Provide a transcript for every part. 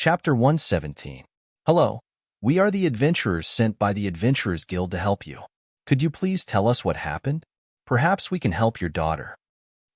Chapter 117. Hello, we are the adventurers sent by the Adventurers Guild to help you. Could you please tell us what happened? Perhaps we can help your daughter.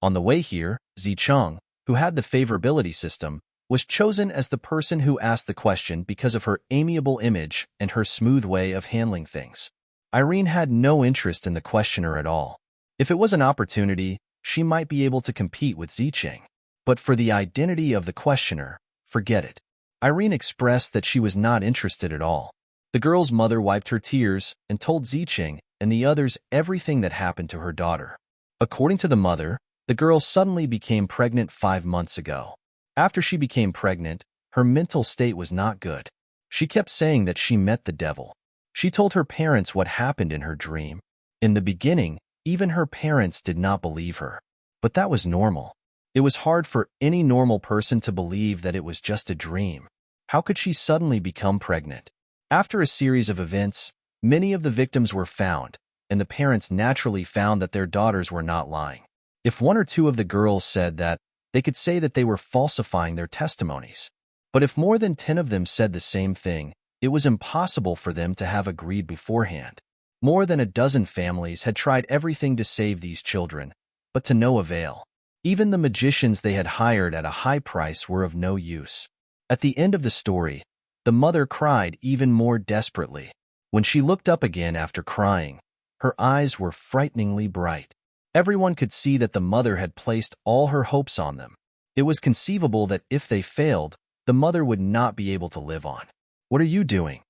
On the way here, Zicheng, who had the favorability system, was chosen as the person who asked the question because of her amiable image and her smooth way of handling things. Irene had no interest in the questioner at all. If it was an opportunity, she might be able to compete with Zicheng. But for the identity of the questioner, forget it. Irene expressed that she was not interested at all. The girl's mother wiped her tears and told Zicheng and the others everything that happened to her daughter. According to the mother, the girl suddenly became pregnant 5 months ago. After she became pregnant, her mental state was not good. She kept saying that she met the devil. She told her parents what happened in her dream. In the beginning, even her parents did not believe her. But that was normal. It was hard for any normal person to believe that it was just a dream. How could she suddenly become pregnant? After a series of events, many of the victims were found, and the parents naturally found that their daughters were not lying. If 1 or 2 of the girls said that, they could say that they were falsifying their testimonies. But if more than 10 of them said the same thing, it was impossible for them to have agreed beforehand. More than a dozen families had tried everything to save these children, but to no avail. Even the magicians they had hired at a high price were of no use. At the end of the story, the mother cried even more desperately. When she looked up again after crying, her eyes were frighteningly bright. Everyone could see that the mother had placed all her hopes on them. It was conceivable that if they failed, the mother would not be able to live on. "What are you doing?"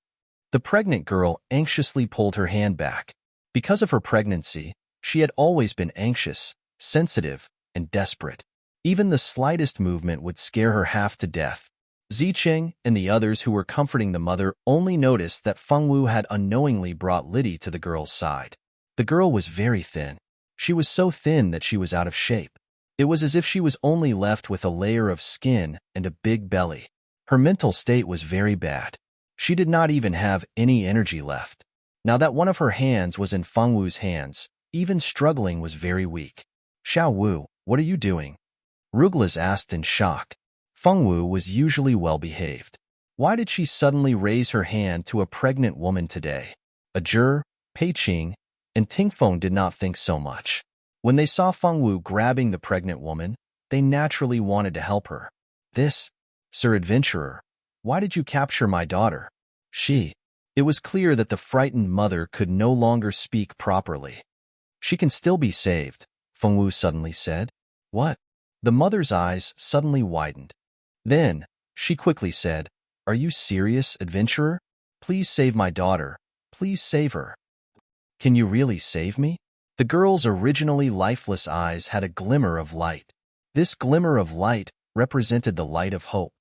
The pregnant girl anxiously pulled her hand back. Because of her pregnancy, she had always been anxious, sensitive, and desperate. Even the slightest movement would scare her half to death. Zicheng and the others who were comforting the mother only noticed that Fengwu had unknowingly brought Liddy to the girl's side. The girl was very thin. She was so thin that she was out of shape. It was as if she was only left with a layer of skin and a big belly. Her mental state was very bad. She did not even have any energy left. Now that one of her hands was in Fengwu's hands, even struggling was very weak. "Xiao Wu, what are you doing?" Ruglas asked in shock. Fengwu was usually well-behaved. Why did she suddenly raise her hand to a pregnant woman today? Ajur, Peiqing, and Tingfeng did not think so much. When they saw Fengwu grabbing the pregnant woman, they naturally wanted to help her. Sir Adventurer, why did you capture my daughter?" It was clear that the frightened mother could no longer speak properly. "She can still be saved," Fengwu suddenly said. "What?" The mother's eyes suddenly widened. Then, she quickly said, "Are you serious, adventurer? Please save my daughter. Please save her." "Can you really save me?" The girl's originally lifeless eyes had a glimmer of light. This glimmer of light represented the light of hope.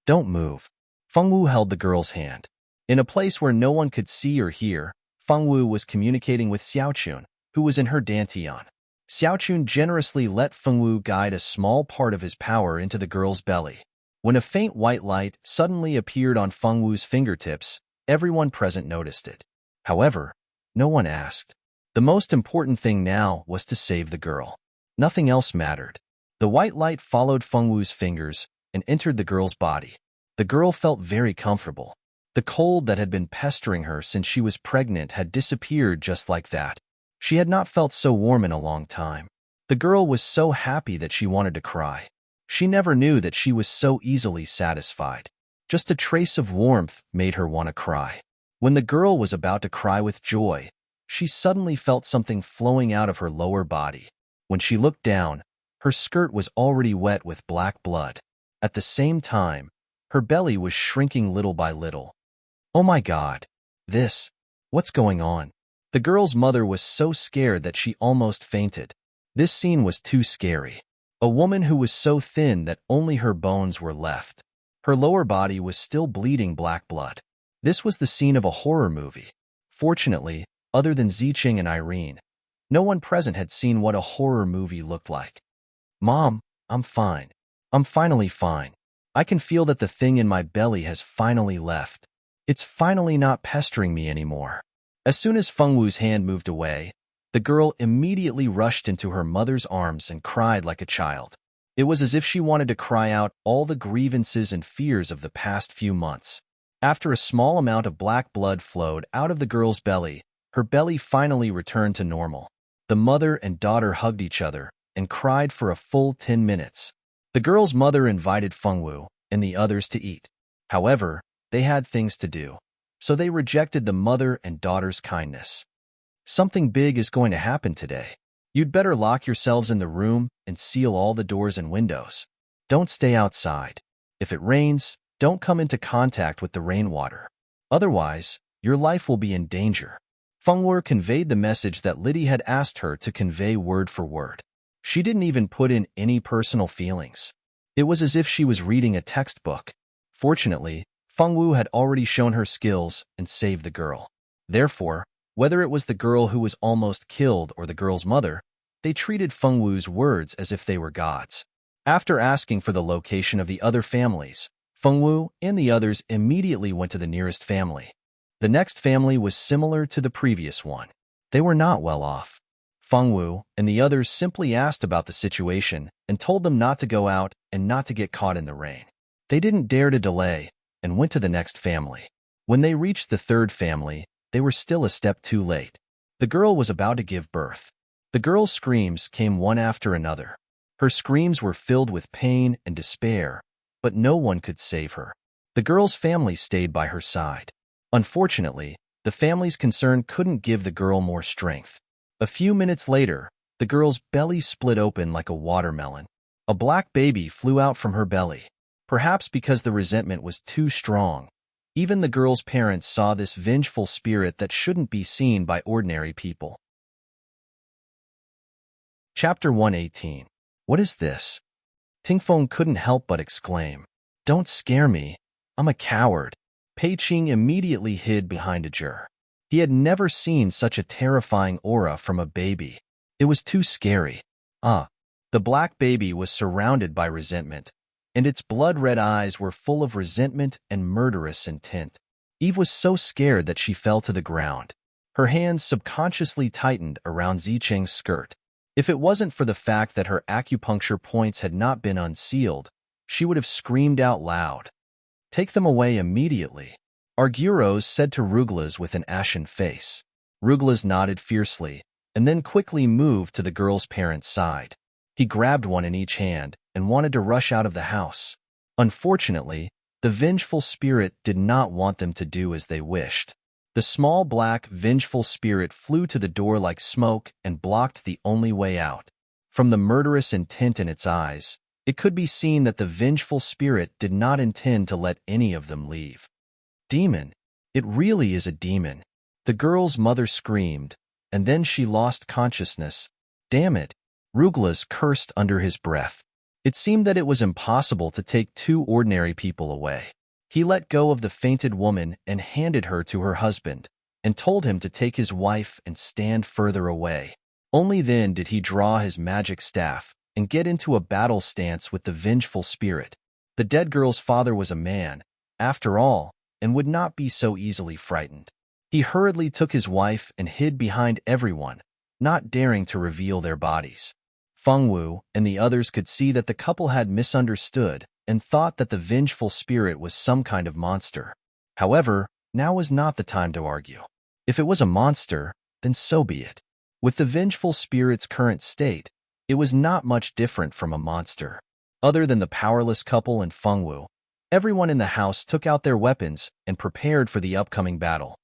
"Don't move." Fengwu held the girl's hand. In a place where no one could see or hear, Fengwu was communicating with Xiaochun, who was in her dantian. Xiaochun generously let Fengwu guide a small part of his power into the girl's belly. When a faint white light suddenly appeared on Fengwu's fingertips, everyone present noticed it. However, no one asked. The most important thing now was to save the girl. Nothing else mattered. The white light followed Fengwu's fingers and entered the girl's body. The girl felt very comfortable. The cold that had been pestering her since she was pregnant had disappeared just like that. She had not felt so warm in a long time. The girl was so happy that she wanted to cry. She never knew that she was so easily satisfied. Just a trace of warmth made her want to cry. When the girl was about to cry with joy, she suddenly felt something flowing out of her lower body. When she looked down, her skirt was already wet with black blood. At the same time, her belly was shrinking little by little. "Oh my God! What's going on?" The girl's mother was so scared that she almost fainted. This scene was too scary. A woman who was so thin that only her bones were left. Her lower body was still bleeding black blood. This was the scene of a horror movie. Fortunately, other than Zicheng and Irene, no one present had seen what a horror movie looked like. "Mom, I'm fine. I'm finally fine. I can feel that the thing in my belly has finally left. It's finally not pestering me anymore." As soon as Fengwu's hand moved away, the girl immediately rushed into her mother's arms and cried like a child. It was as if she wanted to cry out all the grievances and fears of the past few months. After a small amount of black blood flowed out of the girl's belly, her belly finally returned to normal. The mother and daughter hugged each other and cried for a full 10 minutes. The girl's mother invited Fengwu and the others to eat. However, they had things to do, so they rejected the mother and daughter's kindness. Something big is going to happen today. You'd better lock yourselves in the room and seal all the doors and windows. Don't stay outside. If it rains, don't come into contact with the rainwater. Otherwise, your life will be in danger. Fengwu conveyed the message that Liddy had asked her to convey word for word. She didn't even put in any personal feelings. It was as if she was reading a textbook. Fortunately, Fengwu had already shown her skills and saved the girl. Therefore, whether it was the girl who was almost killed or the girl's mother, they treated Fengwu's words as if they were gods. After asking for the location of the other families, Fengwu and the others immediately went to the nearest family. The next family was similar to the previous one. They were not well off. Fengwu and the others simply asked about the situation and told them not to go out and not to get caught in the rain. They didn't dare to delay and went to the next family. When they reached the third family, they were still a step too late. The girl was about to give birth. The girl's screams came one after another. Her screams were filled with pain and despair, but no one could save her. The girl's family stayed by her side. Unfortunately, the family's concern couldn't give the girl more strength. A few minutes later, the girl's belly split open like a watermelon. A black baby flew out from her belly. Perhaps because the resentment was too strong, even the girl's parents saw this vengeful spirit that shouldn't be seen by ordinary people. Chapter 118. What is this? Tingfeng couldn't help but exclaim. Don't scare me. I'm a coward. Pei Qing immediately hid behind a jur. He had never seen such a terrifying aura from a baby. It was too scary. The black baby was surrounded by resentment, and its blood-red eyes were full of resentment and murderous intent. Eve was so scared that she fell to the ground. Her hands subconsciously tightened around Zicheng's skirt. If it wasn't for the fact that her acupuncture points had not been unsealed, she would have screamed out loud. Take them away immediately, Arguros said to Ruglas with an ashen face. Ruglas nodded fiercely, and then quickly moved to the girl's parents' side. He grabbed one in each hand and wanted to rush out of the house. Unfortunately, the vengeful spirit did not want them to do as they wished. The small black, vengeful spirit flew to the door like smoke and blocked the only way out. From the murderous intent in its eyes, it could be seen that the vengeful spirit did not intend to let any of them leave. Demon! It really is a demon. The girl's mother screamed, and then she lost consciousness. Damn it! Ruglas cursed under his breath. It seemed that it was impossible to take two ordinary people away. He let go of the fainted woman and handed her to her husband, and told him to take his wife and stand further away. Only then did he draw his magic staff and get into a battle stance with the vengeful spirit. The dead girl's father was a man, after all, and would not be so easily frightened. He hurriedly took his wife and hid behind everyone, not daring to reveal their bodies. Fengwu and the others could see that the couple had misunderstood and thought that the vengeful spirit was some kind of monster. However, now was not the time to argue. If it was a monster, then so be it. With the vengeful spirit's current state, it was not much different from a monster. Other than the powerless couple and Fengwu, everyone in the house took out their weapons and prepared for the upcoming battle.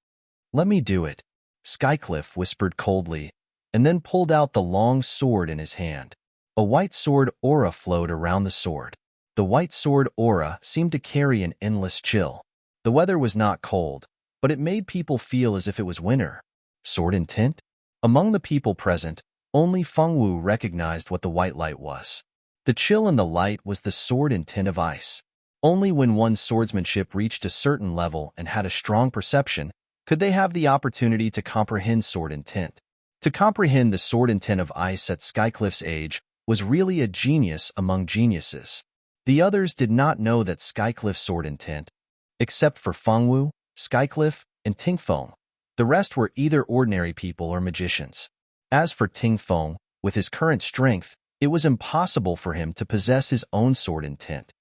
Let me do it, Skycliff whispered coldly, and then pulled out the long sword in his hand. A white sword aura flowed around the sword. The white sword aura seemed to carry an endless chill. The weather was not cold, but it made people feel as if it was winter. Sword intent? Among the people present, only Fengwu recognized what the white light was. The chill in the light was the sword intent of ice. Only when one's swordsmanship reached a certain level and had a strong perception could they have the opportunity to comprehend sword intent. To comprehend the sword intent of ice at Skycliff's age was really a genius among geniuses. The others did not know that Skycliff's sword intent, except for Fengwu, Skycliff, and Tingfeng. The rest were either ordinary people or magicians. As for Tingfeng, with his current strength, It was impossible for him to possess his own sword intent.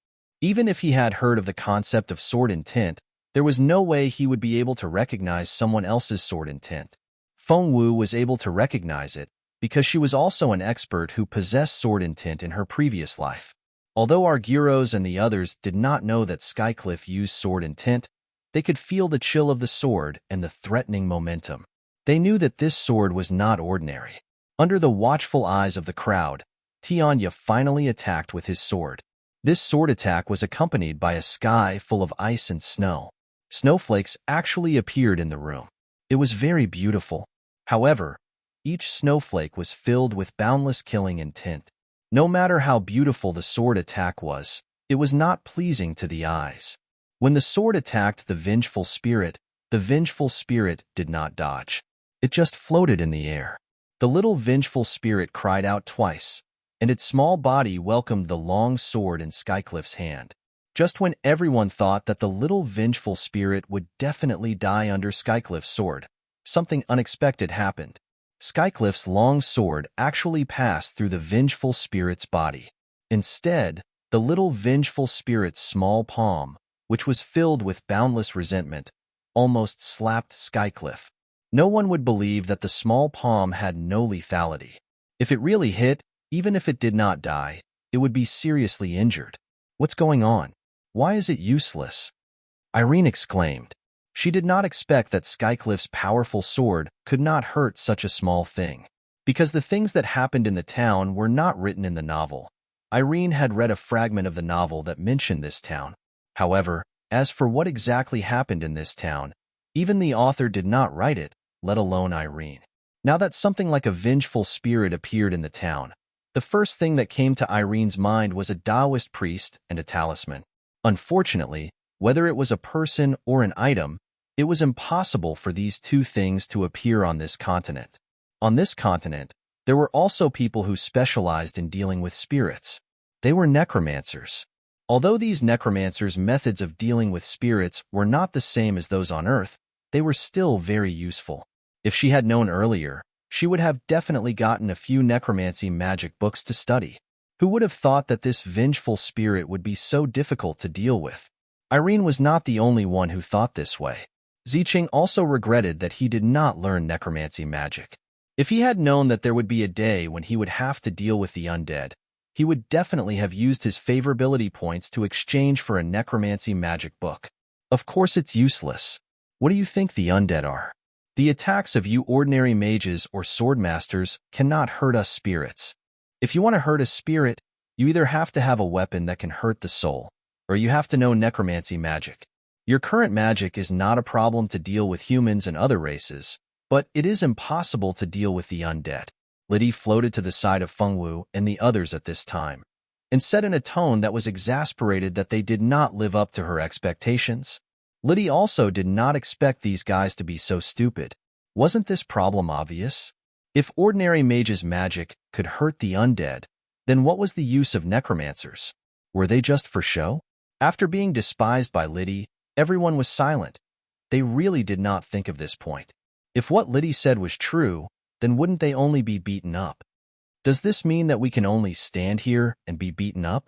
Even if he had heard of the concept of sword intent, there was no way he would be able to recognize someone else's sword intent. Feng Wu was able to recognize it because she was also an expert who possessed sword intent in her previous life. Although Arguros and the others did not know that Skycliff used sword intent, they could feel the chill of the sword and the threatening momentum. They knew that this sword was not ordinary. Under the watchful eyes of the crowd, Tianya finally attacked with his sword. This sword attack was accompanied by a sky full of ice and snow. Snowflakes actually appeared in the room. It was very beautiful. However, each snowflake was filled with boundless killing intent. No matter how beautiful the sword attack was, it was not pleasing to the eyes. When the sword attacked the vengeful spirit did not dodge. It just floated in the air. The little vengeful spirit cried out twice, and its small body welcomed the long sword in Skycliff's hand. Just when everyone thought that the little vengeful spirit would definitely die under Skycliff's sword, something unexpected happened. Skycliff's long sword actually passed through the vengeful spirit's body. Instead, the little vengeful spirit's small palm, which was filled with boundless resentment, almost slapped Skycliff. No one would believe that the small palm had no lethality. If it really hit, even if it did not die, it would be seriously injured. What's going on? Why is it useless? Irene exclaimed. She did not expect that Skycliff's powerful sword could not hurt such a small thing. Because the things that happened in the town were not written in the novel. Irene had read a fragment of the novel that mentioned this town. However, as for what exactly happened in this town, even the author did not write it, let alone Irene. Now that something like a vengeful spirit appeared in the town, the first thing that came to Irene's mind was a Taoist priest and a talisman. Unfortunately, whether it was a person or an item, it was impossible for these two things to appear on this continent. On this continent, there were also people who specialized in dealing with spirits. They were necromancers. Although these necromancers' methods of dealing with spirits were not the same as those on Earth, they were still very useful. If she had known earlier, she would have definitely gotten a few necromancy magic books to study. Who would have thought that this vengeful spirit would be so difficult to deal with? Irene was not the only one who thought this way. Zicheng also regretted that he did not learn necromancy magic. If he had known that there would be a day when he would have to deal with the undead, he would definitely have used his favorability points to exchange for a necromancy magic book. Of course it's useless. What do you think the undead are? The attacks of you ordinary mages or swordmasters cannot hurt us spirits. If you want to hurt a spirit, you either have to have a weapon that can hurt the soul, or you have to know necromancy magic. Your current magic is not a problem to deal with humans and other races, but it is impossible to deal with the undead. Liddy floated to the side of Feng Wu and the others at this time, and said in a tone that was exasperated that they did not live up to her expectations. Liddy also did not expect these guys to be so stupid. Wasn't this problem obvious? If ordinary mages' magic could hurt the undead, then what was the use of necromancers? Were they just for show? After being despised by Liddy, everyone was silent. They really did not think of this point. If what Liddy said was true, then wouldn't they only be beaten up? Does this mean that we can only stand here and be beaten up?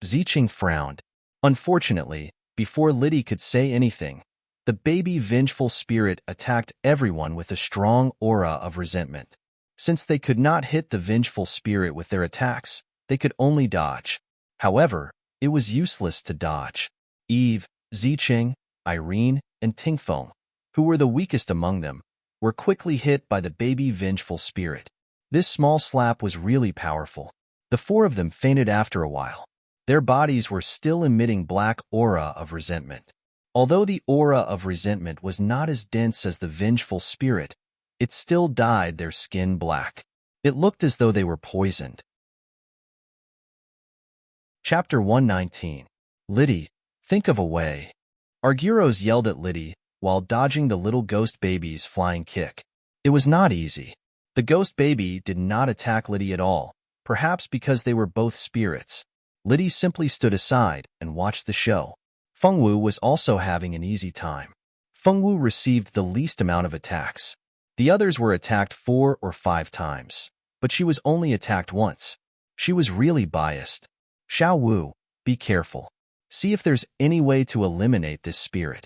Zicheng frowned. Unfortunately, before Liddy could say anything, the baby vengeful spirit attacked everyone with a strong aura of resentment. Since they could not hit the vengeful spirit with their attacks, they could only dodge. However, it was useless to dodge. Eve, Zicheng, Irene, and Tingfeng, who were the weakest among them, were quickly hit by the baby vengeful spirit. This small slap was really powerful. The four of them fainted after a while. Their bodies were still emitting black aura of resentment. Although the aura of resentment was not as dense as the vengeful spirit, it still dyed their skin black. It looked as though they were poisoned. Chapter 119. Liddy, think of a way. Arguros yelled at Liddy while dodging the little ghost baby's flying kick. It was not easy. The ghost baby did not attack Liddy at all, perhaps because they were both spirits. Liddy simply stood aside and watched the show. Feng Wu was also having an easy time. Feng Wu received the least amount of attacks. The others were attacked 4 or 5 times, but she was only attacked once. She was really biased. Xiao Wu, be careful. See if there's any way to eliminate this spirit.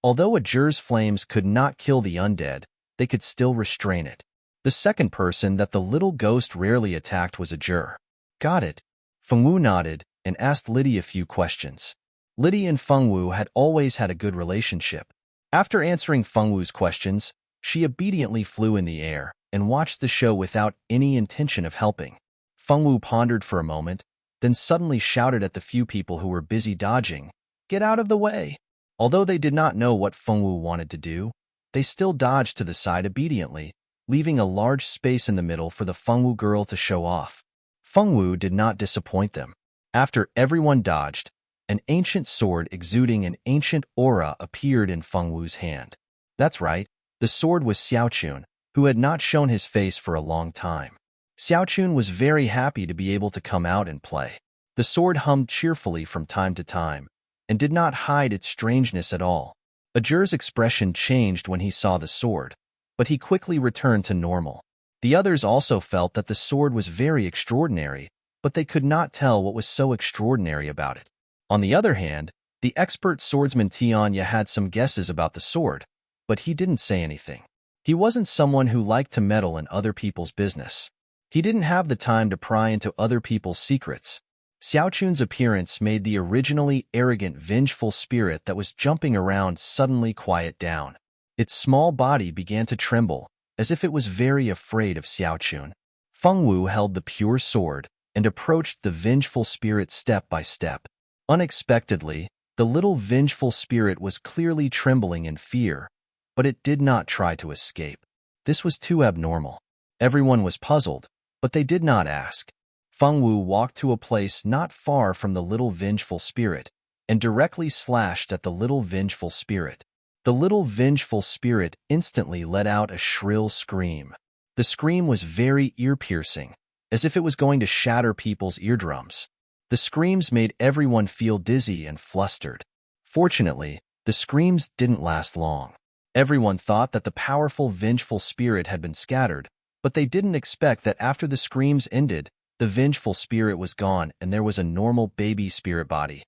Although a Jur's flames could not kill the undead, they could still restrain it. The second person that the little ghost rarely attacked was a Jur. Got it. Feng Wu nodded and asked Liddy a few questions. Liddy and Feng Wu had always had a good relationship. After answering Feng Wu's questions, she obediently flew in the air and watched the show without any intention of helping. Feng Wu pondered for a moment, then suddenly shouted at the few people who were busy dodging, "Get out of the way!" Although they did not know what Feng Wu wanted to do, they still dodged to the side obediently, leaving a large space in the middle for the Feng Wu girl to show off. Feng Wu did not disappoint them. After everyone dodged, an ancient sword exuding an ancient aura appeared in Feng Wu's hand. That's right, the sword was Xiaochun, who had not shown his face for a long time. Xiaochun was very happy to be able to come out and play. The sword hummed cheerfully from time to time, and did not hide its strangeness at all. Ajur's expression changed when he saw the sword, but he quickly returned to normal. The others also felt that the sword was very extraordinary, but they could not tell what was so extraordinary about it. On the other hand, the expert swordsman Tianya had some guesses about the sword, but he didn't say anything. He wasn't someone who liked to meddle in other people's business. He didn't have the time to pry into other people's secrets. Xiaochun's appearance made the originally arrogant, vengeful spirit that was jumping around suddenly quiet down. Its small body began to tremble, as if it was very afraid of Xiaochun. Feng Wu held the pure sword and approached the vengeful spirit step by step. Unexpectedly, the little vengeful spirit was clearly trembling in fear, but it did not try to escape. This was too abnormal. Everyone was puzzled, but they did not ask. Feng Wu walked to a place not far from the little vengeful spirit and directly slashed at the little vengeful spirit. The little vengeful spirit instantly let out a shrill scream. The scream was very ear-piercing, as if it was going to shatter people's eardrums. The screams made everyone feel dizzy and flustered. Fortunately, the screams didn't last long. Everyone thought that the powerful vengeful spirit had been scattered, but they didn't expect that after the screams ended, the vengeful spirit was gone and there was a normal baby spirit body.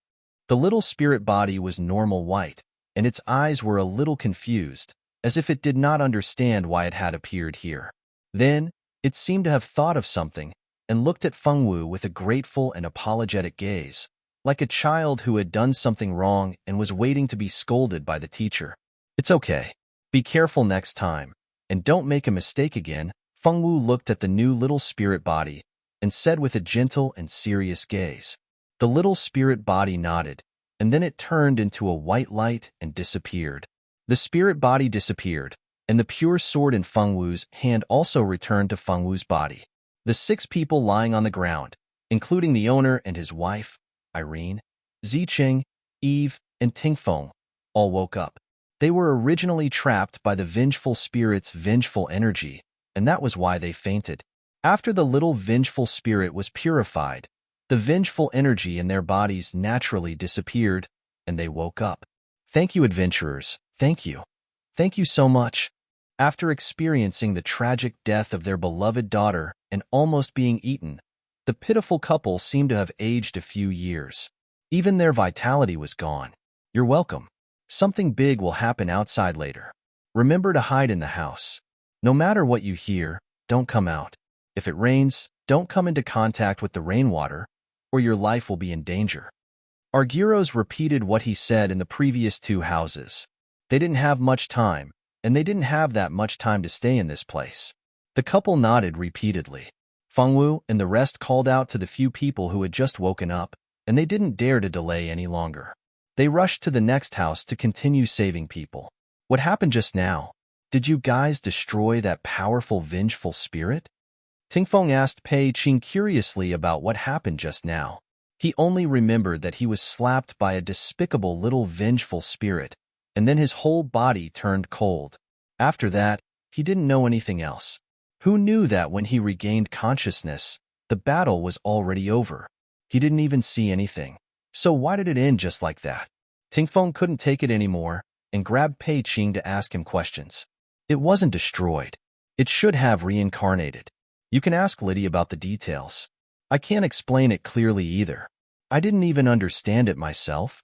The little spirit body was normal white, and its eyes were a little confused, as if it did not understand why it had appeared here. Then, it seemed to have thought of something, and looked at Feng Wu with a grateful and apologetic gaze, like a child who had done something wrong and was waiting to be scolded by the teacher. "It's okay. Be careful next time, and don't make a mistake again." Feng Wu looked at the new little spirit body and said with a gentle and serious gaze. The little spirit body nodded, and then it turned into a white light and disappeared. The spirit body disappeared, and the pure sword in Feng Wu's hand also returned to Feng Wu's body. The 6 people lying on the ground, including the owner and his wife, Irene, Ziqing, Eve, and Tingfeng, all woke up. They were originally trapped by the vengeful spirit's vengeful energy, and that was why they fainted. After the little vengeful spirit was purified, the vengeful energy in their bodies naturally disappeared, and they woke up. "Thank you, adventurers. Thank you. Thank you so much." After experiencing the tragic death of their beloved daughter and almost being eaten, the pitiful couple seemed to have aged a few years. Even their vitality was gone. "You're welcome. Something big will happen outside later. Remember to hide in the house. No matter what you hear, don't come out. If it rains, don't come into contact with the rainwater, or your life will be in danger." Arguros repeated what he said in the previous 2 houses. They didn't have much time, and they didn't have that much time to stay in this place. The couple nodded repeatedly. Feng Wu and the rest called out to the few people who had just woken up, and they didn't dare to delay any longer. They rushed to the next house to continue saving people. "What happened just now? Did you guys destroy that powerful vengeful spirit?" Tingfeng asked Pei Qing curiously about what happened just now. He only remembered that he was slapped by a despicable little vengeful spirit, and then his whole body turned cold. After that, he didn't know anything else. Who knew that when he regained consciousness, the battle was already over? He didn't even see anything. So why did it end just like that? Tingfeng couldn't take it anymore and grabbed Pei Qing to ask him questions. "It wasn't destroyed. It should have reincarnated. You can ask Liddy about the details. I can't explain it clearly either. I didn't even understand it myself.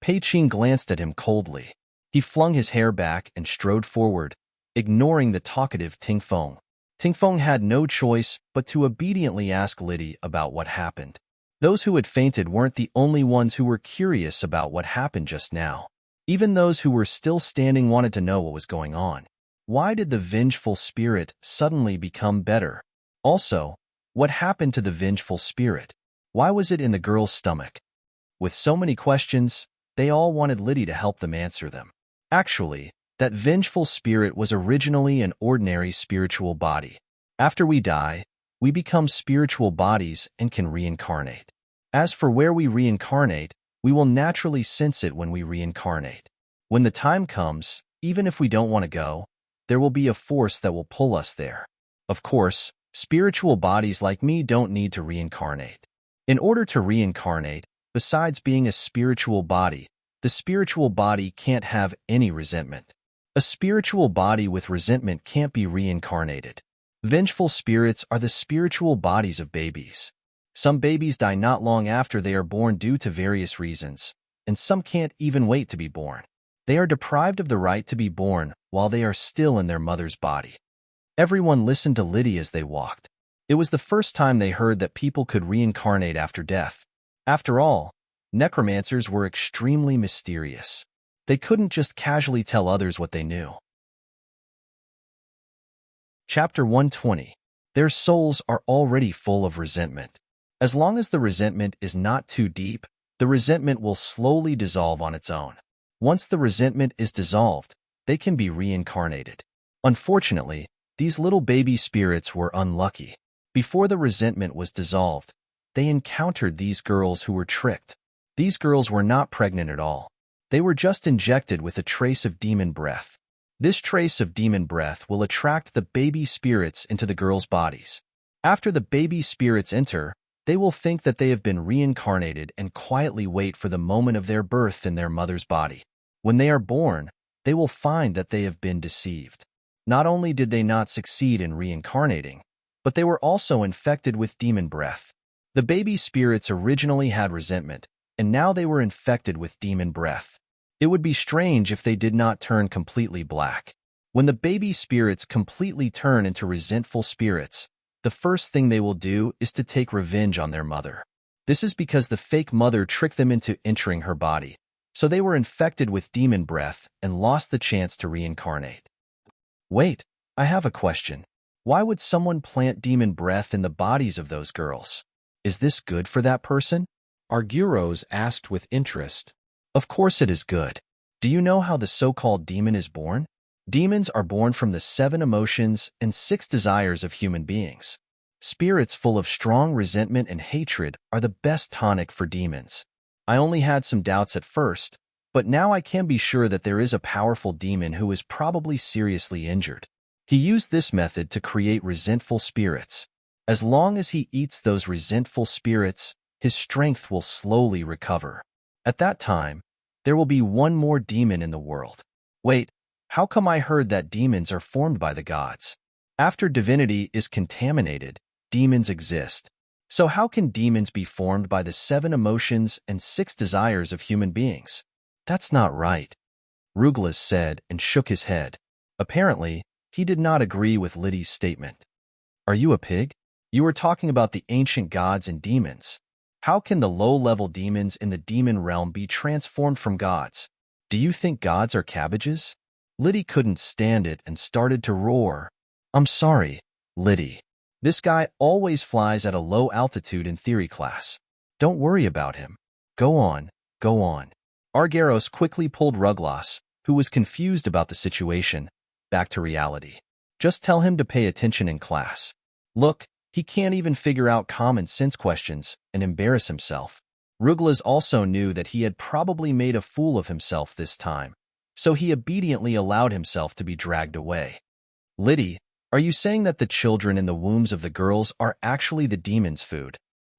Pei Qing glanced at him coldly. He flung his hair back and strode forward, ignoring the talkative Ting Feng. Ting Feng had no choice but to obediently ask Liddy about what happened. Those who had fainted weren't the only ones who were curious about what happened just now. Even those who were still standing wanted to know what was going on. Why did the vengeful spirit suddenly become better? Also, what happened to the vengeful spirit? Why was it in the girl's stomach? With so many questions, they all wanted Liddy to help them answer them. Actually, that vengeful spirit was originally an ordinary spiritual body. After we die, we become spiritual bodies and can reincarnate. As for where we reincarnate, we will naturally sense it when we reincarnate. When the time comes, even if we don't want to go, there will be a force that will pull us there. Of course, spiritual bodies like me don't need to reincarnate. In order to reincarnate, besides being a spiritual body, the spiritual body can't have any resentment. A spiritual body with resentment can't be reincarnated. Vengeful spirits are the spiritual bodies of babies. Some babies die not long after they are born due to various reasons, and some can't even wait to be born. They are deprived of the right to be born while they are still in their mother's body. Everyone listened to Liddy as they walked. It was the first time they heard that people could reincarnate after death. After all, necromancers were extremely mysterious. They couldn't just casually tell others what they knew. Chapter 120. Their souls are already full of resentment. As long as the resentment is not too deep, the resentment will slowly dissolve on its own. Once the resentment is dissolved, they can be reincarnated. Unfortunately, these little baby spirits were unlucky. Before the resentment was dissolved, they encountered these girls who were tricked. These girls were not pregnant at all. They were just injected with a trace of demon breath. This trace of demon breath will attract the baby spirits into the girls' bodies. After the baby spirits enter, they will think that they have been reincarnated and quietly wait for the moment of their birth in their mother's body. When they are born, they will find that they have been deceived. Not only did they not succeed in reincarnating, but they were also infected with demon breath. The baby spirits originally had resentment, and now they were infected with demon breath. It would be strange if they did not turn completely black. When the baby spirits completely turn into resentful spirits, the first thing they will do is to take revenge on their mother. This is because the fake mother tricked them into entering her body, so they were infected with demon breath and lost the chance to reincarnate. Wait, I have a question. Why would someone plant demon breath in the bodies of those girls? Is this good for that person? Arguros asked with interest. Of course it is good. Do you know how the so-called demon is born? Demons are born from the 7 emotions and 6 desires of human beings. Spirits full of strong resentment and hatred are the best tonic for demons. I only had some doubts at first, but now I can be sure that there is a powerful demon who is probably seriously injured. He used this method to create resentful spirits. As long as he eats those resentful spirits, his strength will slowly recover. At that time, there will be one more demon in the world. Wait, how come I heard that demons are formed by the gods? After divinity is contaminated, demons exist. So how can demons be formed by the 7 emotions and 6 desires of human beings? That's not right, Ruglas said and shook his head. Apparently, he did not agree with Liddy's statement. Are you a pig? You were talking about the ancient gods and demons. How can the low-level demons in the demon realm be transformed from gods? Do you think gods are cabbages? Liddy couldn't stand it and started to roar. I'm sorry, Liddy. This guy always flies at a low altitude in theory class. Don't worry about him. Go on, go on. Argyros quickly pulled Ruglas, who was confused about the situation, back to reality. Just tell him to pay attention in class. Look, he can't even figure out common sense questions and embarrass himself. Ruglas also knew that he had probably made a fool of himself this time, so he obediently allowed himself to be dragged away. Liddy, are you saying that the children in the wombs of the girls are actually the demon's food?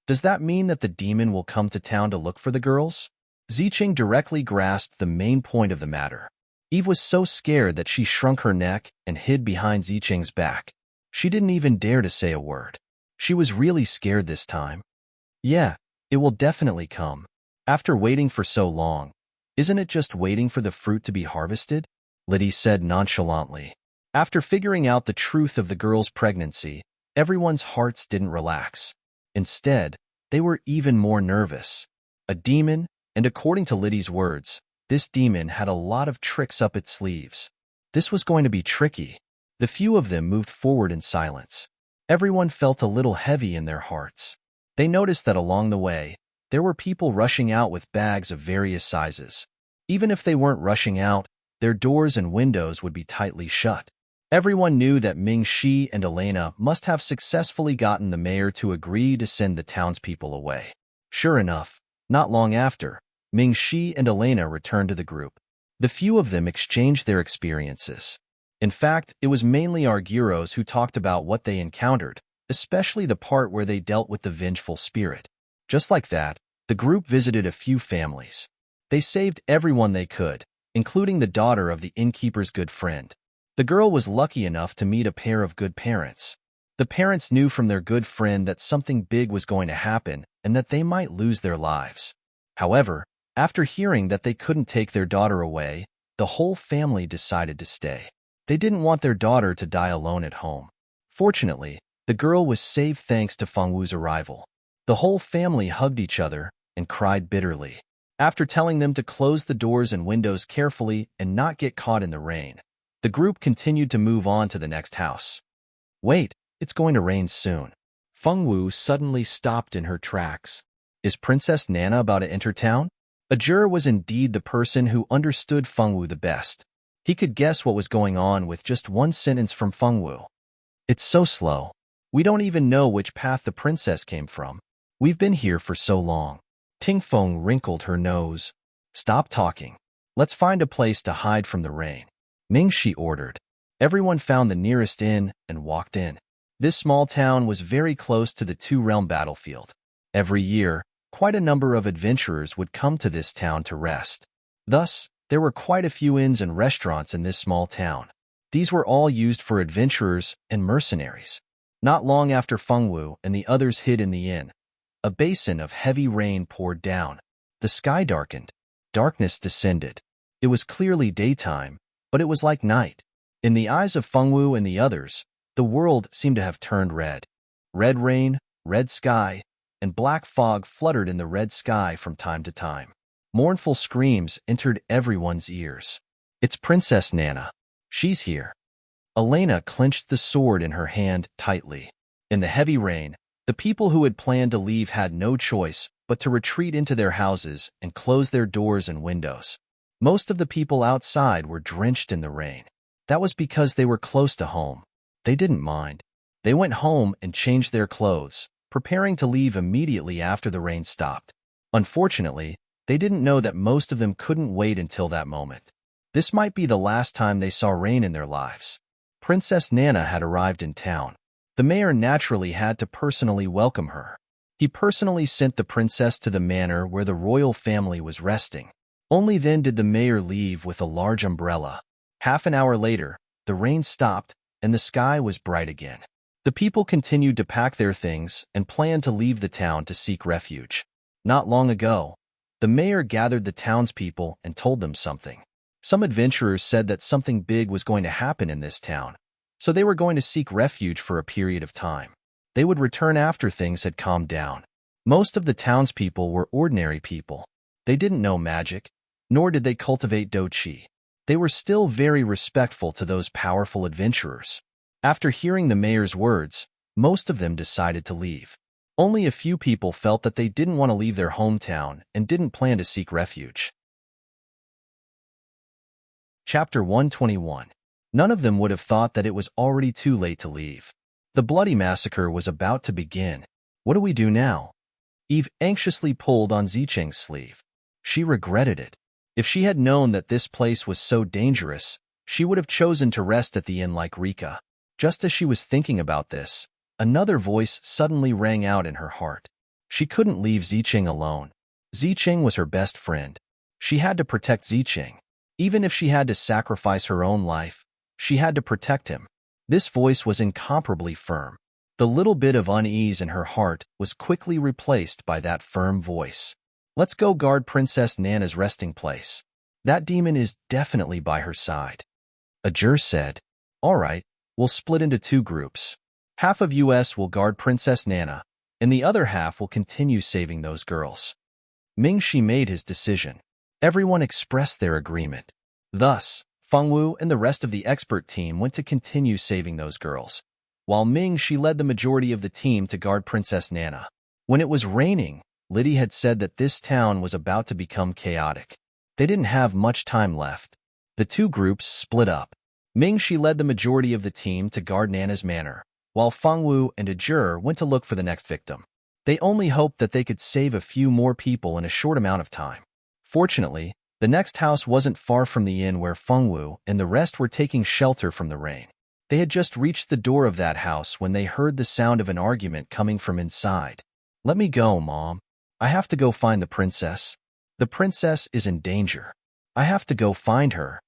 Does that mean that the demon will come to town to look for the girls? Zicheng directly grasped the main point of the matter. Eve was so scared that she shrunk her neck and hid behind Zicheng's back. She didn't even dare to say a word. She was really scared this time. Yeah, it will definitely come. After waiting for so long, isn't it just waiting for the fruit to be harvested? Liddy said nonchalantly. After figuring out the truth of the girl's pregnancy, everyone's hearts didn't relax. Instead, they were even more nervous. A demon, and according to Liddy's words, this demon had a lot of tricks up its sleeves. This was going to be tricky. The few of them moved forward in silence. Everyone felt a little heavy in their hearts. They noticed that along the way, there were people rushing out with bags of various sizes. Even if they weren't rushing out, their doors and windows would be tightly shut. Everyone knew that Ming Shi and Elena must have successfully gotten the mayor to agree to send the townspeople away. Sure enough, not long after, Ming Shi and Elena returned to the group. The few of them exchanged their experiences. In fact, it was mainly our Gyros who talked about what they encountered, especially the part where they dealt with the vengeful spirit. Just like that, the group visited a few families. They saved everyone they could, including the daughter of the innkeeper's good friend. The girl was lucky enough to meet a pair of good parents. The parents knew from their good friend that something big was going to happen and that they might lose their lives. However, after hearing that they couldn't take their daughter away, the whole family decided to stay. They didn't want their daughter to die alone at home. Fortunately, the girl was saved thanks to Feng Wu's arrival. The whole family hugged each other and cried bitterly. After telling them to close the doors and windows carefully and not get caught in the rain, the group continued to move on to the next house. Wait, it's going to rain soon. Feng Wu suddenly stopped in her tracks. Is Princess Nana about to enter town? Ajur was indeed the person who understood Feng Wu the best. He could guess what was going on with just one sentence from Feng Wu. It's so slow. We don't even know which path the princess came from. We've been here for so long. Ting Feng wrinkled her nose. Stop talking. Let's find a place to hide from the rain. Ming Shi ordered. Everyone found the nearest inn and walked in. This small town was very close to the two-realm battlefield. Every year, quite a number of adventurers would come to this town to rest. Thus, there were quite a few inns and restaurants in this small town. These were all used for adventurers and mercenaries. Not long after Feng Wu and the others hid in the inn, a basin of heavy rain poured down. The sky darkened. Darkness descended. It was clearly daytime, but it was like night. In the eyes of Feng Wu and the others, the world seemed to have turned red. Red rain, red sky, and black fog fluttered in the red sky from time to time. Mournful screams entered everyone's ears. It's Princess Nana. She's here. Elena clenched the sword in her hand tightly. In the heavy rain, the people who had planned to leave had no choice but to retreat into their houses and close their doors and windows. Most of the people outside were drenched in the rain. That was because they were close to home. They didn't mind. They went home and changed their clothes, preparing to leave immediately after the rain stopped. Unfortunately, they didn't know that most of them couldn't wait until that moment. This might be the last time they saw rain in their lives. Princess Nana had arrived in town. The mayor naturally had to personally welcome her. He personally sent the princess to the manor where the royal family was resting. Only then did the mayor leave with a large umbrella. Half an hour later, the rain stopped and the sky was bright again. The people continued to pack their things and planned to leave the town to seek refuge. Not long ago, the mayor gathered the townspeople and told them something. Some adventurers said that something big was going to happen in this town, so they were going to seek refuge for a period of time. They would return after things had calmed down. Most of the townspeople were ordinary people. They didn't know magic, nor did they cultivate dochi. They were still very respectful to those powerful adventurers. After hearing the mayor's words, most of them decided to leave. Only a few people felt that they didn't want to leave their hometown and didn't plan to seek refuge. Chapter 121. None of them would have thought that it was already too late to leave. The bloody massacre was about to begin. What do we do now? Eve anxiously pulled on Zicheng's sleeve. She regretted it. If she had known that this place was so dangerous, she would have chosen to rest at the inn like Rika. Just as she was thinking about this, another voice suddenly rang out in her heart. She couldn't leave Zicheng alone. Zicheng was her best friend. She had to protect Zicheng. Even if she had to sacrifice her own life, she had to protect him. This voice was incomparably firm. The little bit of unease in her heart was quickly replaced by that firm voice. Let's go guard Princess Nana's resting place. That demon is definitely by her side. Ajur said, All right, we'll split into 2 groups. Half of us will guard Princess Nana, and the other half will continue saving those girls. Mingxi made his decision. Everyone expressed their agreement. Thus, Fengwu and the rest of the expert team went to continue saving those girls, while Mingxi led the majority of the team to guard Princess Nana. When it was raining, Liddy had said that this town was about to become chaotic. They didn't have much time left. The 2 groups split up. Mingxi led the majority of the team to guard Nana's manor, while Fengwu and Ajur went to look for the next victim. They only hoped that they could save a few more people in a short amount of time. Fortunately, the next house wasn't far from the inn where Fengwu and the rest were taking shelter from the rain. They had just reached the door of that house when they heard the sound of an argument coming from inside. Let me go, Mom. I have to go find the princess. The princess is in danger. I have to go find her.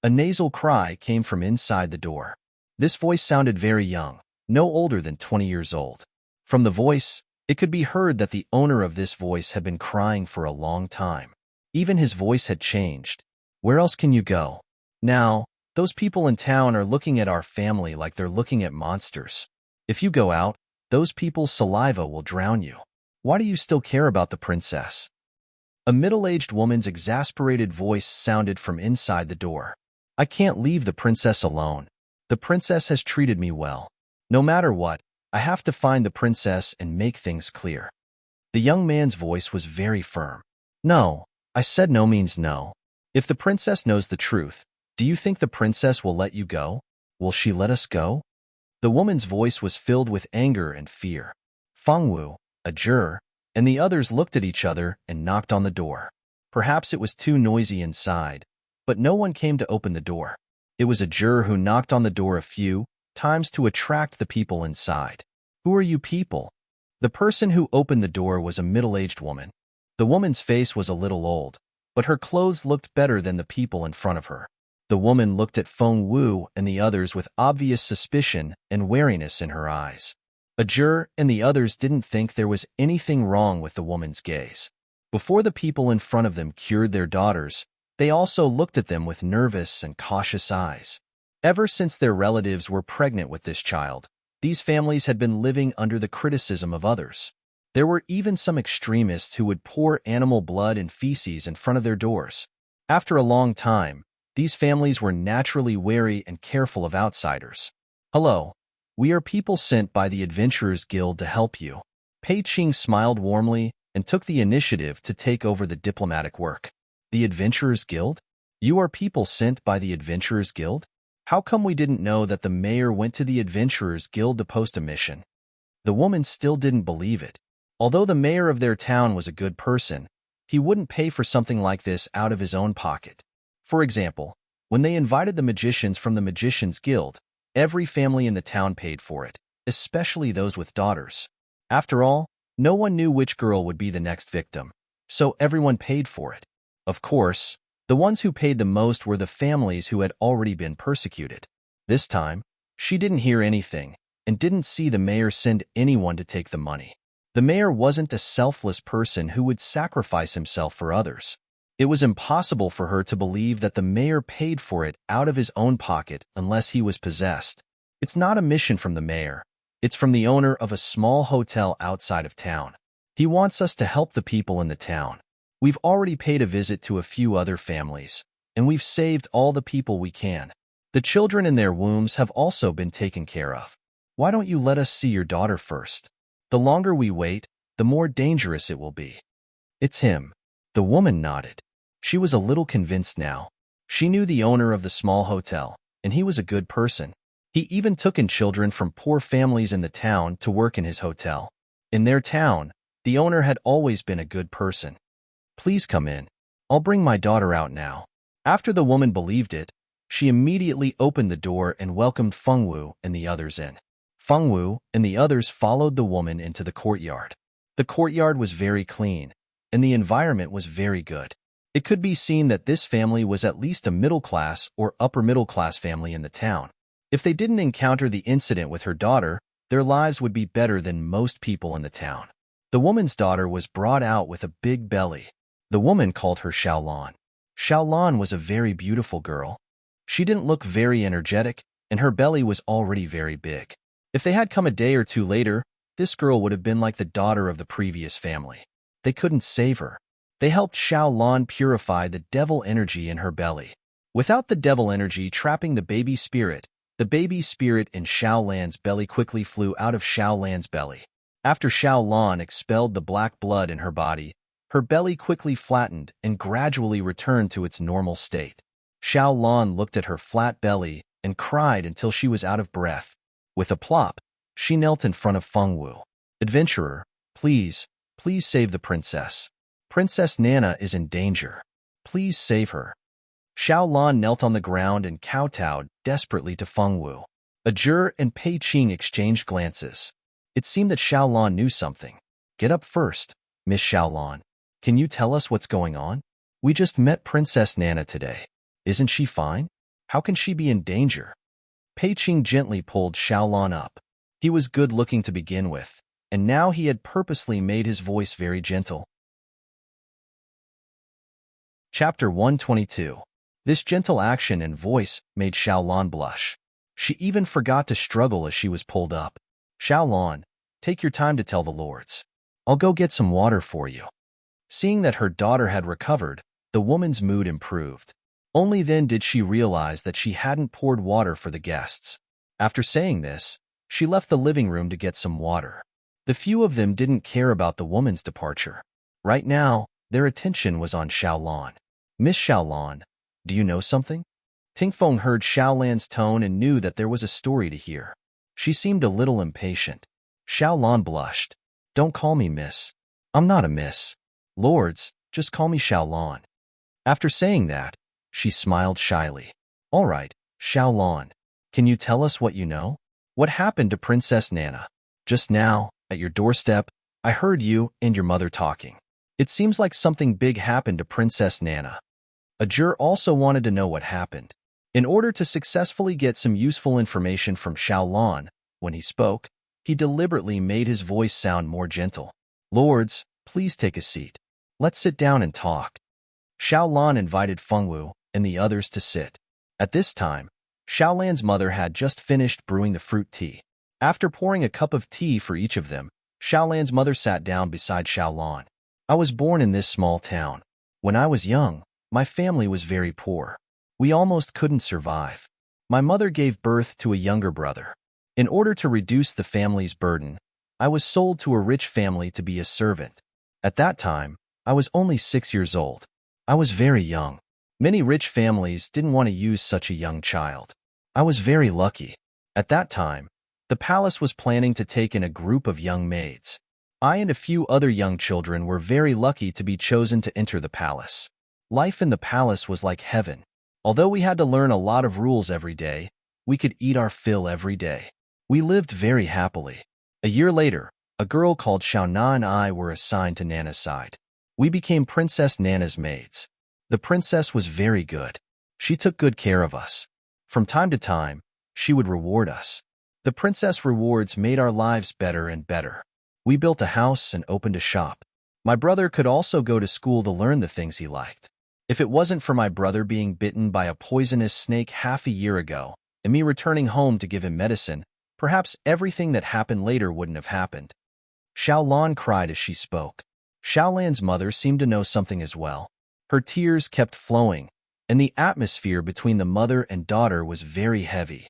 A nasal cry came from inside the door. This voice sounded very young, no older than 20 years old. From the voice, it could be heard that the owner of this voice had been crying for a long time. Even his voice had changed. Where else can you go? Now, those people in town are looking at our family like they're looking at monsters. If you go out, those people's saliva will drown you. Why do you still care about the princess? A middle-aged woman's exasperated voice sounded from inside the door. I can't leave the princess alone. The princess has treated me well. No matter what, I have to find the princess and make things clear. The young man's voice was very firm. No, I said no means no. If the princess knows the truth, do you think the princess will let you go? Will she let us go? The woman's voice was filled with anger and fear. Fengwu, Ajur, and the others looked at each other and knocked on the door. Perhaps it was too noisy inside, but no one came to open the door. It was Ajur who knocked on the door a few times to attract the people inside. Who are you people? The person who opened the door was a middle-aged woman. The woman's face was a little old, but her clothes looked better than the people in front of her. The woman looked at Fengwu and the others with obvious suspicion and wariness in her eyes. Ajur and the others didn't think there was anything wrong with the woman's gaze. Before the people in front of them cured their daughters, they also looked at them with nervous and cautious eyes. Ever since their relatives were pregnant with this child, these families had been living under the criticism of others. There were even some extremists who would pour animal blood and feces in front of their doors. After a long time, these families were naturally wary and careful of outsiders. Hello, we are people sent by the Adventurers Guild to help you. Pei Qing smiled warmly and took the initiative to take over the diplomatic work. The Adventurers Guild? You are people sent by the Adventurers Guild? How come we didn't know that the mayor went to the Adventurers Guild to post a mission? The woman still didn't believe it. Although the mayor of their town was a good person, he wouldn't pay for something like this out of his own pocket. For example, when they invited the magicians from the Magicians Guild, every family in the town paid for it, especially those with daughters. After all, no one knew which girl would be the next victim, so everyone paid for it. Of course, the ones who paid the most were the families who had already been persecuted. This time, she didn't hear anything and didn't see the mayor send anyone to take the money. The mayor wasn't a selfless person who would sacrifice himself for others. It was impossible for her to believe that the mayor paid for it out of his own pocket unless he was possessed. It's not a mission from the mayor. It's from the owner of a small hotel outside of town. He wants us to help the people in the town. We've already paid a visit to a few other families, and we've saved all the people we can. The children in their wombs have also been taken care of. Why don't you let us see your daughter first? The longer we wait, the more dangerous it will be. It's him. The woman nodded. She was a little convinced now. She knew the owner of the small hotel, and he was a good person. He even took in children from poor families in the town to work in his hotel. In their town, the owner had always been a good person. Please come in. I'll bring my daughter out now. After the woman believed it, she immediately opened the door and welcomed Fengwu and the others in. Fengwu and the others followed the woman into the courtyard. The courtyard was very clean, and the environment was very good. It could be seen that this family was at least a middle-class or upper-middle-class family in the town. If they didn't encounter the incident with her daughter, their lives would be better than most people in the town. The woman's daughter was brought out with a big belly. The woman called her Xiaolan. Xiaolan was a very beautiful girl. She didn't look very energetic, and her belly was already very big. If they had come a day or two later, this girl would have been like the daughter of the previous family. They couldn't save her. They helped Xiaolan purify the devil energy in her belly. Without the devil energy trapping the baby spirit in Xiaolan's belly quickly flew out of Xiaolan's belly. After Xiaolan expelled the black blood in her body, her belly quickly flattened and gradually returned to its normal state. Xiaolan looked at her flat belly and cried until she was out of breath. With a plop, she knelt in front of Fengwu. "Adventurer, please save the princess. Princess Nana is in danger. Please save her." Xiaolan knelt on the ground and kowtowed desperately to Fengwu. Ajur and Pei Qing exchanged glances. It seemed that Xiaolan knew something. "Get up first, Miss Xiaolan. Can you tell us what's going on? We just met Princess Nana today. Isn't she fine? How can she be in danger?" Pei Qing gently pulled Xiaolan up. He was good-looking to begin with, and now he had purposely made his voice very gentle. Chapter 122. This gentle action and voice made Xiaolan blush. She even forgot to struggle as she was pulled up. "Xiaolan, take your time to tell the lords. I'll go get some water for you." Seeing that her daughter had recovered, the woman's mood improved. Only then did she realize that she hadn't poured water for the guests. After saying this, she left the living room to get some water. The few of them didn't care about the woman's departure. Right now, their attention was on Xiaolan. "Miss Xiaolan, do you know something?" Tingfeng heard Xiaolan's tone and knew that there was a story to hear. She seemed a little impatient. Xiaolan blushed. "Don't call me miss. I'm not a miss. Lords, just call me Xiaolan." After saying that, she smiled shyly. "All right, Xiaolan, can you tell us what you know? What happened to Princess Nana? Just now, at your doorstep, I heard you and your mother talking. It seems like something big happened to Princess Nana." Ajur also wanted to know what happened. In order to successfully get some useful information from Xiaolan, when he spoke, he deliberately made his voice sound more gentle. "Lords, please take a seat. Let's sit down and talk." Xiaolan invited Fengwu and the others to sit. At this time, Xiaolan's mother had just finished brewing the fruit tea. After pouring a cup of tea for each of them, Xiaolan's mother sat down beside Xiaolan. "I was born in this small town. When I was young, my family was very poor. We almost couldn't survive. My mother gave birth to a younger brother. In order to reduce the family's burden, I was sold to a rich family to be a servant. At that time, I was only 6 years old. I was very young. Many rich families didn't want to use such a young child. I was very lucky. At that time, the palace was planning to take in a group of young maids. I and a few other young children were very lucky to be chosen to enter the palace. Life in the palace was like heaven. Although we had to learn a lot of rules every day, we could eat our fill every day. We lived very happily. A year later, a girl called Xiaona and I were assigned to Nana's side. We became Princess Nana's maids. The princess was very good. She took good care of us. From time to time, she would reward us. The princess rewards made our lives better and better. We built a house and opened a shop. My brother could also go to school to learn the things he liked. If it wasn't for my brother being bitten by a poisonous snake half a year ago, and me returning home to give him medicine, perhaps everything that happened later wouldn't have happened." Xiaolan cried as she spoke. Xiaolan's mother seemed to know something as well. Her tears kept flowing, and the atmosphere between the mother and daughter was very heavy.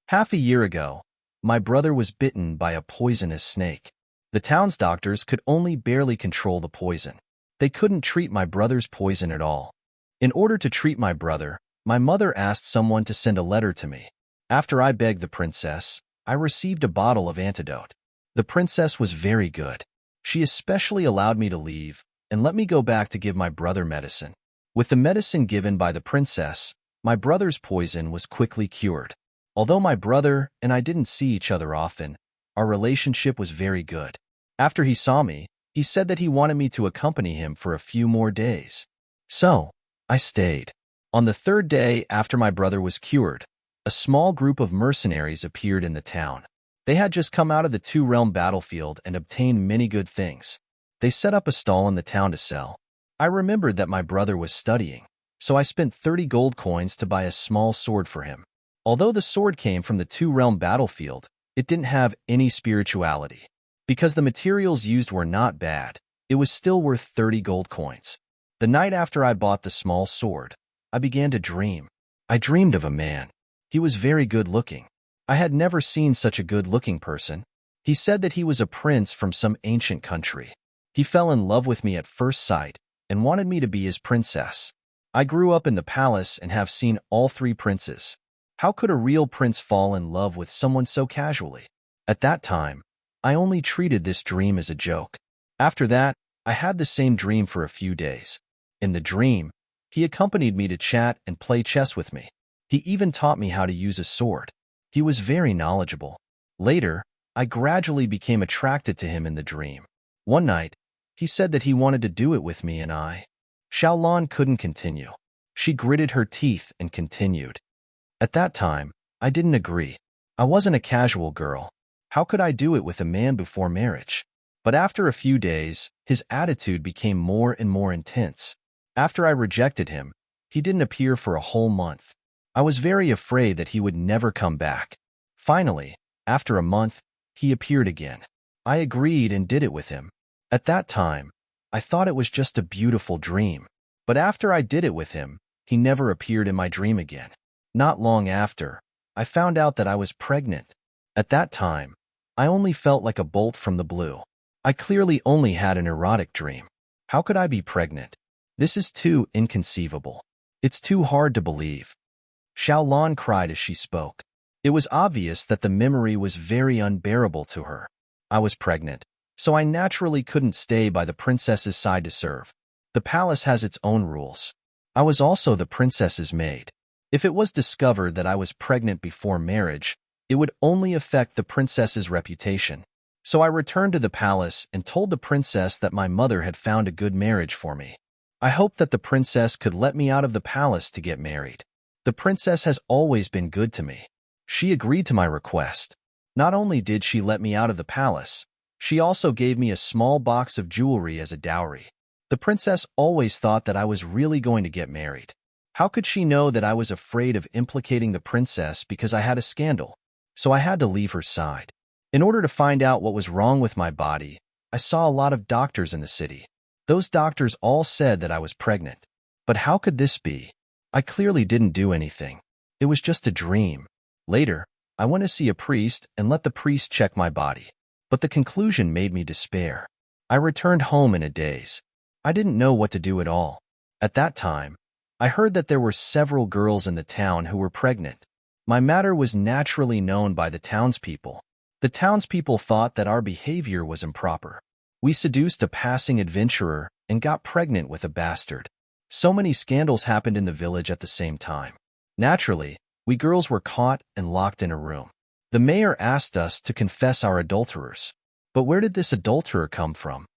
"Half a year ago, my brother was bitten by a poisonous snake. The town's doctors could only barely control the poison. They couldn't treat my brother's poison at all. In order to treat my brother, my mother asked someone to send a letter to me. After I begged the princess, I received a bottle of antidote. The princess was very good. She especially allowed me to leave and let me go back to give my brother medicine. With the medicine given by the princess, my brother's poison was quickly cured. Although my brother and I didn't see each other often, our relationship was very good. After he saw me, he said that he wanted me to accompany him for a few more days. So, I stayed. On the 3rd day after my brother was cured, a small group of mercenaries appeared in the town. They had just come out of the two-realm battlefield and obtained many good things. They set up a stall in the town to sell. I remembered that my brother was studying, so I spent 30 gold coins to buy a small sword for him. Although the sword came from the two-realm battlefield, it didn't have any spirituality. Because the materials used were not bad, it was still worth 30 gold coins. The night after I bought the small sword, I began to dream. I dreamed of a man. He was very good-looking. I had never seen such a good-looking person. He said that he was a prince from some ancient country. He fell in love with me at first sight and wanted me to be his princess. I grew up in the palace and have seen all 3 princes. How could a real prince fall in love with someone so casually? At that time, I only treated this dream as a joke. After that, I had the same dream for a few days. In the dream, he accompanied me to chat and play chess with me. He even taught me how to use a sword. He was very knowledgeable. Later, I gradually became attracted to him in the dream. One night, he said that he wanted to do it with me and I. Xiaolan couldn't continue. She gritted her teeth and continued. At that time, I didn't agree. I wasn't a casual girl. How could I do it with a man before marriage? But after a few days, his attitude became more and more intense. After I rejected him, he didn't appear for a whole month. I was very afraid that he would never come back. Finally, after a month, he appeared again. I agreed and did it with him. At that time, I thought it was just a beautiful dream. But after I did it with him, he never appeared in my dream again. Not long after, I found out that I was pregnant. At that time, I only felt like a bolt from the blue. I clearly only had an erotic dream. How could I be pregnant? This is too inconceivable. It's too hard to believe. Xiaolan cried as she spoke. It was obvious that the memory was very unbearable to her. I was pregnant, so I naturally couldn't stay by the princess's side to serve. The palace has its own rules. I was also the princess's maid. If it was discovered that I was pregnant before marriage, it would only affect the princess's reputation. So I returned to the palace and told the princess that my mother had found a good marriage for me. I hoped that the princess could let me out of the palace to get married. The princess has always been good to me. She agreed to my request. Not only did she let me out of the palace, she also gave me a small box of jewelry as a dowry. The princess always thought that I was really going to get married. How could she know that I was afraid of implicating the princess because I had a scandal? So I had to leave her side. In order to find out what was wrong with my body, I saw a lot of doctors in the city. Those doctors all said that I was pregnant. But how could this be? I clearly didn't do anything. It was just a dream. Later, I went to see a priest and let the priest check my body. But the conclusion made me despair. I returned home in a daze. I didn't know what to do at all. At that time, I heard that there were several girls in the town who were pregnant. My matter was naturally known by the townspeople. The townspeople thought that our behavior was improper. We seduced a passing adventurer and got pregnant with a bastard. So many scandals happened in the village at the same time. Naturally, we girls were caught and locked in a room. The mayor asked us to confess our adulterers. But where did this adulterer come from?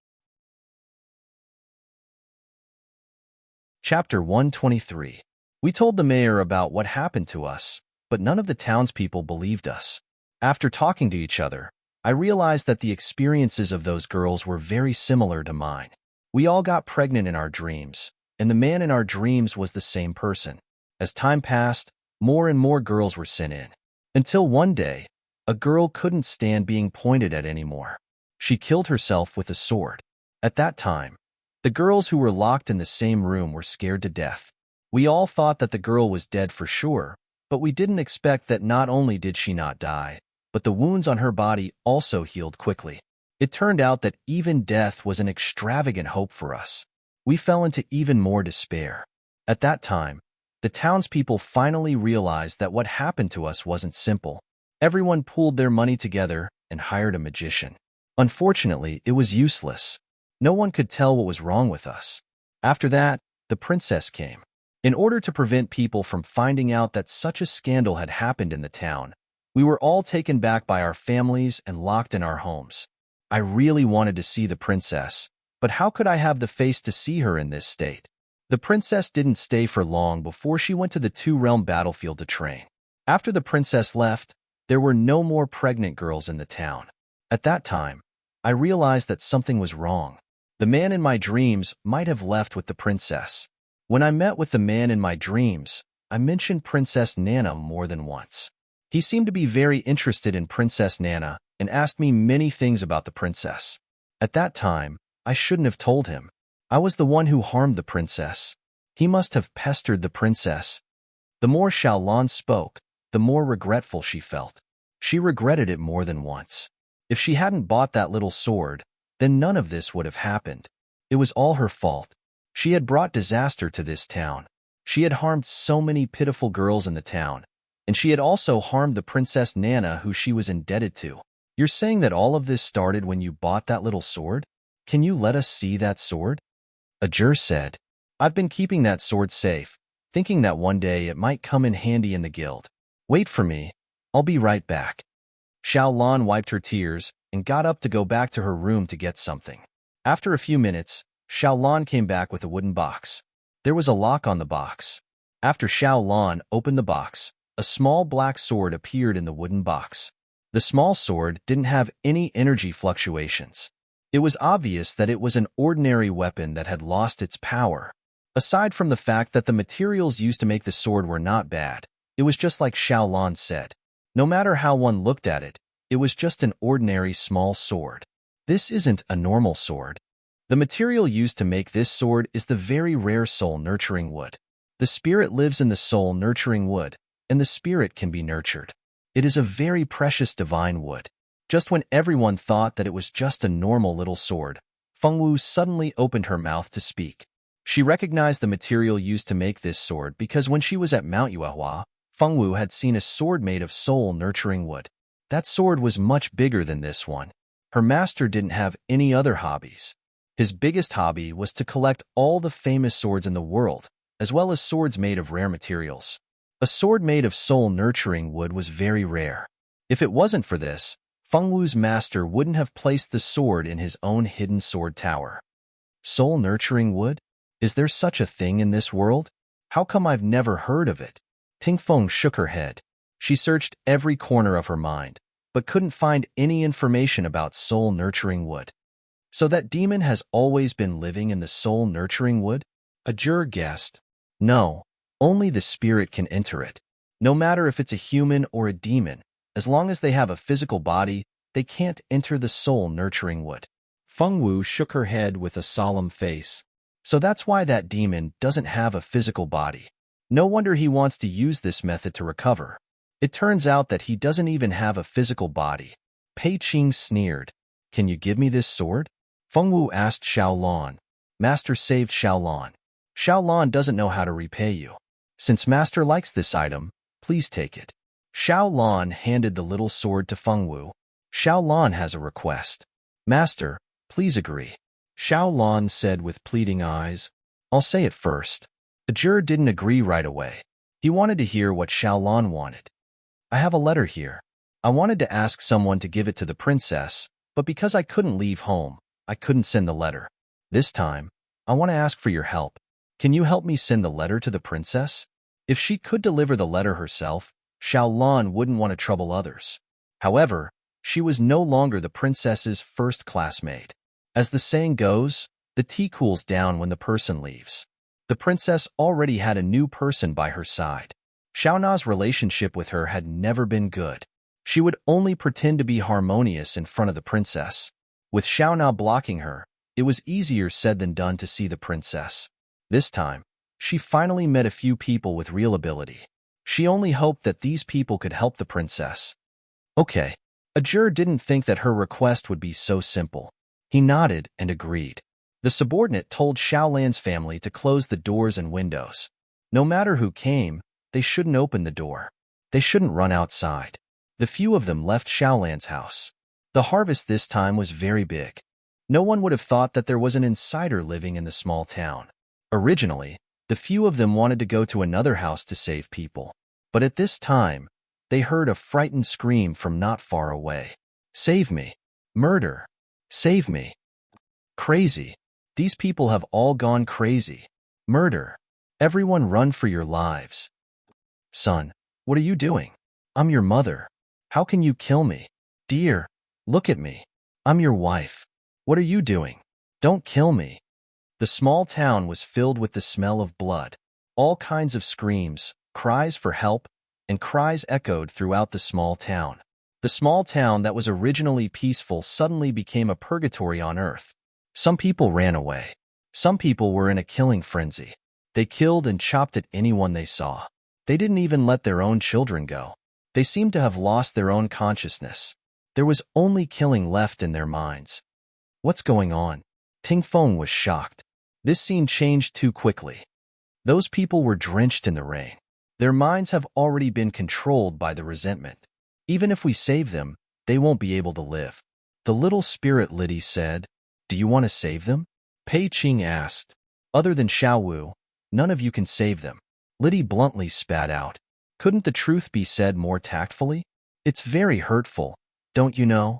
Chapter 123. We told the mayor about what happened to us, but none of the townspeople believed us. After talking to each other, I realized that the experiences of those girls were very similar to mine. We all got pregnant in our dreams, and the man in our dreams was the same person. As time passed, more and more girls were sent in. Until one day, a girl couldn't stand being pointed at anymore. She killed herself with a sword. At that time, the girls who were locked in the same room were scared to death. We all thought that the girl was dead for sure, but we didn't expect that not only did she not die, but the wounds on her body also healed quickly. It turned out that even death was an extravagant hope for us. We fell into even more despair. At that time, the townspeople finally realized that what happened to us wasn't simple. Everyone pooled their money together and hired a magician. Unfortunately, it was useless. No one could tell what was wrong with us. After that, the princess came. In order to prevent people from finding out that such a scandal had happened in the town, we were all taken back by our families and locked in our homes. I really wanted to see the princess, but how could I have the face to see her in this state? The princess didn't stay for long before she went to the two-realm battlefield to train. After the princess left, There were no more pregnant girls in the town. At that time, I realized that something was wrong. The man in my dreams might have left with the princess. When I met with the man in my dreams, I mentioned Princess Nana more than once. He seemed to be very interested in Princess Nana and asked me many things about the princess. At that time, I shouldn't have told him. I was the one who harmed the princess. He must have pestered the princess. The more Xiaolan spoke, the more regretful she felt. She regretted it more than once. If she hadn't bought that little sword, then none of this would have happened. It was all her fault. She had brought disaster to this town. She had harmed so many pitiful girls in the town, and she had also harmed the Princess Nana who she was indebted to. You're saying that all of this started when you bought that little sword? Can you let us see that sword? Ajur said, I've been keeping that sword safe, thinking that one day it might come in handy in the guild. Wait for me. I'll be right back. Xiaolan wiped her tears and got up to go back to her room to get something. After a few minutes, Xiaolan came back with a wooden box. There was a lock on the box. After Xiaolan opened the box, a small black sword appeared in the wooden box. The small sword didn't have any energy fluctuations. It was obvious that it was an ordinary weapon that had lost its power. Aside from the fact that the materials used to make the sword were not bad, it was just like Xiaolan said. No matter how one looked at it, it was just an ordinary small sword. This isn't a normal sword. The material used to make this sword is the very rare soul-nurturing wood. The spirit lives in the soul-nurturing wood, and the spirit can be nurtured. It is a very precious divine wood. Just when everyone thought that it was just a normal little sword, Fengwu suddenly opened her mouth to speak. She recognized the material used to make this sword because when she was at Mount Yuehua, Fengwu had seen a sword made of soul-nurturing wood. That sword was much bigger than this one. Her master didn't have any other hobbies. His biggest hobby was to collect all the famous swords in the world, as well as swords made of rare materials. A sword made of soul-nurturing wood was very rare. If it wasn't for this, Fengwu's master wouldn't have placed the sword in his own hidden sword tower. Soul-nurturing wood? Is there such a thing in this world? How come I've never heard of it? Tingfeng shook her head. She searched every corner of her mind, but couldn't find any information about soul-nurturing wood. So that demon has always been living in the soul-nurturing wood? Ajur guessed. No, only the spirit can enter it. No matter if it's a human or a demon, as long as they have a physical body, they can't enter the soul-nurturing wood. Fengwu shook her head with a solemn face. So that's why that demon doesn't have a physical body. No wonder he wants to use this method to recover. It turns out that he doesn't even have a physical body. Pei Qing sneered. Can you give me this sword? Fengwu asked Xiaolan. Master saved Xiaolan. Xiaolan doesn't know how to repay you. Since Master likes this item, please take it. Xiaolan handed the little sword to Fengwu. Xiaolan has a request. Master, please agree. Xiaolan said with pleading eyes. I'll say it first. Ajur didn't agree right away. He wanted to hear what Xiaolan wanted. I have a letter here. I wanted to ask someone to give it to the princess, but because I couldn't leave home, I couldn't send the letter. This time, I want to ask for your help. Can you help me send the letter to the princess? If she could deliver the letter herself, Xiaolan wouldn't want to trouble others. However, she was no longer the princess's first classmate. As the saying goes, the tea cools down when the person leaves. The princess already had a new person by her side. Xiaona's relationship with her had never been good. She would only pretend to be harmonious in front of the princess. With Xiaona blocking her, it was easier said than done to see the princess. This time, she finally met a few people with real ability. She only hoped that these people could help the princess. Okay. Ajur didn't think that her request would be so simple. He nodded and agreed. The subordinate told Xiaolan's family to close the doors and windows. No matter who came, they shouldn't open the door. They shouldn't run outside. The few of them left Xiaolan's house. The harvest this time was very big. No one would have thought that there was an insider living in the small town. Originally, the few of them wanted to go to another house to save people. But at this time, they heard a frightened scream from not far away. Save me. Murder. Save me. Crazy. These people have all gone crazy. Murder. Everyone run for your lives. Son, what are you doing? I'm your mother. How can you kill me? Dear, look at me. I'm your wife. What are you doing? Don't kill me. The small town was filled with the smell of blood. All kinds of screams, cries for help, and cries echoed throughout the small town. The small town that was originally peaceful suddenly became a purgatory on earth. Some people ran away. Some people were in a killing frenzy. They killed and chopped at anyone they saw. They didn't even let their own children go. They seemed to have lost their own consciousness. There was only killing left in their minds. What's going on? Ting Feng was shocked. This scene changed too quickly. Those people were drenched in the rain. Their minds have already been controlled by the resentment. Even if we save them, they won't be able to live. The little spirit Liddy said, "Do you want to save them?" Pei Qing asked. "Other than Xiao Wu, none of you can save them." Liddy bluntly spat out. Couldn't the truth be said more tactfully? It's very hurtful, don't you know?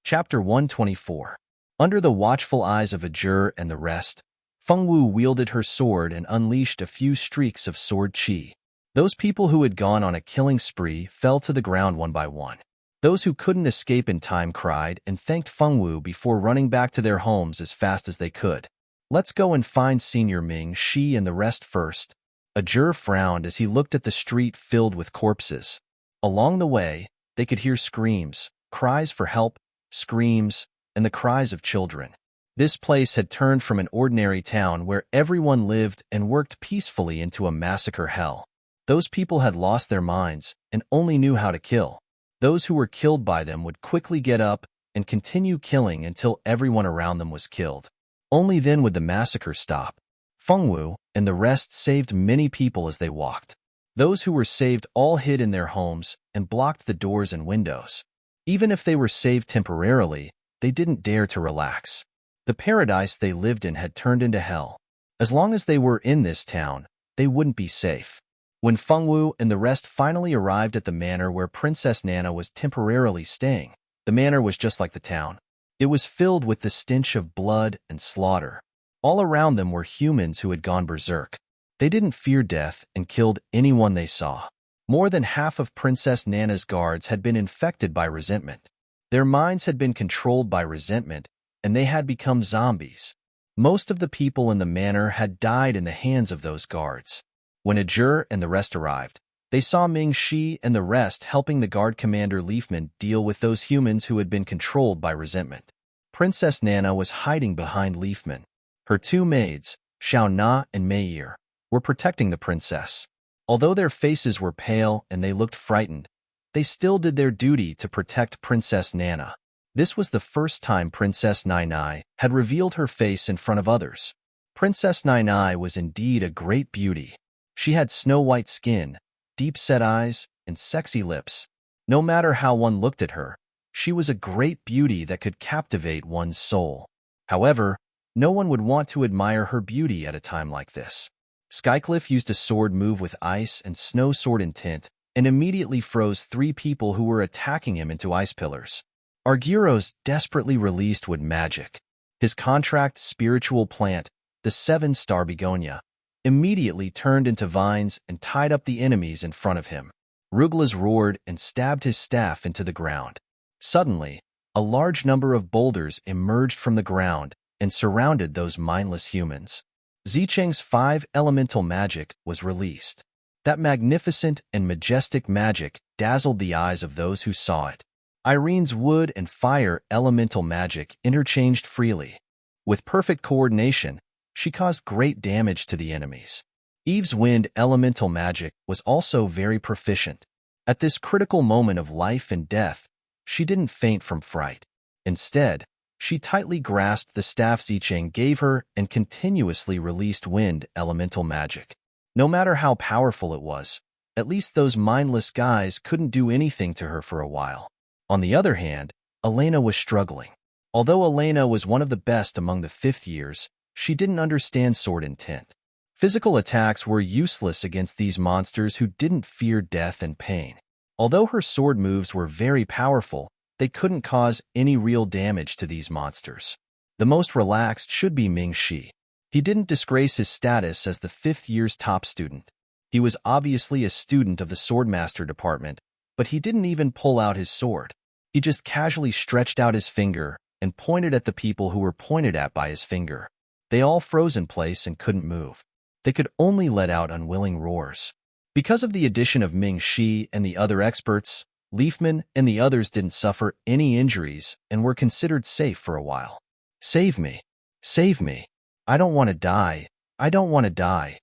Chapter 124. Under the watchful eyes of Ajur and the rest, Feng Wu wielded her sword and unleashed a few streaks of sword qi. Those people who had gone on a killing spree fell to the ground one by one. Those who couldn't escape in time cried and thanked Feng Wu before running back to their homes as fast as they could. "Let's go and find Senior Ming Shi and the rest first." Ajur frowned as he looked at the street filled with corpses. Along the way, they could hear screams, cries for help, screams, and the cries of children. This place had turned from an ordinary town where everyone lived and worked peacefully into a massacre hell. Those people had lost their minds and only knew how to kill. Those who were killed by them would quickly get up and continue killing until everyone around them was killed. Only then would the massacre stop. Feng Wu and the rest saved many people as they walked. Those who were saved all hid in their homes and blocked the doors and windows. Even if they were saved temporarily, they didn't dare to relax. The paradise they lived in had turned into hell. As long as they were in this town, they wouldn't be safe. When Feng Wu and the rest finally arrived at the manor where Princess Nana was temporarily staying, the manor was just like the town. It was filled with the stench of blood and slaughter. All around them were humans who had gone berserk. They didn't fear death and killed anyone they saw. More than half of Princess Nana's guards had been infected by resentment. Their minds had been controlled by resentment, and they had become zombies. Most of the people in the manor had died in the hands of those guards. When Ajur and the rest arrived, they saw Ming Shi and the rest helping the guard commander Leafman deal with those humans who had been controlled by resentment. Princess Nana was hiding behind Leafman. Her two maids, Xiao Na and Mei'er, were protecting the princess. Although their faces were pale and they looked frightened, they still did their duty to protect Princess Nana. This was the first time Princess Nai Nai had revealed her face in front of others. Princess Nai Nai was indeed a great beauty. She had snow-white skin, deep-set eyes, and sexy lips. No matter how one looked at her, she was a great beauty that could captivate one's soul. However, no one would want to admire her beauty at a time like this. Skycliff used a sword move with ice and snow sword intent and immediately froze 3 people who were attacking him into ice pillars. Arguros desperately released wood magic. His contract spiritual plant, the 7-star begonia, immediately turned into vines and tied up the enemies in front of him. Ruglas roared and stabbed his staff into the ground. Suddenly, a large number of boulders emerged from the ground and surrounded those mindless humans. Zicheng's 5 elemental magic was released. That magnificent and majestic magic dazzled the eyes of those who saw it. Irene's wood and fire elemental magic interchanged freely. With perfect coordination, she caused great damage to the enemies. Eve's wind elemental magic was also very proficient. At this critical moment of life and death, she didn't faint from fright. Instead, she tightly grasped the staff Zicheng gave her and continuously released wind elemental magic. No matter how powerful it was, at least those mindless guys couldn't do anything to her for a while. On the other hand, Elena was struggling. Although Elena was one of the best among the 5th years, she didn't understand sword intent. Physical attacks were useless against these monsters who didn't fear death and pain. Although her sword moves were very powerful, they couldn't cause any real damage to these monsters. The most relaxed should be Ming Shi. He didn't disgrace his status as the 5th year's top student. He was obviously a student of the swordmaster department, but he didn't even pull out his sword. He just casually stretched out his finger and pointed at the people who were pointed at by his finger. They all froze in place and couldn't move. They could only let out unwilling roars. Because of the addition of Ming Shi and the other experts, Leafman and the others didn't suffer any injuries and were considered safe for a while. Save me! Save me! I don't want to die! I don't want to die!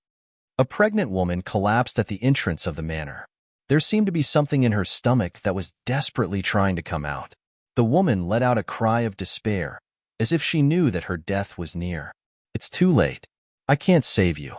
A pregnant woman collapsed at the entrance of the manor. There seemed to be something in her stomach that was desperately trying to come out. The woman let out a cry of despair, as if she knew that her death was near. It's too late. I can't save you.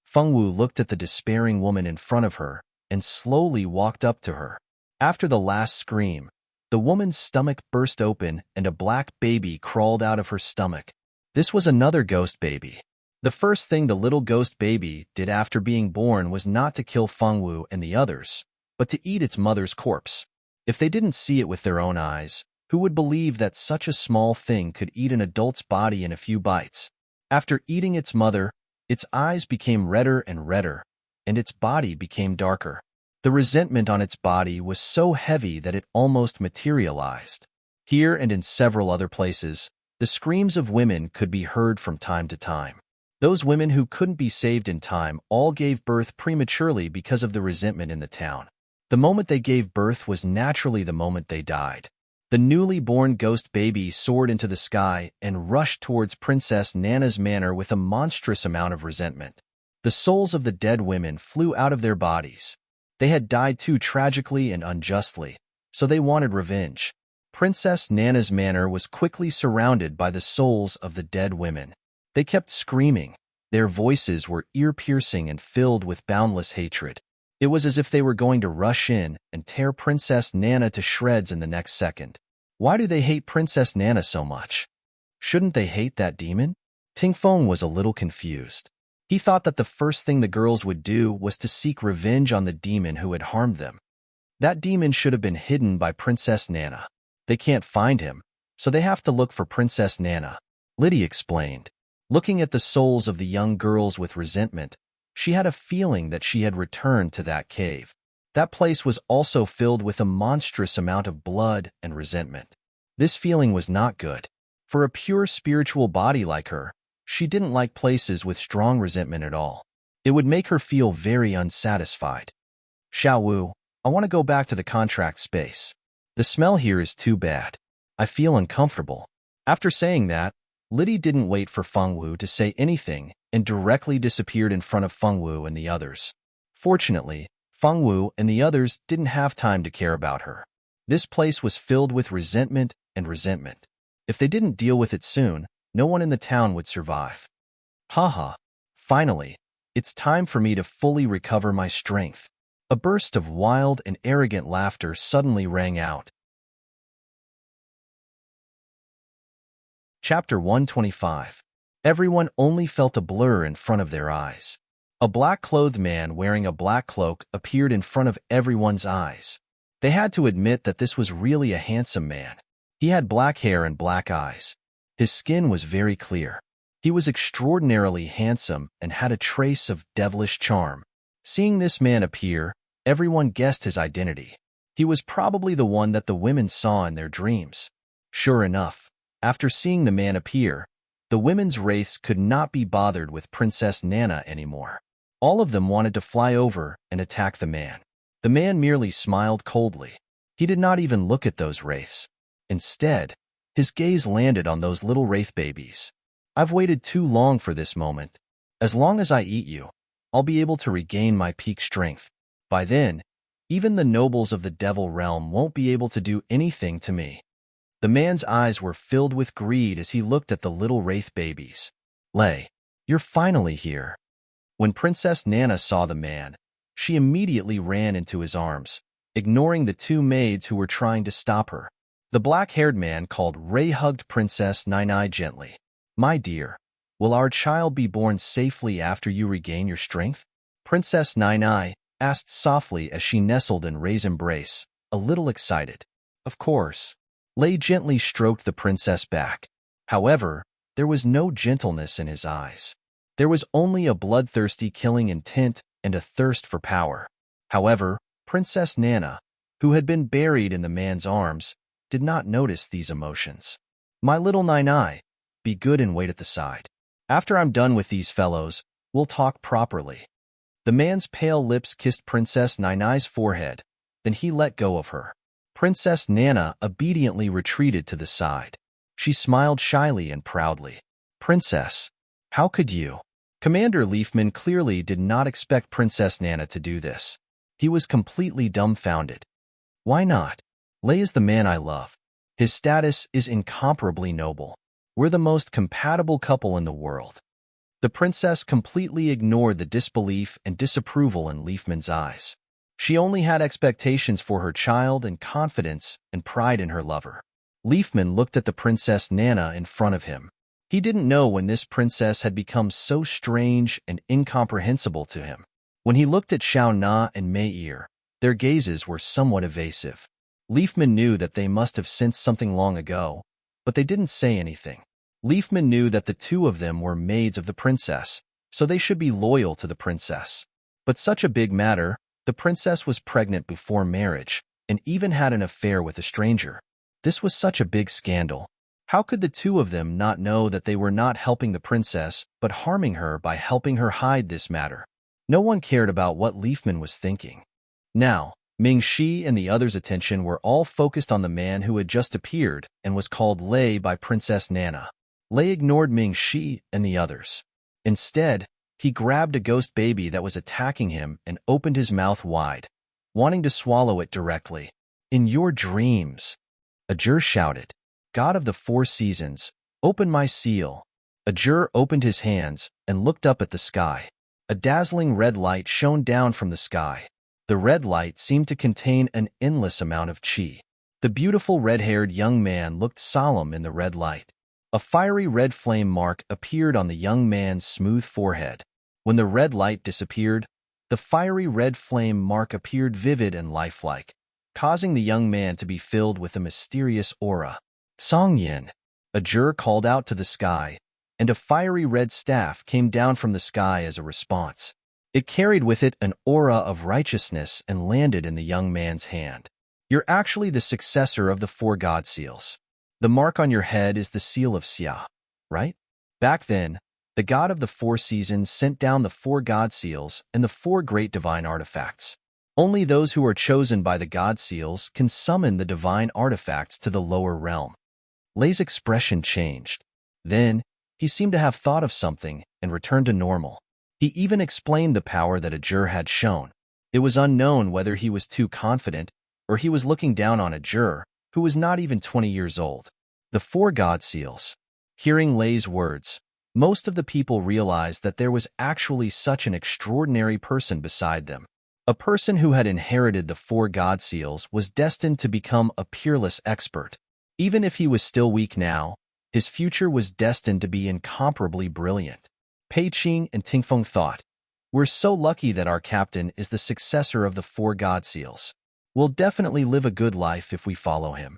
Feng Wu looked at the despairing woman in front of her and slowly walked up to her. After the last scream, the woman's stomach burst open and a black baby crawled out of her stomach. This was another ghost baby. The first thing the little ghost baby did after being born was not to kill Feng Wu and the others, but to eat its mother's corpse. If they didn't see it with their own eyes, who would believe that such a small thing could eat an adult's body in a few bites? After eating its mother, its eyes became redder and redder, and its body became darker. The resentment on its body was so heavy that it almost materialized. Here and in several other places, the screams of women could be heard from time to time. Those women who couldn't be saved in time all gave birth prematurely because of the resentment in the town. The moment they gave birth was naturally the moment they died. The newly born ghost baby soared into the sky and rushed towards Princess Nana's manor with a monstrous amount of resentment. The souls of the dead women flew out of their bodies. They had died too tragically and unjustly, so they wanted revenge. Princess Nana's manor was quickly surrounded by the souls of the dead women. They kept screaming. Their voices were ear-piercing and filled with boundless hatred. It was as if they were going to rush in and tear Princess Nana to shreds in the next second. Why do they hate Princess Nana so much? Shouldn't they hate that demon? Ting Feng was a little confused. He thought that the first thing the girls would do was to seek revenge on the demon who had harmed them. That demon should have been hidden by Princess Nana. They can't find him, so they have to look for Princess Nana, Liddy explained. Looking at the souls of the young girls with resentment, she had a feeling that she had returned to that cave. That place was also filled with a monstrous amount of blood and resentment. This feeling was not good. For a pure spiritual body like her, she didn't like places with strong resentment at all. It would make her feel very unsatisfied. Xiao Wu, I want to go back to the contract space. The smell here is too bad. I feel uncomfortable. After saying that, Liddy didn't wait for Feng Wu to say anything and directly disappeared in front of Feng Wu and the others. Fortunately, Feng Wu and the others didn't have time to care about her. This place was filled with resentment and resentment. If they didn't deal with it soon, no one in the town would survive. Haha, finally, it's time for me to fully recover my strength. A burst of wild and arrogant laughter suddenly rang out. Chapter 125. Everyone only felt a blur in front of their eyes. A black-clothed man wearing a black cloak appeared in front of everyone's eyes. They had to admit that this was really a handsome man. He had black hair and black eyes. His skin was very clear. He was extraordinarily handsome and had a trace of devilish charm. Seeing this man appear, everyone guessed his identity. He was probably the one that the women saw in their dreams. Sure enough, after seeing the man appear, the women's wraiths could not be bothered with Princess Nana anymore. All of them wanted to fly over and attack the man. The man merely smiled coldly. He did not even look at those wraiths. Instead, his gaze landed on those little wraith babies. I've waited too long for this moment. As long as I eat you, I'll be able to regain my peak strength. By then, even the nobles of the devil realm won't be able to do anything to me. The man's eyes were filled with greed as he looked at the little wraith babies. Lei, you're finally here. When Princess Nana saw the man, she immediately ran into his arms, ignoring the two maids who were trying to stop her. The black-haired man called Ray hugged Princess Nai gently. My dear, will our child be born safely after you regain your strength? Princess Nai asked softly as she nestled in Ray's embrace, a little excited. Of course. Lei gently stroked the princess back. However, there was no gentleness in his eyes. There was only a bloodthirsty killing intent and a thirst for power. However, Princess Nana, who had been buried in the man's arms, did not notice these emotions. "My little Nai, be good and wait at the side. After I'm done with these fellows, we'll talk properly." The man's pale lips kissed Princess Nai's forehead, then he let go of her. Princess Nana obediently retreated to the side. She smiled shyly and proudly. "Princess, how could you?" Commander Leafman clearly did not expect Princess Nana to do this. He was completely dumbfounded. "Why not? Lei is the man I love. His status is incomparably noble. We're the most compatible couple in the world." The princess completely ignored the disbelief and disapproval in Leafman's eyes. She only had expectations for her child and confidence and pride in her lover. Leafman looked at the Princess Nana in front of him. He didn't know when this princess had become so strange and incomprehensible to him. When he looked at Xiao Na and Mei, their gazes were somewhat evasive. Leafman knew that they must have sensed something long ago, but they didn't say anything. Leafman knew that the two of them were maids of the princess, so they should be loyal to the princess. But such a big matter, the princess was pregnant before marriage and even had an affair with a stranger. This was such a big scandal. How could the two of them not know that they were not helping the princess but harming her by helping her hide this matter? No one cared about what Leafman was thinking. Now, Ming Shi and the others' attention were all focused on the man who had just appeared and was called Lei by Princess Nana. Lei ignored Ming Shi and the others. Instead, he grabbed a ghost baby that was attacking him and opened his mouth wide, wanting to swallow it directly. "In your dreams," Ajur shouted. "God of the Four Seasons, open my seal." Ajur opened his hands and looked up at the sky. A dazzling red light shone down from the sky. The red light seemed to contain an endless amount of qi. The beautiful red-haired young man looked solemn in the red light. A fiery red flame mark appeared on the young man's smooth forehead. When the red light disappeared, the fiery red flame mark appeared vivid and lifelike, causing the young man to be filled with a mysterious aura. "Songyin," Ajur called out to the sky, and a fiery red staff came down from the sky as a response. It carried with it an aura of righteousness and landed in the young man's hand. "You're actually the successor of the four god seals. The mark on your head is the seal of Xia, right?" Back then, the god of the Four Seasons sent down the four god seals and the four great divine artifacts. Only those who are chosen by the god seals can summon the divine artifacts to the lower realm. Lei's expression changed. Then, he seemed to have thought of something and returned to normal. He even explained the power that Ajur had shown. It was unknown whether he was too confident or he was looking down on Ajur, who was not even 20 years old. The four god seals. Hearing Lei's words, most of the people realized that there was actually such an extraordinary person beside them. A person who had inherited the four god seals was destined to become a peerless expert. Even if he was still weak now, his future was destined to be incomparably brilliant. Pei Qing and Tingfeng thought, "We're so lucky that our captain is the successor of the four god seals. We'll definitely live a good life if we follow him."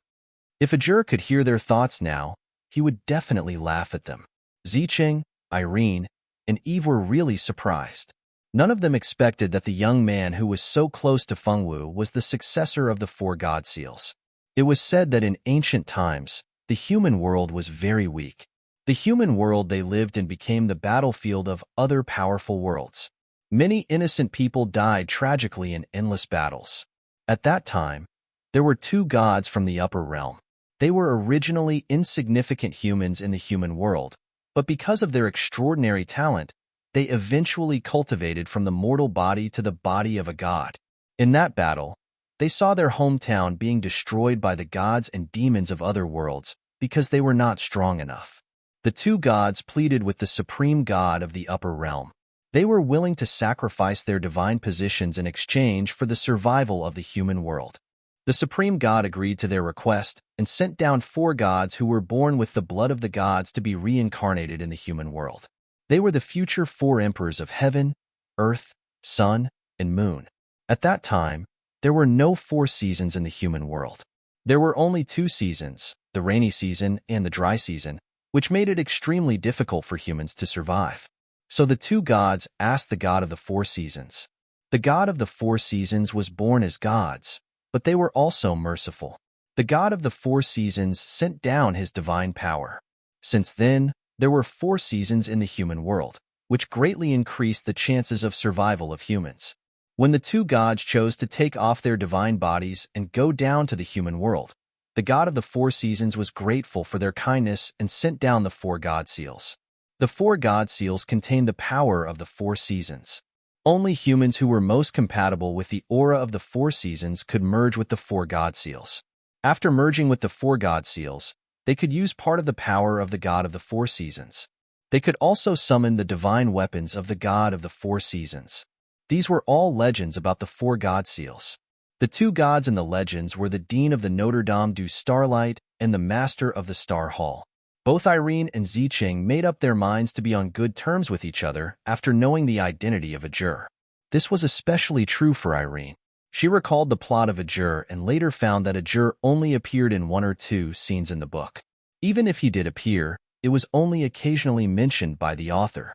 If Ajur could hear their thoughts now, he would definitely laugh at them. Ziqing, Irene, and Eve were really surprised. None of them expected that the young man who was so close to Fengwu was the successor of the four god seals. It was said that in ancient times, the human world was very weak. The human world they lived in became the battlefield of other powerful worlds. Many innocent people died tragically in endless battles. At that time, there were two gods from the upper realm. They were originally insignificant humans in the human world, but because of their extraordinary talent, they eventually cultivated from the mortal body to the body of a god. In that battle, they saw their hometown being destroyed by the gods and demons of other worlds because they were not strong enough. The two gods pleaded with the supreme god of the upper realm. They were willing to sacrifice their divine positions in exchange for the survival of the human world. The supreme god agreed to their request and sent down four gods who were born with the blood of the gods to be reincarnated in the human world. They were the future four emperors of heaven, earth, sun, and moon. At that time, there were no four seasons in the human world. There were only two seasons, the rainy season and the dry season, which made it extremely difficult for humans to survive. So the two gods asked the god of the four seasons, The god of the four seasons was born as gods, but they were also merciful. The god of the four seasons sent down his divine power. Since then, there were 4 seasons in the human world, which greatly increased the chances of survival of humans. When the 2 gods chose to take off their divine bodies and go down to the human world, the god of the 4 seasons was grateful for their kindness and sent down the 4 god seals. The 4 god seals contained the power of the 4 seasons. Only humans who were most compatible with the aura of the 4 seasons could merge with the 4 god seals. After merging with the 4 god seals, they could use part of the power of the god of the 4 seasons. They could also summon the divine weapons of the god of the 4 seasons. These were all legends about the 4 god seals. The 2 gods in the legends were the Dean of the Notre Dame du Starlight and the Master of the Star Hall. Both Irene and Zicheng made up their minds to be on good terms with each other after knowing the identity of Ajur. This was especially true for Irene. She recalled the plot of Ajur and later found that Ajur only appeared in 1 or 2 scenes in the book. Even if he did appear, it was only occasionally mentioned by the author.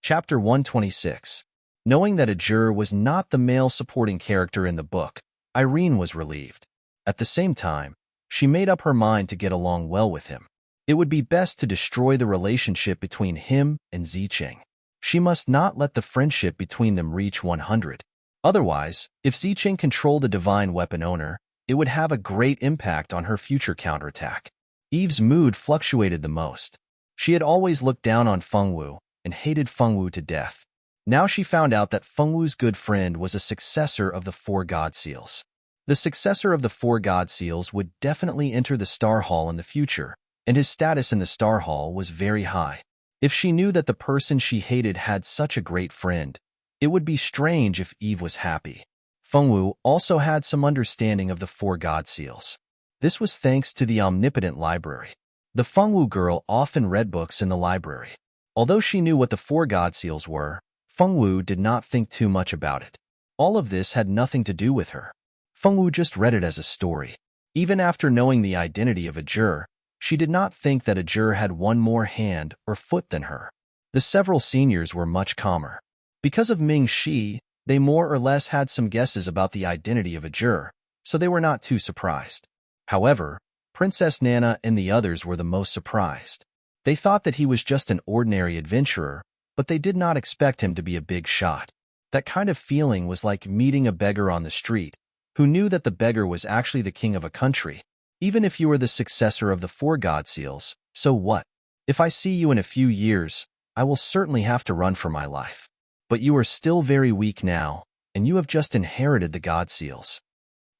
Chapter 126. Knowing that Ajur was not the male supporting character in the book, Irene was relieved. At the same time, she made up her mind to get along well with him. It would be best to destroy the relationship between him and Zicheng. She must not let the friendship between them reach 100. Otherwise, if Zicheng controlled a divine weapon owner, it would have a great impact on her future counterattack. Eve's mood fluctuated the most. She had always looked down on Fengwu and hated Fengwu to death. Now she found out that Fengwu's good friend was a successor of the 4 god seals. The successor of the 4 god seals would definitely enter the Star Hall in the future, and his status in the Star Hall was very high. If she knew that the person she hated had such a great friend, it would be strange if Eve was happy. Fengwu also had some understanding of the 4 god seals. This was thanks to the omnipotent library. The Fengwu girl often read books in the library. Although she knew what the 4 god seals were, Fengwu did not think too much about it. All of this had nothing to do with her. Fengwu just read it as a story. Even after knowing the identity of Ajur, she did not think that Ajur had one more hand or foot than her. The several seniors were much calmer. Because of Ming Shi, they more or less had some guesses about the identity of Ajur, so they were not too surprised. However, Princess Nana and the others were the most surprised. They thought that he was just an ordinary adventurer, but they did not expect him to be a big shot. That kind of feeling was like meeting a beggar on the street, who knew that the beggar was actually the king of a country. Even if you were the successor of the 4 god seals, so what? If I see you in a few years, I will certainly have to run for my life. But you are still very weak now, and you have just inherited the god seals.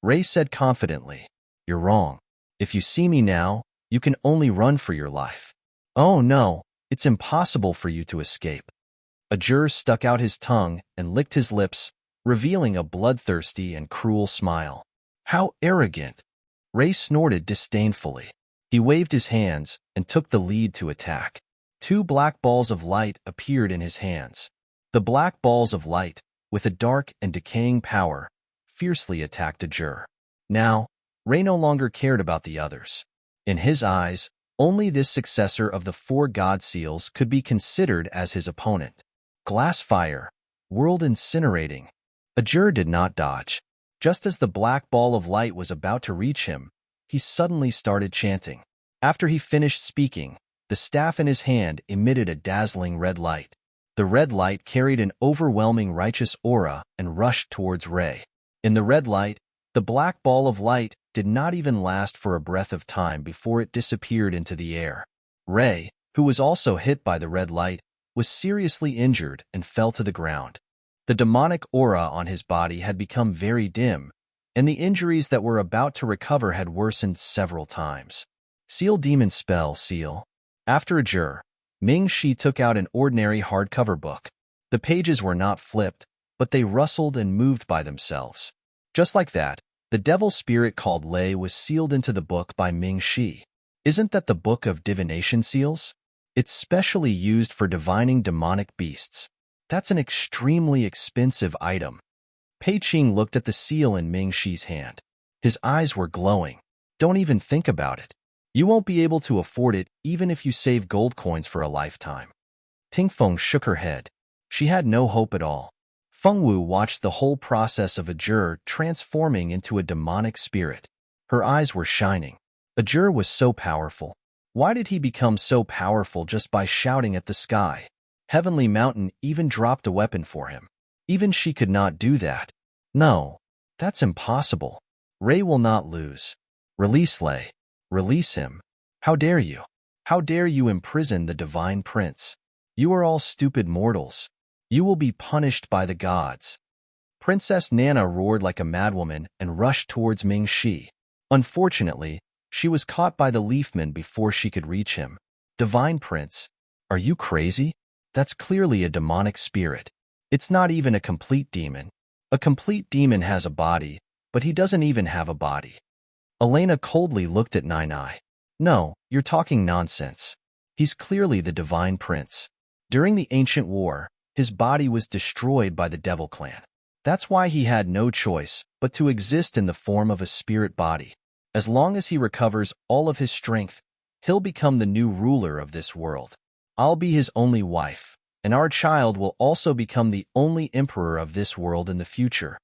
Ray said confidently, "You're wrong. If you see me now, you can only run for your life. Oh no, it's impossible for you to escape." Ajur stuck out his tongue and licked his lips, revealing a bloodthirsty and cruel smile. How arrogant! Ray snorted disdainfully. He waved his hands and took the lead to attack. 2 black balls of light appeared in his hands. The black balls of light, with a dark and decaying power, fiercely attacked Ajur. Now, Ray no longer cared about the others. In his eyes, only this successor of the 4 god seals could be considered as his opponent. Glass fire, world incinerating. Ajur did not dodge. Just as the black ball of light was about to reach him, he suddenly started chanting. After he finished speaking, the staff in his hand emitted a dazzling red light. The red light carried an overwhelming righteous aura and rushed towards Ray. In the red light, the black ball of light did not even last for a breath of time before it disappeared into the air. Ray, who was also hit by the red light, was seriously injured and fell to the ground. The demonic aura on his body had become very dim, and the injuries that were about to recover had worsened several times. Seal Demon Spell, Seal. After Ajur, Ming Shi took out an ordinary hardcover book. The pages were not flipped, but they rustled and moved by themselves. Just like that, the devil spirit called Lei was sealed into the book by Ming Shi. Isn't that the book of divination seals? It's specially used for divining demonic beasts. That's an extremely expensive item. Pei Qing looked at the seal in Ming Shi's hand. His eyes were glowing. Don't even think about it. You won't be able to afford it even if you save gold coins for a lifetime. Tingfeng shook her head. She had no hope at all. Fengwu watched the whole process of Ajur transforming into a demonic spirit. Her eyes were shining. Ajur was so powerful. Why did he become so powerful just by shouting at the sky? Heavenly Mountain even dropped a weapon for him. Even she could not do that. No, that's impossible. Ray will not lose. Release Lei. Release him. How dare you? How dare you imprison the divine prince? You are all stupid mortals. You will be punished by the gods. Princess Nana roared like a madwoman and rushed towards Ming Shi. Unfortunately, she was caught by the leafman before she could reach him. Divine Prince, are you crazy? That's clearly a demonic spirit. It's not even a complete demon. A complete demon has a body, but he doesn't even have a body. Elena coldly looked at Nai. No, you're talking nonsense. He's clearly the Divine Prince. During the ancient war, his body was destroyed by the Devil Clan. That's why he had no choice but to exist in the form of a spirit body. As long as he recovers all of his strength, he'll become the new ruler of this world. I'll be his only wife, and our child will also become the only emperor of this world in the future.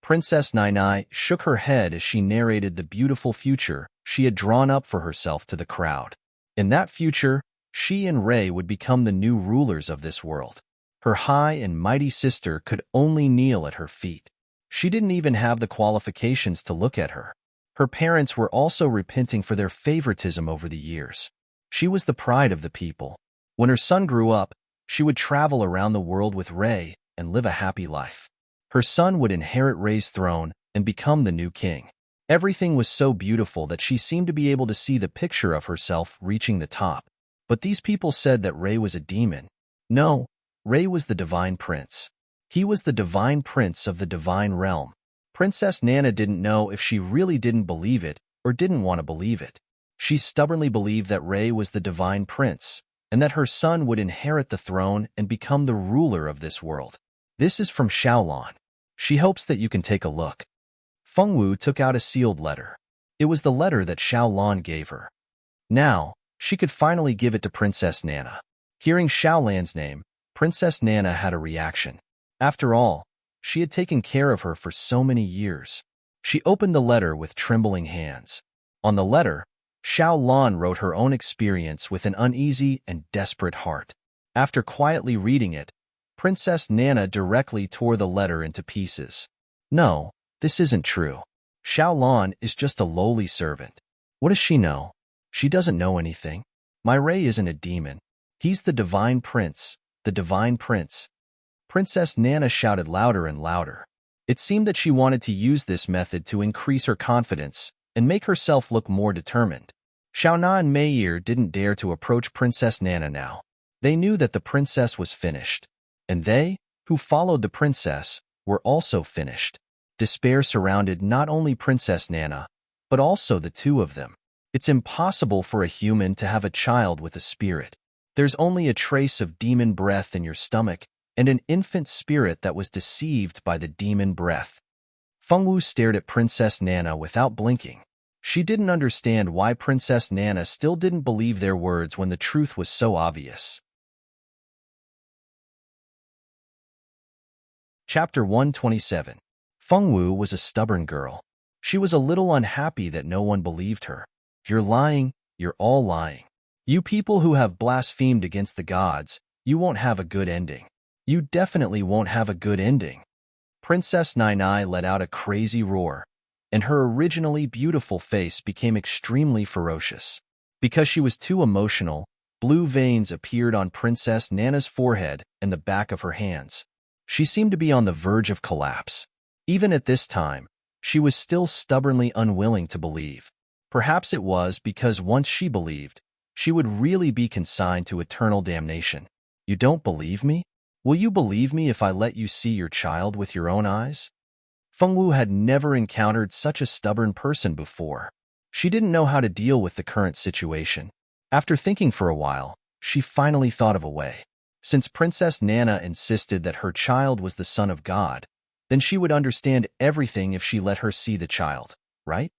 Princess Nai shook her head as she narrated the beautiful future she had drawn up for herself to the crowd. In that future, she and Ray would become the new rulers of this world. Her high and mighty sister could only kneel at her feet. She didn't even have the qualifications to look at her. Her parents were also repenting for their favoritism over the years. She was the pride of the people. When her son grew up, she would travel around the world with Ray and live a happy life. Her son would inherit Ray's throne and become the new king. Everything was so beautiful that she seemed to be able to see the picture of herself reaching the top. But these people said that Ray was a demon. No, Ray was the divine prince. He was the divine prince of the divine realm. Princess Nana didn't know if she really didn't believe it or didn't want to believe it. She stubbornly believed that Ray was the divine prince and that her son would inherit the throne and become the ruler of this world. This is from Xiaolan. She hopes that you can take a look. Fengwu took out a sealed letter. It was the letter that Xiaolan gave her. Now, she could finally give it to Princess Nana. Hearing Xiaolan's name, Princess Nana had a reaction. After all, she had taken care of her for so many years. She opened the letter with trembling hands. On the letter, Xiaolan wrote her own experience with an uneasy and desperate heart. After quietly reading it, Princess Nana directly tore the letter into pieces. No, this isn't true. Xiaolan is just a lowly servant. What does she know? She doesn't know anything. My Ray isn't a demon. He's the divine prince, the divine prince. Princess Nana shouted louder and louder. It seemed that she wanted to use this method to increase her confidence and make herself look more determined. Xiaona and Meir didn't dare to approach Princess Nana now. They knew that the princess was finished. And they, who followed the princess, were also finished. Despair surrounded not only Princess Nana, but also the two of them. It's impossible for a human to have a child with a spirit. There's only a trace of demon breath in your stomach and an infant spirit that was deceived by the demon breath. Fengwu stared at Princess Nana without blinking. She didn't understand why Princess Nana still didn't believe their words when the truth was so obvious. Chapter 127. Fengwu was a stubborn girl. She was a little unhappy that no one believed her. You're lying, you're all lying. You people who have blasphemed against the gods, you won't have a good ending. You definitely won't have a good ending. Princess Nai let out a crazy roar, and her originally beautiful face became extremely ferocious. Because she was too emotional, blue veins appeared on Princess Nana's forehead and the back of her hands. She seemed to be on the verge of collapse. Even at this time, she was still stubbornly unwilling to believe. Perhaps it was because once she believed, she would really be consigned to eternal damnation. You don't believe me? Will you believe me if I let you see your child with your own eyes? Fengwu had never encountered such a stubborn person before. She didn't know how to deal with the current situation. After thinking for a while, she finally thought of a way. Since Princess Nana insisted that her child was the son of God, then she would understand everything if she let her see the child, right?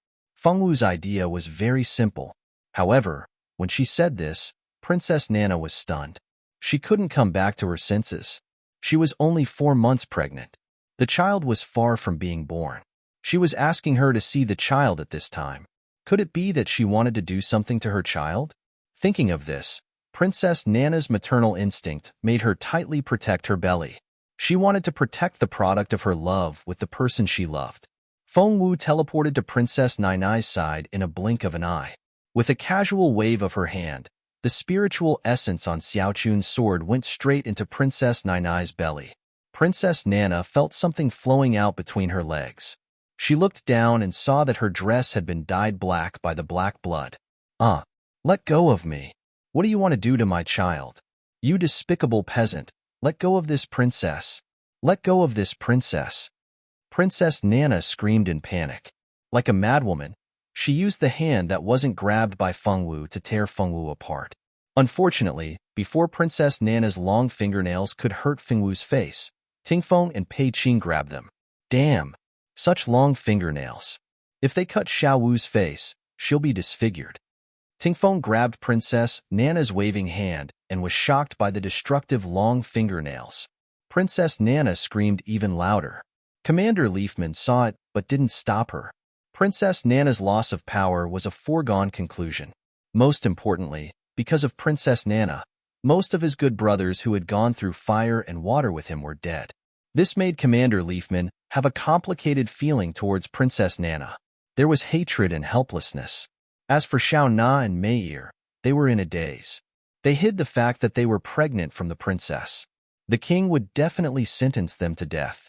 Fengwu's idea was very simple. However, when she said this, Princess Nana was stunned. She couldn't come back to her senses. She was only 4 months pregnant. The child was far from being born. She was asking her to see the child at this time. Could it be that she wanted to do something to her child? Thinking of this, Princess Nana's maternal instinct made her tightly protect her belly. She wanted to protect the product of her love with the person she loved. Feng Wu teleported to Princess Nainai's side in a blink of an eye. With a casual wave of her hand, the spiritual essence on Xiaochun's sword went straight into Princess Nainai's belly. Princess Nana felt something flowing out between her legs. She looked down and saw that her dress had been dyed black by the black blood. Let go of me. What do you want to do to my child? You despicable peasant, let go of this princess. Let go of this princess. Princess Nana screamed in panic. Like a madwoman, she used the hand that wasn't grabbed by Feng Wu to tear Feng Wu apart. Unfortunately, before Princess Nana's long fingernails could hurt Feng Wu's face, Tingfeng and Pei Qing grabbed them. Damn! Such long fingernails. If they cut Xiao Wu's face, she'll be disfigured. Tingfeng grabbed Princess Nana's waving hand and was shocked by the destructive long fingernails. Princess Nana screamed even louder. Commander Leafman saw it but didn't stop her. Princess Nana's loss of power was a foregone conclusion. Most importantly, because of Princess Nana, most of his good brothers who had gone through fire and water with him were dead. This made Commander Leafman have a complicated feeling towards Princess Nana. There was hatred and helplessness. As for Xiao Na and Mei'er, they were in a daze. They hid the fact that they were pregnant from the princess. The king would definitely sentence them to death.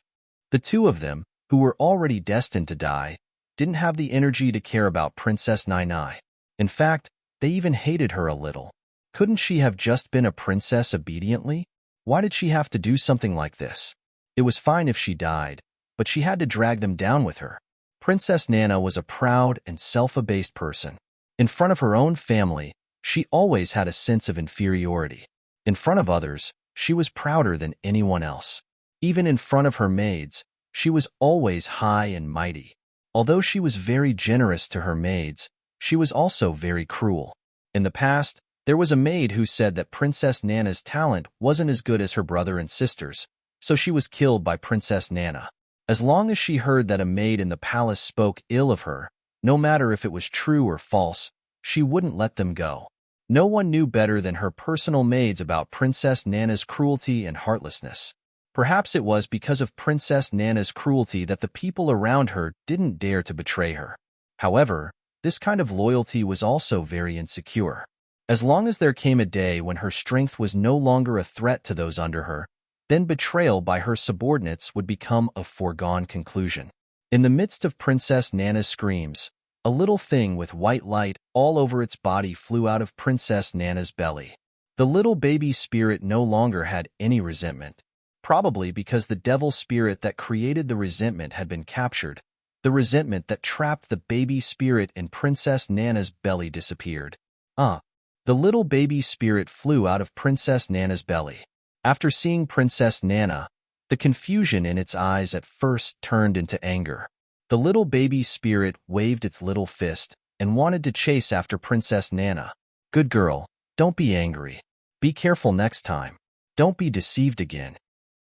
The two of them, who were already destined to die, didn't have the energy to care about Princess Nainai. In fact, they even hated her a little. Couldn't she have just been a princess obediently? Why did she have to do something like this? It was fine if she died, but she had to drag them down with her. Princess Nana was a proud and self-abased person. In front of her own family, she always had a sense of inferiority. In front of others, she was prouder than anyone else. Even in front of her maids, she was always high and mighty. Although she was very generous to her maids, she was also very cruel. In the past, there was a maid who said that Princess Nana's talent wasn't as good as her brother and sisters, so she was killed by Princess Nana. As long as she heard that a maid in the palace spoke ill of her, no matter if it was true or false, she wouldn't let them go. No one knew better than her personal maids about Princess Nana's cruelty and heartlessness. Perhaps it was because of Princess Nana's cruelty that the people around her didn't dare to betray her. However, this kind of loyalty was also very insecure. As long as there came a day when her strength was no longer a threat to those under her, then betrayal by her subordinates would become a foregone conclusion. In the midst of Princess Nana's screams, a little thing with white light all over its body flew out of Princess Nana's belly. The little baby spirit no longer had any resentment. Probably because the devil spirit that created the resentment had been captured. The resentment that trapped the baby spirit in Princess Nana's belly disappeared. The little baby spirit flew out of Princess Nana's belly. After seeing Princess Nana, the confusion in its eyes at first turned into anger. The little baby spirit waved its little fist and wanted to chase after Princess Nana. Good girl, don't be angry. Be careful next time. Don't be deceived again.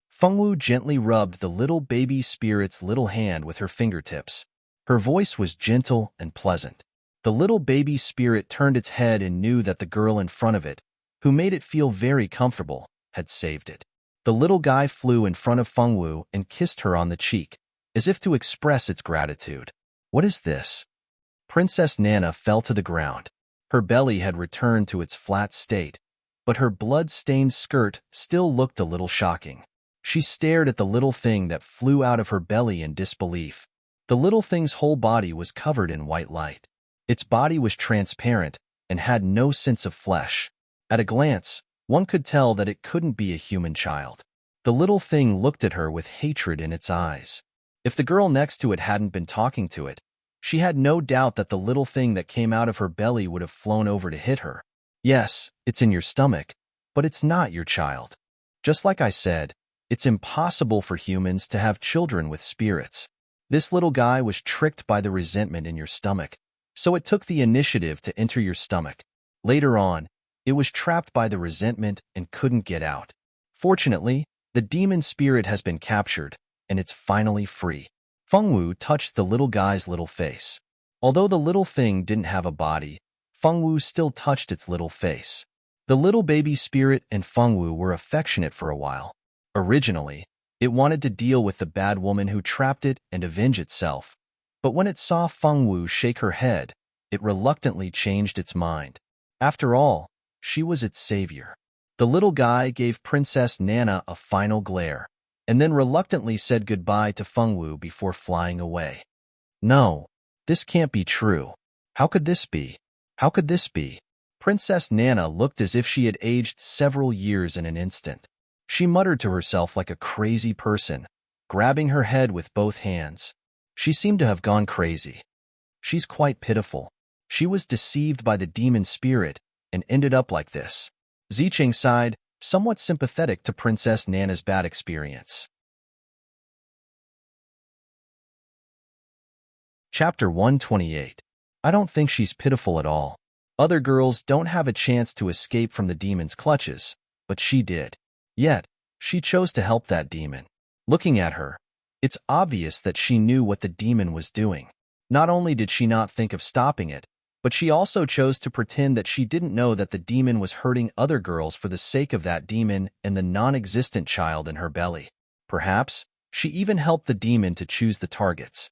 Feng Wu gently rubbed the little baby spirit's little hand with her fingertips. Her voice was gentle and pleasant. The little baby spirit turned its head and knew that the girl in front of it, who made it feel very comfortable, had saved it. The little guy flew in front of Feng Wu and kissed her on the cheek, as if to express its gratitude. What is this? Princess Nana fell to the ground. Her belly had returned to its flat state, but her blood-stained skirt still looked a little shocking. She stared at the little thing that flew out of her belly in disbelief. The little thing's whole body was covered in white light. Its body was transparent and had no sense of flesh. At a glance, one could tell that it couldn't be a human child. The little thing looked at her with hatred in its eyes. If the girl next to it hadn't been talking to it, she had no doubt that the little thing that came out of her belly would have flown over to hit her. Yes, it's in your stomach, but it's not your child. Just like I said, it's impossible for humans to have children with spirits. This little guy was tricked by the resentment in your stomach, so it took the initiative to enter your stomach. Later on, It was trapped by the resentment and couldn't get out. Fortunately, the demon spirit has been captured, and it's finally free. Fengwu touched the little guy's little face. Although the little thing didn't have a body, Fengwu still touched its little face. The little baby spirit and Fengwu were affectionate for a while. Originally, it wanted to deal with the bad woman who trapped it and avenge itself. But when it saw Fengwu shake her head, it reluctantly changed its mind. After all, she was its savior. The little guy gave Princess Nana a final glare, and then reluctantly said goodbye to Fengwu before flying away. No, this can't be true. How could this be? How could this be? Princess Nana looked as if she had aged several years in an instant. She muttered to herself like a crazy person, grabbing her head with both hands. She seemed to have gone crazy. She's quite pitiful. She was deceived by the demon spirit and ended up like this. Zicheng sighed, somewhat sympathetic to Princess Nana's bad experience. Chapter 128. I don't think she's pitiful at all. Other girls don't have a chance to escape from the demon's clutches, but she did. Yet, she chose to help that demon. Looking at her, it's obvious that she knew what the demon was doing. Not only did she not think of stopping it, but she also chose to pretend that she didn't know that the demon was hurting other girls for the sake of that demon and the non-existent child in her belly. Perhaps, she even helped the demon to choose the targets.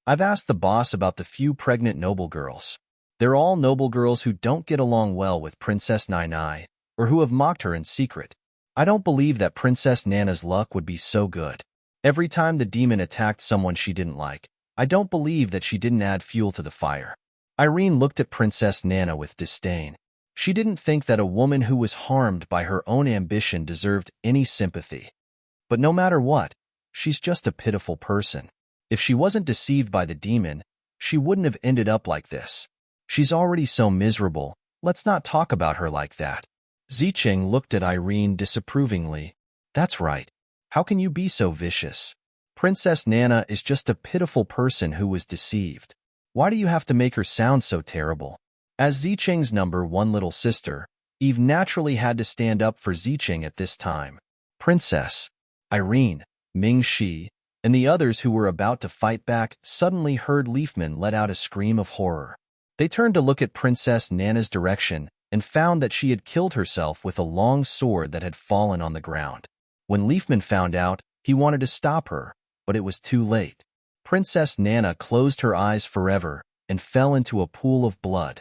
I've asked the boss about the few pregnant noble girls. They're all noble girls who don't get along well with Princess Nai, or who have mocked her in secret. I don't believe that Princess Nana's luck would be so good. Every time the demon attacked someone she didn't like, I don't believe that she didn't add fuel to the fire. Irene looked at Princess Nana with disdain. She didn't think that a woman who was harmed by her own ambition deserved any sympathy. But no matter what, she's just a pitiful person. If she wasn't deceived by the demon, she wouldn't have ended up like this. She's already so miserable, let's not talk about her like that. Zicheng looked at Irene disapprovingly. That's right. How can you be so vicious? Princess Nana is just a pitiful person who was deceived. Why do you have to make her sound so terrible? As Zicheng's number one little sister, Eve naturally had to stand up for Zicheng at this time. Princess, Irene, Ming Shi, and the others who were about to fight back suddenly heard Leafman let out a scream of horror. They turned to look at Princess Nana's direction and found that she had killed herself with a long sword that had fallen on the ground. When Leafman found out, he wanted to stop her, but it was too late. Princess Nana closed her eyes forever and fell into a pool of blood.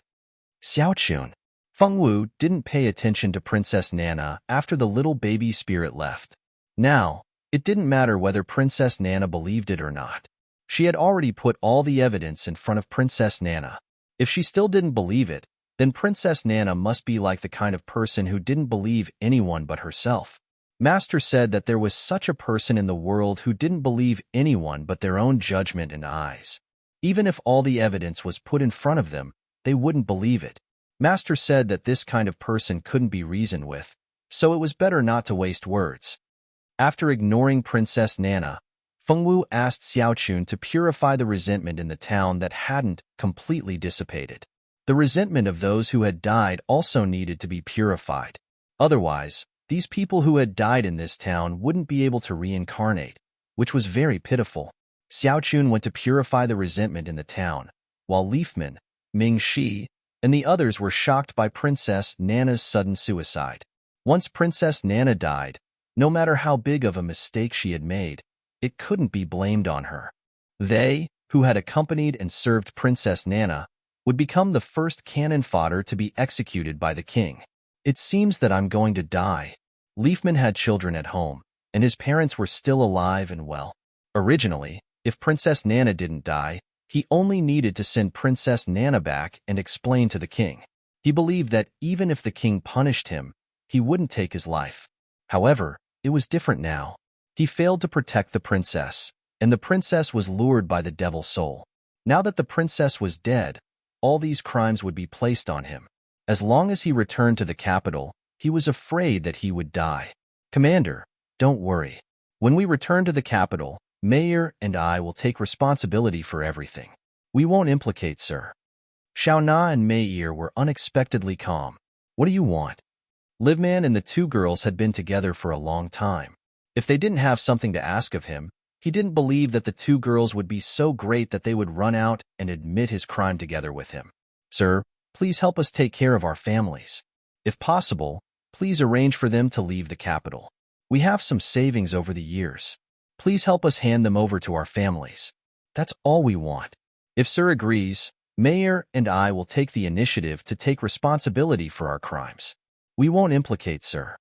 Xiaochun. Fengwu didn't pay attention to Princess Nana after the little baby spirit left. Now, it didn't matter whether Princess Nana believed it or not. She had already put all the evidence in front of Princess Nana. If she still didn't believe it, then Princess Nana must be like the kind of person who didn't believe anyone but herself. Master said that there was such a person in the world who didn't believe anyone but their own judgment and eyes. Even if all the evidence was put in front of them, they wouldn't believe it. Master said that this kind of person couldn't be reasoned with, so it was better not to waste words. After ignoring Princess Nana, Fengwu asked Xiaochun to purify the resentment in the town that hadn't completely dissipated. The resentment of those who had died also needed to be purified. Otherwise, these people who had died in this town wouldn't be able to reincarnate, which was very pitiful. Xiaochun went to purify the resentment in the town, while Leafman, Ming Shi, and the others were shocked by Princess Nana's sudden suicide. Once Princess Nana died, no matter how big of a mistake she had made, it couldn't be blamed on her. They, who had accompanied and served Princess Nana, would become the first cannon fodder to be executed by the king. It seems that I'm going to die. Leafman had children at home, and his parents were still alive and well. Originally, if Princess Nana didn't die, he only needed to send Princess Nana back and explain to the king. He believed that even if the king punished him, he wouldn't take his life. However, it was different now. He failed to protect the princess, and the princess was lured by the devil soul. Now that the princess was dead, all these crimes would be placed on him. As long as he returned to the capital, he was afraid that he would die. Commander, don't worry. When we return to the capital, Mayor and I will take responsibility for everything. We won't implicate Sir. Xiao Na and Mei were unexpectedly calm. What do you want? Liveman and the two girls had been together for a long time. If they didn't have something to ask of him, he didn't believe that the two girls would be so great that they would run out and admit his crime together with him. Sir, please help us take care of our families. If possible, please arrange for them to leave the capital. We have some savings over the years. Please help us hand them over to our families. That's all we want. If Sir agrees, Mayor and I will take the initiative to take responsibility for our crimes. We won't implicate Sir.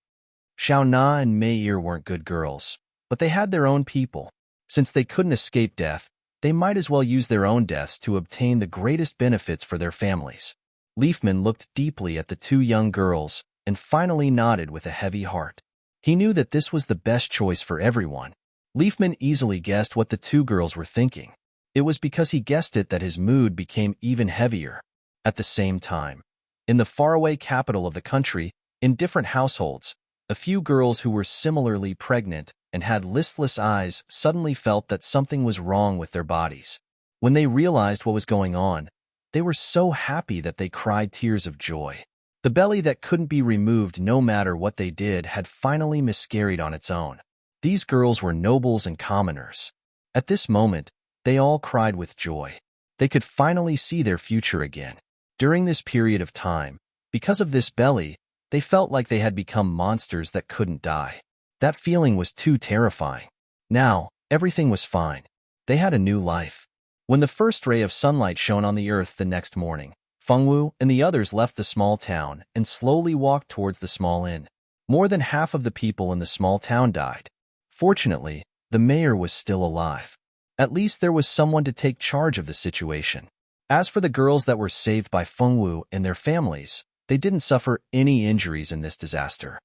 Xiao Na and Mayor weren't good girls, but they had their own people. Since they couldn't escape death, they might as well use their own deaths to obtain the greatest benefits for their families. Leafman looked deeply at the two young girls and finally nodded with a heavy heart. He knew that this was the best choice for everyone. Leafman easily guessed what the two girls were thinking. It was because he guessed it that his mood became even heavier. At the same time, in the faraway capital of the country, in different households, a few girls who were similarly pregnant and had listless eyes suddenly felt that something was wrong with their bodies. When they realized what was going on, they were so happy that they cried tears of joy. The belly that couldn't be removed no matter what they did had finally miscarried on its own. These girls were nobles and commoners. At this moment, they all cried with joy. They could finally see their future again. During this period of time, because of this belly, they felt like they had become monsters that couldn't die. That feeling was too terrifying. Now, everything was fine. They had a new life. When the first ray of sunlight shone on the earth the next morning, Fengwu and the others left the small town and slowly walked towards the small inn. More than half of the people in the small town died. Fortunately, the mayor was still alive. At least there was someone to take charge of the situation. As for the girls that were saved by Fengwu and their families, they didn't suffer any injuries in this disaster.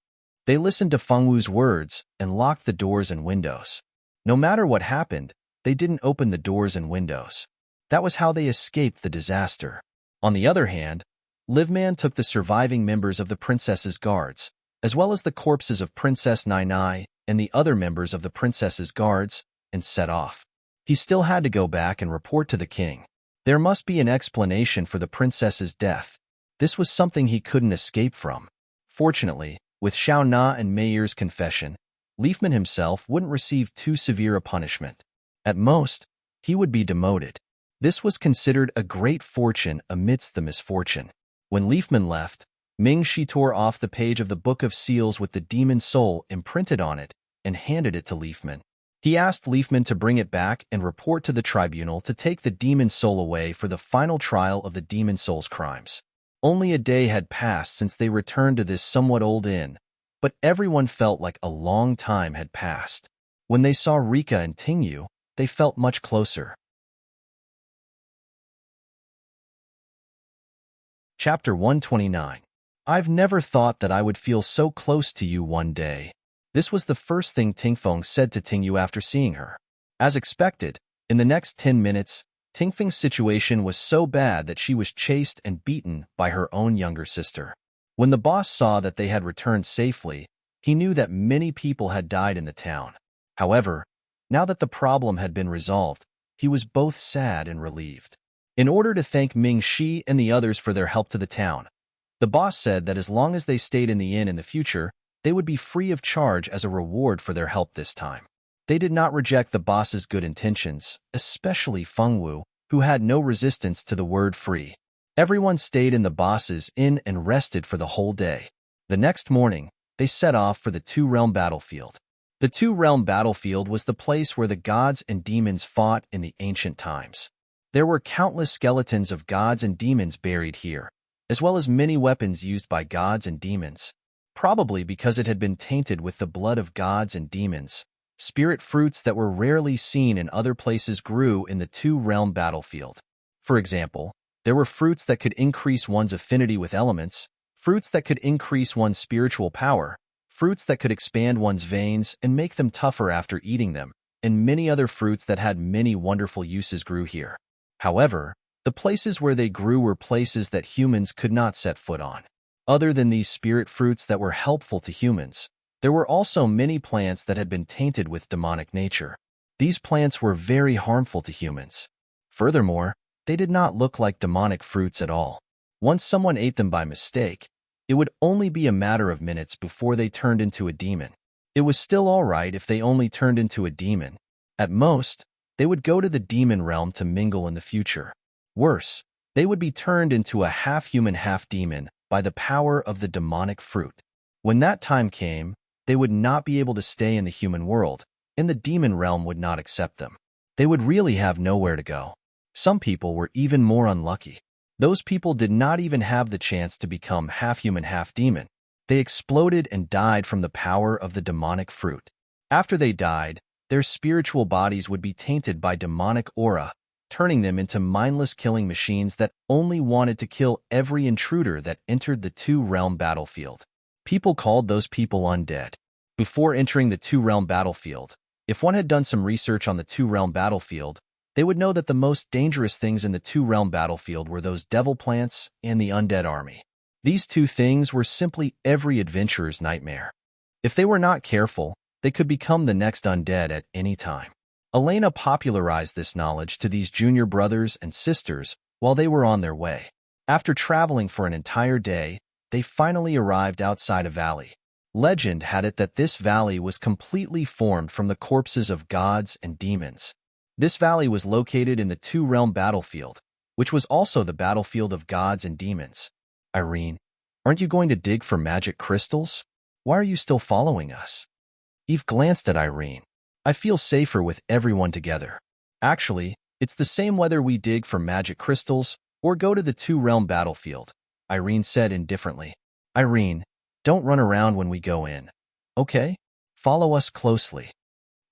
They listened to Fengwu's words and locked the doors and windows. No matter what happened, they didn't open the doors and windows. That was how they escaped the disaster. On the other hand, Liveman took the surviving members of the princess's guards, as well as the corpses of Princess Nai and the other members of the princess's guards, and set off. He still had to go back and report to the king. There must be an explanation for the princess's death. This was something he couldn't escape from. Fortunately, with Xiao Na and Mayor's confession, Leafman himself wouldn't receive too severe a punishment. At most, he would be demoted. This was considered a great fortune amidst the misfortune. When Leafman left, Ming Shi tore off the page of the Book of Seals with the demon soul imprinted on it and handed it to Leafman. He asked Leafman to bring it back and report to the tribunal to take the demon soul away for the final trial of the demon soul's crimes. Only a day had passed since they returned to this somewhat old inn, but everyone felt like a long time had passed. When they saw Rika and Tingyu, they felt much closer. Chapter 129. I've never thought that I would feel so close to you one day. This was the first thing Tingfeng said to Tingyu after seeing her. As expected, in the next 10 minutes, Tingfeng's situation was so bad that she was chased and beaten by her own younger sister. When the boss saw that they had returned safely, he knew that many people had died in the town. However, now that the problem had been resolved, he was both sad and relieved. In order to thank Ming Shi and the others for their help to the town, the boss said that as long as they stayed in the inn in the future, they would be free of charge as a reward for their help this time. They did not reject the boss's good intentions, especially Fengwu, who had no resistance to the word free. Everyone stayed in the boss's inn and rested for the whole day. The next morning, they set off for the Two-Realm battlefield. The Two-Realm battlefield was the place where the gods and demons fought in the ancient times. There were countless skeletons of gods and demons buried here, as well as many weapons used by gods and demons. Probably because it had been tainted with the blood of gods and demons, spirit fruits that were rarely seen in other places grew in the Two-Realm battlefield. For example, there were fruits that could increase one's affinity with elements, fruits that could increase one's spiritual power, fruits that could expand one's veins and make them tougher after eating them, and many other fruits that had many wonderful uses grew here. However, the places where they grew were places that humans could not set foot on. Other than these spirit fruits that were helpful to humans, there were also many plants that had been tainted with demonic nature. These plants were very harmful to humans. Furthermore, they did not look like demonic fruits at all. Once someone ate them by mistake, It would only be a matter of minutes before they turned into a demon. It was still all right if they only turned into a demon. At most, they would go to the demon realm to mingle in the future. Worse, they would be turned into a half-human, half-demon by the power of the demonic fruit. When that time came, they would not be able to stay in the human world, and the demon realm would not accept them. They would really have nowhere to go. Some people were even more unlucky. Those people did not even have the chance to become half-human, half-demon. They exploded and died from the power of the demonic fruit. After they died, their spiritual bodies would be tainted by demonic aura, turning them into mindless killing machines that only wanted to kill every intruder that entered the two-realm battlefield. People called those people undead. Before entering the two-realm battlefield, if one had done some research on the two-realm battlefield, they would know that the most dangerous things in the two-realm battlefield were those devil plants and the undead army. These two things were simply every adventurer's nightmare. If they were not careful, they could become the next undead at any time. Elena popularized this knowledge to these junior brothers and sisters while they were on their way. After traveling for an entire day, they finally arrived outside a valley. Legend had it that this valley was completely formed from the corpses of gods and demons. This valley was located in the two-realm battlefield, which was also the battlefield of gods and demons. Irene, aren't you going to dig for magic crystals? Why are you still following us? Eve glanced at Irene. I feel safer with everyone together. Actually, it's the same whether we dig for magic crystals or go to the two-realm battlefield, Irene said indifferently. Irene, don't run around when we go in. Okay? Follow us closely.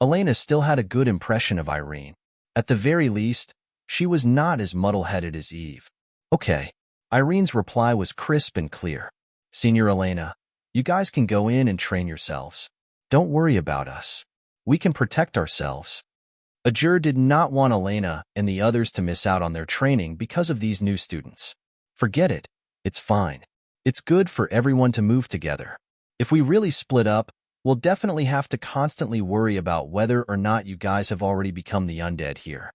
Elena still had a good impression of Irene. At the very least, she was not as muddle-headed as Eve. Okay. Irene's reply was crisp and clear. Senior Elena, you guys can go in and train yourselves. Don't worry about us. We can protect ourselves. Ajur did not want Elena and the others to miss out on their training because of these new students. Forget it. It's fine. It's good for everyone to move together. If we really split up, we'll definitely have to constantly worry about whether or not you guys have already become the undead here.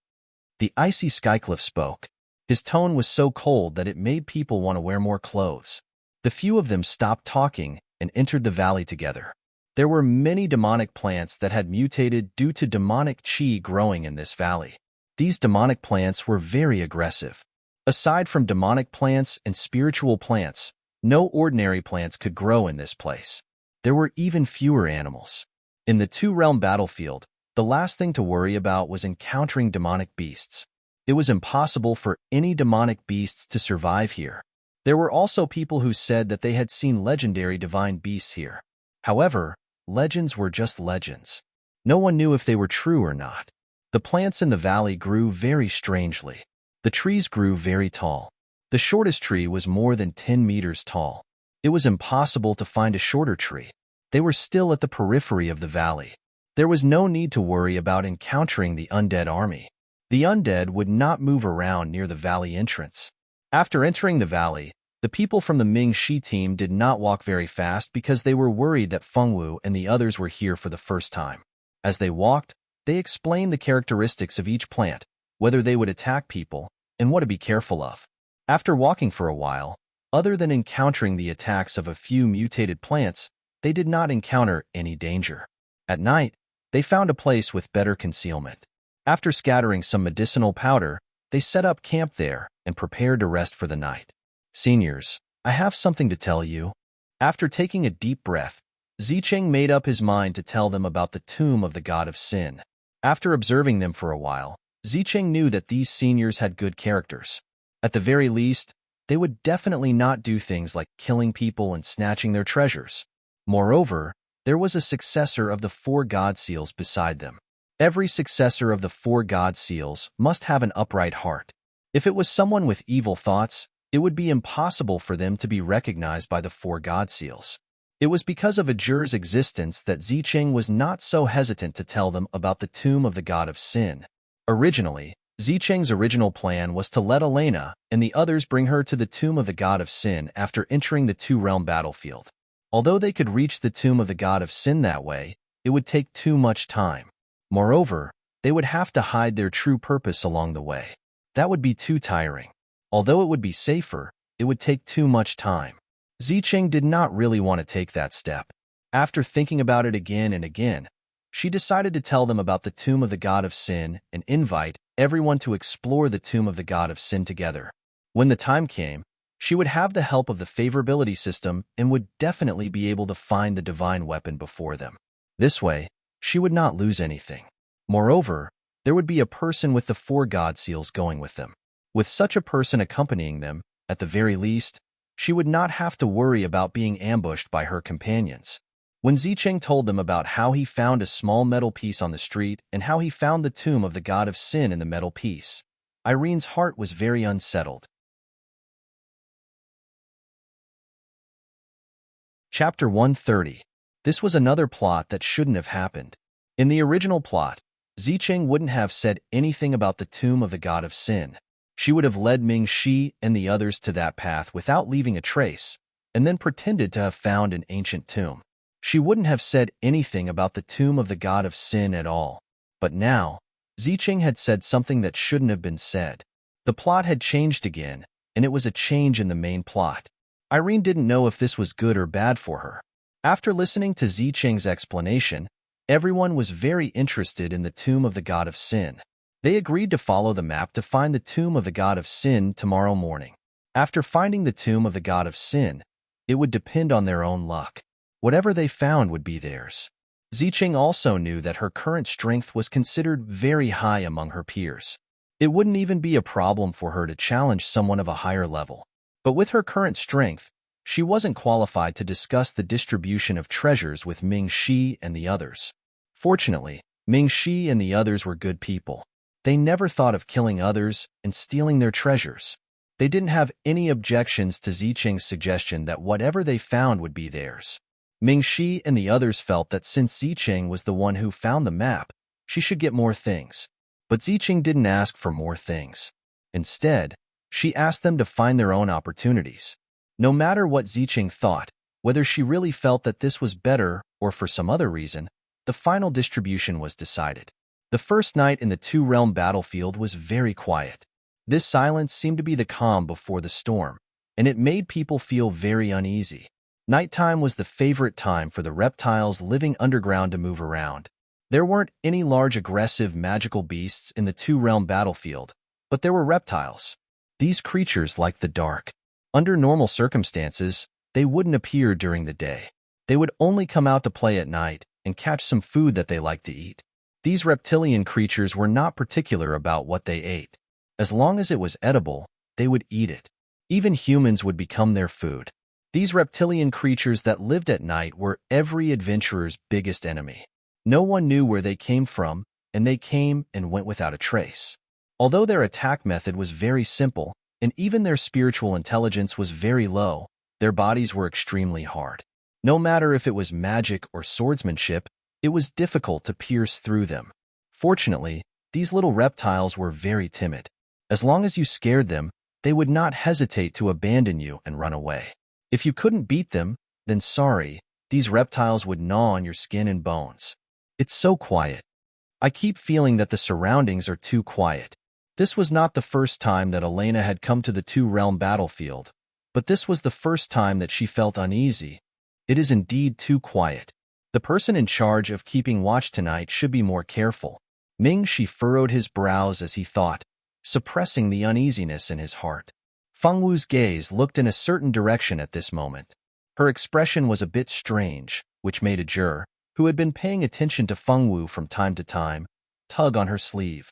The icy Skycliff spoke. His tone was so cold that it made people want to wear more clothes. The few of them stopped talking and entered the valley together. There were many demonic plants that had mutated due to demonic chi growing in this valley. These demonic plants were very aggressive. Aside from demonic plants and spiritual plants, no ordinary plants could grow in this place. There were even fewer animals. In the two-realm battlefield, the last thing to worry about was encountering demonic beasts. It was impossible for any demonic beasts to survive here. There were also people who said that they had seen legendary divine beasts here. However, legends were just legends. No one knew if they were true or not. The plants in the valley grew very strangely. The trees grew very tall. The shortest tree was more than 10 meters tall. It was impossible to find a shorter tree. They were still at the periphery of the valley. There was no need to worry about encountering the undead army. The undead would not move around near the valley entrance. After entering the valley, the people from the Ming Shi team did not walk very fast because they were worried that Fengwu and the others were here for the first time. As they walked, they explained the characteristics of each plant, whether they would attack people, and what to be careful of. After walking for a while, other than encountering the attacks of a few mutated plants, they did not encounter any danger. At night, they found a place with better concealment. After scattering some medicinal powder, they set up camp there and prepared to rest for the night. Seniors, I have something to tell you. After taking a deep breath, Zicheng made up his mind to tell them about the tomb of the god of sin. After observing them for a while, Zicheng knew that these seniors had good characters. At the very least, they would definitely not do things like killing people and snatching their treasures. Moreover, there was a successor of the 4 god seals beside them. Every successor of the 4 god seals must have an upright heart. If it was someone with evil thoughts, it would be impossible for them to be recognized by the 4 god seals. It was because of Ajur's existence that Zicheng was not so hesitant to tell them about the tomb of the god of sin. Originally, Zicheng's original plan was to let Elena and the others bring her to the tomb of the god of sin after entering the two-realm battlefield. Although they could reach the tomb of the god of sin that way, it would take too much time. Moreover, they would have to hide their true purpose along the way. That would be too tiring. Although it would be safer, it would take too much time. Zicheng did not really want to take that step. After thinking about it again and again, she decided to tell them about the tomb of the god of sin and invite everyone to explore the tomb of the god of sin together. When the time came, she would have the help of the favorability system and would definitely be able to find the divine weapon before them. This way, she would not lose anything. Moreover, there would be a person with the 4 god seals going with them. With such a person accompanying them, at the very least, she would not have to worry about being ambushed by her companions. When Zicheng told them about how he found a small metal piece on the street and how he found the tomb of the god of sin in the metal piece, Irene's heart was very unsettled. Chapter 130. This was another plot that shouldn't have happened. In the original plot, Zicheng wouldn't have said anything about the tomb of the god of sin. She would have led Ming Shi and the others to that path without leaving a trace, and then pretended to have found an ancient tomb. She wouldn't have said anything about the tomb of the god of sin at all. But now, Zicheng had said something that shouldn't have been said. The plot had changed again, and it was a change in the main plot. Irene didn't know if this was good or bad for her. After listening to Zicheng's explanation, everyone was very interested in the tomb of the god of sin. They agreed to follow the map to find the tomb of the god of sin tomorrow morning. After finding the tomb of the god of sin, it would depend on their own luck. Whatever they found would be theirs. Zicheng also knew that her current strength was considered very high among her peers. It wouldn't even be a problem for her to challenge someone of a higher level. But with her current strength, she wasn't qualified to discuss the distribution of treasures with Ming Shi and the others. Fortunately, Ming Shi and the others were good people. They never thought of killing others and stealing their treasures. They didn't have any objections to Zicheng's suggestion that whatever they found would be theirs. Ming Shi and the others felt that since Zicheng was the one who found the map, she should get more things. But Zicheng didn't ask for more things. Instead, she asked them to find their own opportunities. No matter what Zicheng thought, whether she really felt that this was better or for some other reason, the final distribution was decided. The first night in the two-realm battlefield was very quiet. This silence seemed to be the calm before the storm, and it made people feel very uneasy. Nighttime was the favorite time for the reptiles living underground to move around. There weren't any large aggressive magical beasts in the two-realm battlefield, but there were reptiles. These creatures liked the dark. Under normal circumstances, they wouldn't appear during the day. They would only come out to play at night and catch some food that they liked to eat. These reptilian creatures were not particular about what they ate. As long as it was edible, they would eat it. Even humans would become their food. These reptilian creatures that lived at night were every adventurer's biggest enemy. No one knew where they came from, and they came and went without a trace. Although their attack method was very simple, and even their spiritual intelligence was very low, their bodies were extremely hard. No matter if it was magic or swordsmanship, it was difficult to pierce through them. Fortunately, these little reptiles were very timid. As long as you scared them, they would not hesitate to abandon you and run away. If you couldn't beat them, then sorry, these reptiles would gnaw on your skin and bones. It's so quiet. I keep feeling that the surroundings are too quiet. This was not the first time that Elena had come to the two-realm battlefield, but this was the first time that she felt uneasy. It is indeed too quiet. The person in charge of keeping watch tonight should be more careful. Ming Shi furrowed his brows as he thought, suppressing the uneasiness in his heart. Feng Wu's gaze looked in a certain direction at this moment. Her expression was a bit strange, which made a juror, who had been paying attention to Feng Wu from time to time, tug on her sleeve.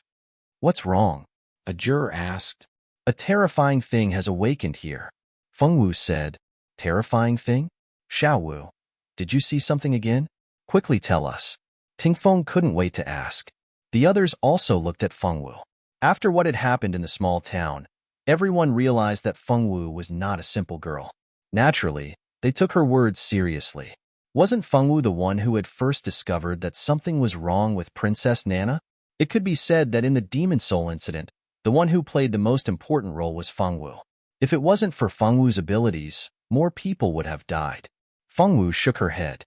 "What's wrong?" a juror asked. "A terrifying thing has awakened here," Feng Wu said. "Terrifying thing? Xiao Wu, did you see something again? Quickly tell us." Ting Feng couldn't wait to ask. The others also looked at Feng Wu. After what had happened in the small town, everyone realized that Feng Wu was not a simple girl. Naturally, they took her words seriously. Wasn't Feng Wu the one who had first discovered that something was wrong with Princess Nana? It could be said that in the Demon Soul incident, the one who played the most important role was Feng Wu. If it wasn't for Feng Wu's abilities, more people would have died. Feng Wu shook her head.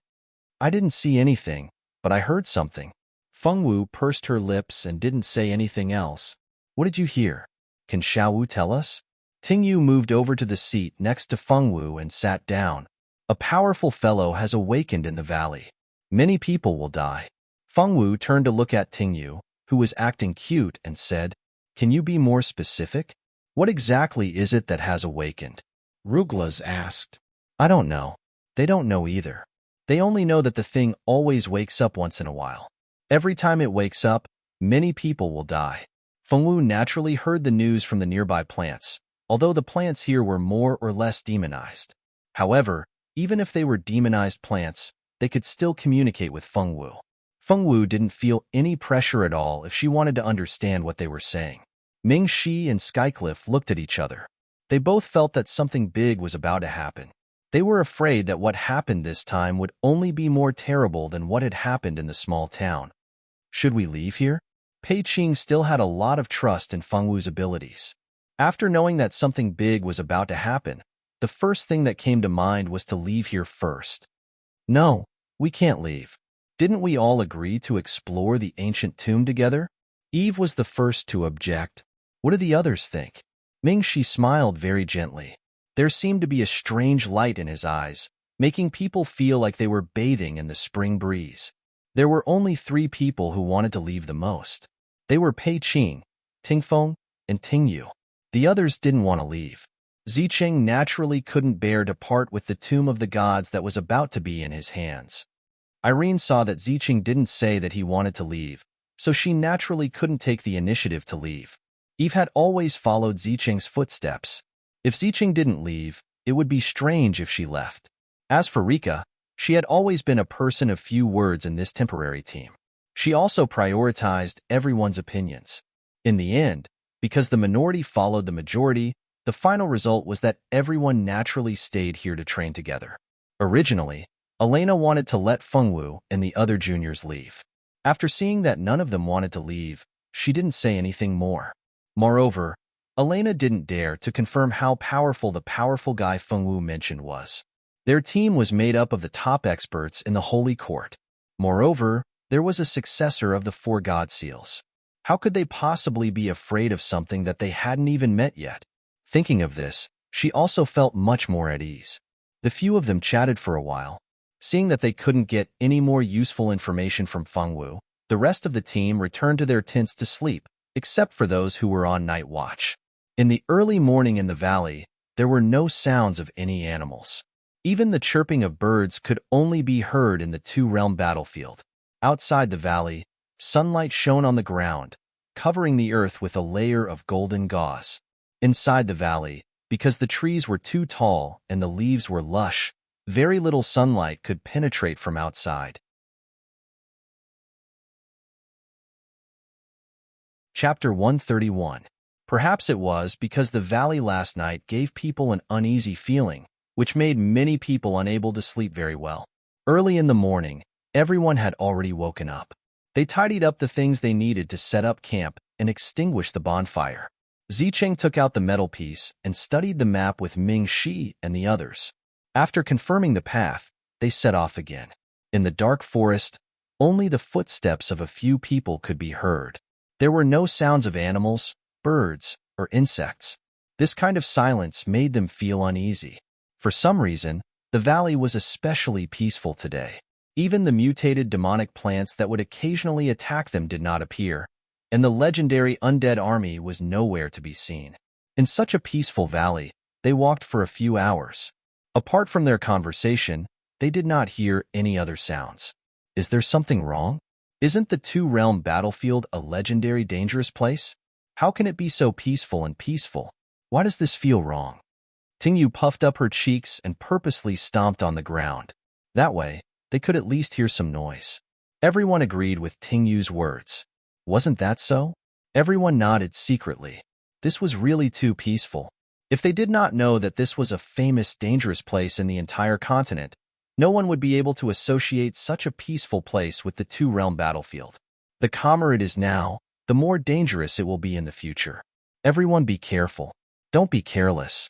"I didn't see anything, but I heard something." Feng Wu pursed her lips and didn't say anything else. "What did you hear? Can Xiao Wu tell us?" Tingyu moved over to the seat next to Fengwu and sat down. A powerful fellow has awakened in the valley. Many people will die. Fengwu turned to look at Tingyu, who was acting cute, and said, "Can you be more specific? What exactly is it that has awakened?" Ruglas asked. "I don't know. They don't know either. They only know that the thing always wakes up once in a while. Every time it wakes up, many people will die." Fengwu naturally heard the news from the nearby plants, although the plants here were more or less demonized. However, even if they were demonized plants, they could still communicate with Fengwu. Fengwu didn't feel any pressure at all if she wanted to understand what they were saying. Ming Shi and Skycliff looked at each other. They both felt that something big was about to happen. They were afraid that what happened this time would only be more terrible than what had happened in the small town. Should we leave here? Pei Qing still had a lot of trust in Fengwu's abilities. After knowing that something big was about to happen, the first thing that came to mind was to leave here first. "No, we can't leave. Didn't we all agree to explore the ancient tomb together?" Eve was the first to object. "What do the others think?" Ming Shi smiled very gently. There seemed to be a strange light in his eyes, making people feel like they were bathing in the spring breeze. There were only 3 people who wanted to leave the most. They were Pei Qing, Tingfeng, and Tingyu. The others didn't want to leave. Zicheng naturally couldn't bear to part with the tomb of the gods that was about to be in his hands. Irene saw that Zicheng didn't say that he wanted to leave, so she naturally couldn't take the initiative to leave. Eve had always followed Zicheng's footsteps. If Zicheng didn't leave, it would be strange if she left. As for Rika, she had always been a person of few words in this temporary team. She also prioritized everyone's opinions. In the end, because the minority followed the majority, the final result was that everyone naturally stayed here to train together. Originally, Elena wanted to let Fengwu and the other juniors leave. After seeing that none of them wanted to leave, she didn't say anything more. Moreover, Elena didn't dare to confirm how powerful the powerful guy Fengwu mentioned was. Their team was made up of the top experts in the Holy Court. Moreover, there was a successor of the 4 God Seals. How could they possibly be afraid of something that they hadn't even met yet? Thinking of this, she also felt much more at ease. The few of them chatted for a while. Seeing that they couldn't get any more useful information from Fengwu, the rest of the team returned to their tents to sleep, except for those who were on night watch. In the early morning in the valley, there were no sounds of any animals. Even the chirping of birds could only be heard in the 2-realm battlefield. Outside the valley, sunlight shone on the ground, covering the earth with a layer of golden gauze. Inside the valley, because the trees were too tall and the leaves were lush, very little sunlight could penetrate from outside. Chapter 131. Perhaps it was because the valley last night gave people an uneasy feeling, which made many people unable to sleep very well. Early in the morning, everyone had already woken up. They tidied up the things they needed to set up camp and extinguish the bonfire. Zicheng took out the metal piece and studied the map with Ming Shi and the others. After confirming the path, they set off again. In the dark forest, only the footsteps of a few people could be heard. There were no sounds of animals, birds, or insects. This kind of silence made them feel uneasy. For some reason, the valley was especially peaceful today. Even the mutated demonic plants that would occasionally attack them did not appear, and the legendary undead army was nowhere to be seen. In such a peaceful valley, they walked for a few hours. Apart from their conversation, they did not hear any other sounds. Is there something wrong? Isn't the 2-realm battlefield a legendary dangerous place? How can it be so peaceful and peaceful? Why does this feel wrong? Tingyu puffed up her cheeks and purposely stomped on the ground. That way, they could at least hear some noise. Everyone agreed with Tingyu's words. Wasn't that so? Everyone nodded secretly. This was really too peaceful. If they did not know that this was a famous dangerous place in the entire continent, no one would be able to associate such a peaceful place with the 2-realm battlefield. The calmer it is now, the more dangerous it will be in the future. Everyone be careful. Don't be careless.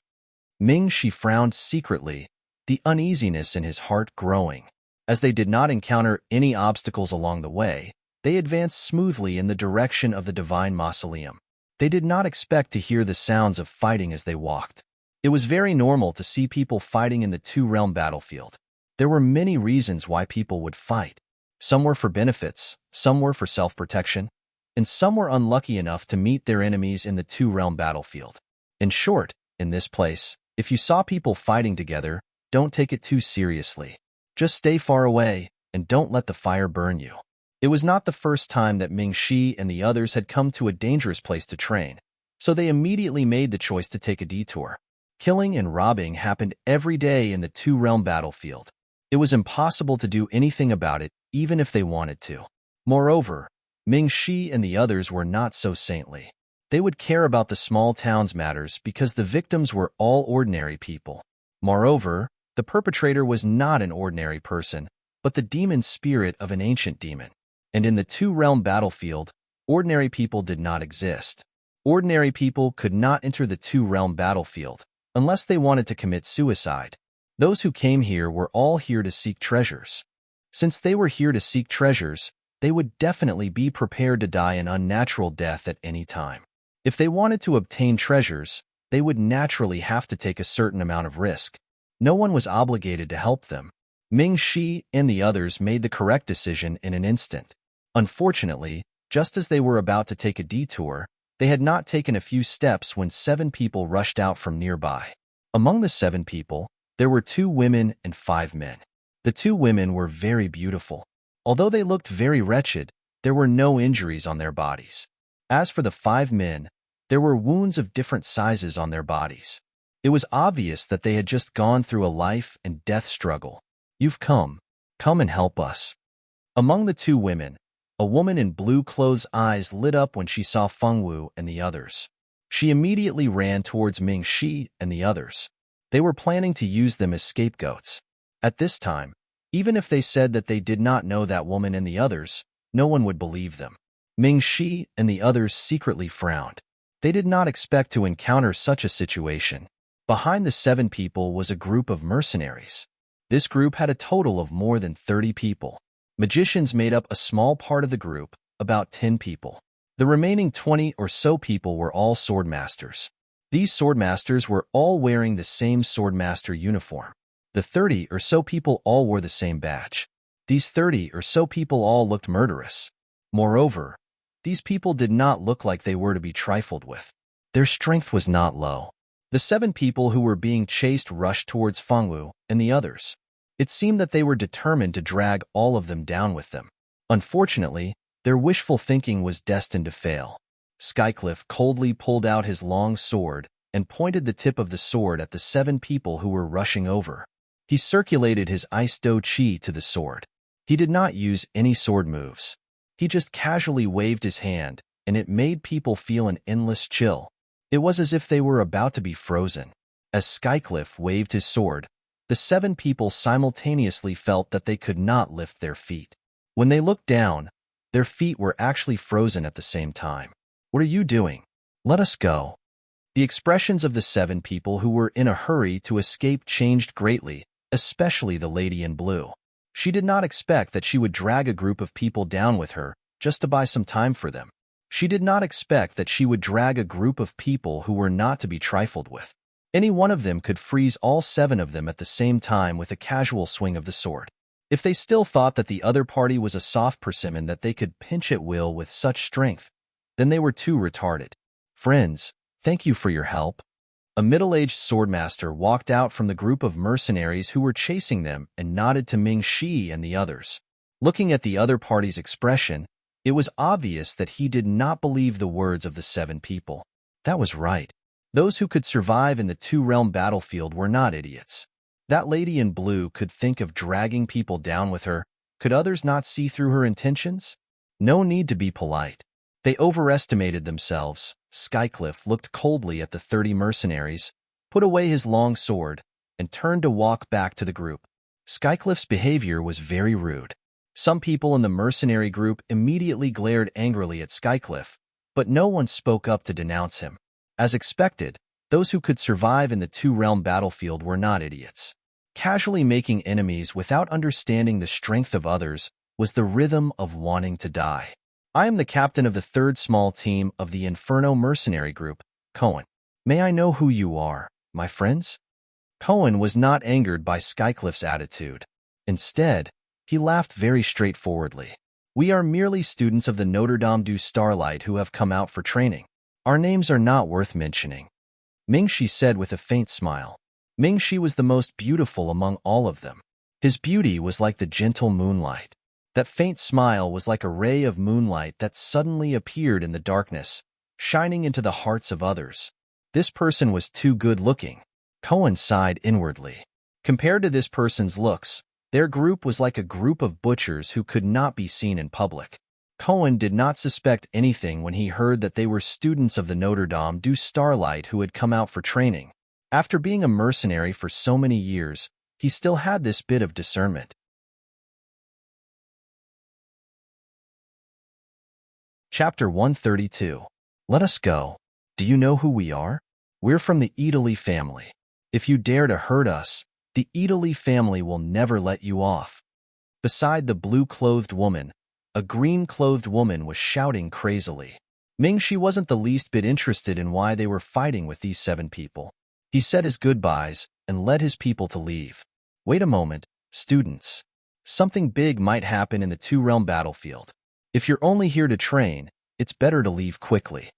Ming Shi frowned secretly, the uneasiness in his heart growing. As they did not encounter any obstacles along the way, they advanced smoothly in the direction of the divine mausoleum. They did not expect to hear the sounds of fighting as they walked. It was very normal to see people fighting in the two-realm battlefield. There were many reasons why people would fight. Some were for benefits, some were for self-protection, and some were unlucky enough to meet their enemies in the two-realm battlefield. In short, in this place, if you saw people fighting together, don't take it too seriously. Just stay far away, and don't let the fire burn you. It was not the first time that Ming-Shi and the others had come to a dangerous place to train, so they immediately made the choice to take a detour. Killing and robbing happened every day in the two-realm battlefield. It was impossible to do anything about it, even if they wanted to. Moreover, Ming-Shi and the others were not so saintly. They would care about the small town's matters because the victims were all ordinary people. Moreover, the perpetrator was not an ordinary person, but the demon spirit of an ancient demon. And in the two-realm battlefield, ordinary people did not exist. Ordinary people could not enter the two-realm battlefield unless they wanted to commit suicide. Those who came here were all here to seek treasures. Since they were here to seek treasures, they would definitely be prepared to die an unnatural death at any time. If they wanted to obtain treasures, they would naturally have to take a certain amount of risk. No one was obligated to help them. Ming-Shi and the others made the correct decision in an instant. Unfortunately, just as they were about to take a detour, they had not taken a few steps when 7 people rushed out from nearby. Among the 7 people, there were 2 women and 5 men. The 2 women were very beautiful. Although they looked very wretched, there were no injuries on their bodies. As for the 5 men, there were wounds of different sizes on their bodies. It was obvious that they had just gone through a life and death struggle. You've come and help us. Among the 2 women, a woman in blue clothes' eyes lit up when she saw Fengwu and the others. She immediately ran towards Ming-Shi and the others. They were planning to use them as scapegoats. At this time, even if they said that they did not know that woman and the others, no one would believe them. Ming-Shi and the others secretly frowned. They did not expect to encounter such a situation. Behind the 7 people was a group of mercenaries. This group had a total of more than 30 people. Magicians made up a small part of the group, about 10 people. The remaining 20 or so people were all swordmasters. These swordmasters were all wearing the same swordmaster uniform. The 30 or so people all wore the same badge. These 30 or so people all looked murderous. Moreover, these people did not look like they were to be trifled with. Their strength was not low. The 7 people who were being chased rushed towards Fengwu and the others. It seemed that they were determined to drag all of them down with them. Unfortunately, their wishful thinking was destined to fail. Skycliff coldly pulled out his long sword and pointed the tip of the sword at the 7 people who were rushing over. He circulated his ice dough chi to the sword. He did not use any sword moves. He just casually waved his hand, and it made people feel an endless chill. It was as if they were about to be frozen. As Skycliff waved his sword, the 7 people simultaneously felt that they could not lift their feet. When they looked down, their feet were actually frozen at the same time. What are you doing? Let us go. The expressions of the 7 people who were in a hurry to escape changed greatly, especially the lady in blue. She did not expect that she would drag a group of people down with her just to buy some time for them. She did not expect that she would drag a group of people who were not to be trifled with. Any one of them could freeze all 7 of them at the same time with a casual swing of the sword. If they still thought that the other party was a soft persimmon that they could pinch at will with such strength, then they were too retarded. Friends, thank you for your help. A middle-aged swordmaster walked out from the group of mercenaries who were chasing them and nodded to Ming-Shi and the others. Looking at the other party's expression, it was obvious that he did not believe the words of the 7 people. That was right. Those who could survive in the two-realm battlefield were not idiots. That lady in blue could think of dragging people down with her. Could others not see through her intentions? No need to be polite. They overestimated themselves. Skycliff looked coldly at the 30 mercenaries, put away his long sword, and turned to walk back to the group. Skycliff's behavior was very rude. Some people in the mercenary group immediately glared angrily at Skycliff, but no one spoke up to denounce him. As expected, those who could survive in the two-realm battlefield were not idiots. Casually making enemies without understanding the strength of others was the rhythm of wanting to die. I am the captain of the third small team of the Inferno mercenary group, Cohen. May I know who you are, my friends? Cohen was not angered by Skycliffe's attitude. Instead, he laughed very straightforwardly. We are merely students of the Notre Dame du Starlight who have come out for training. Our names are not worth mentioning, Mingxi said with a faint smile. Mingxi was the most beautiful among all of them. His beauty was like the gentle moonlight. That faint smile was like a ray of moonlight that suddenly appeared in the darkness, shining into the hearts of others. This person was too good-looking. Cohen sighed inwardly. Compared to this person's looks, their group was like a group of butchers who could not be seen in public. Cohen did not suspect anything when he heard that they were students of the Notre Dame du Starlight who had come out for training. After being a mercenary for so many years, he still had this bit of discernment. Chapter 132. Let us go. Do you know who we are? We're from the Italy family. If you dare to hurt us, the Italy family will never let you off. Beside the blue-clothed woman, a green-clothed woman was shouting crazily. Mingxi wasn't the least bit interested in why they were fighting with these 7 people. He said his goodbyes and led his people to leave. Wait a moment, students. Something big might happen in the two-realm battlefield. If you're only here to train, it's better to leave quickly.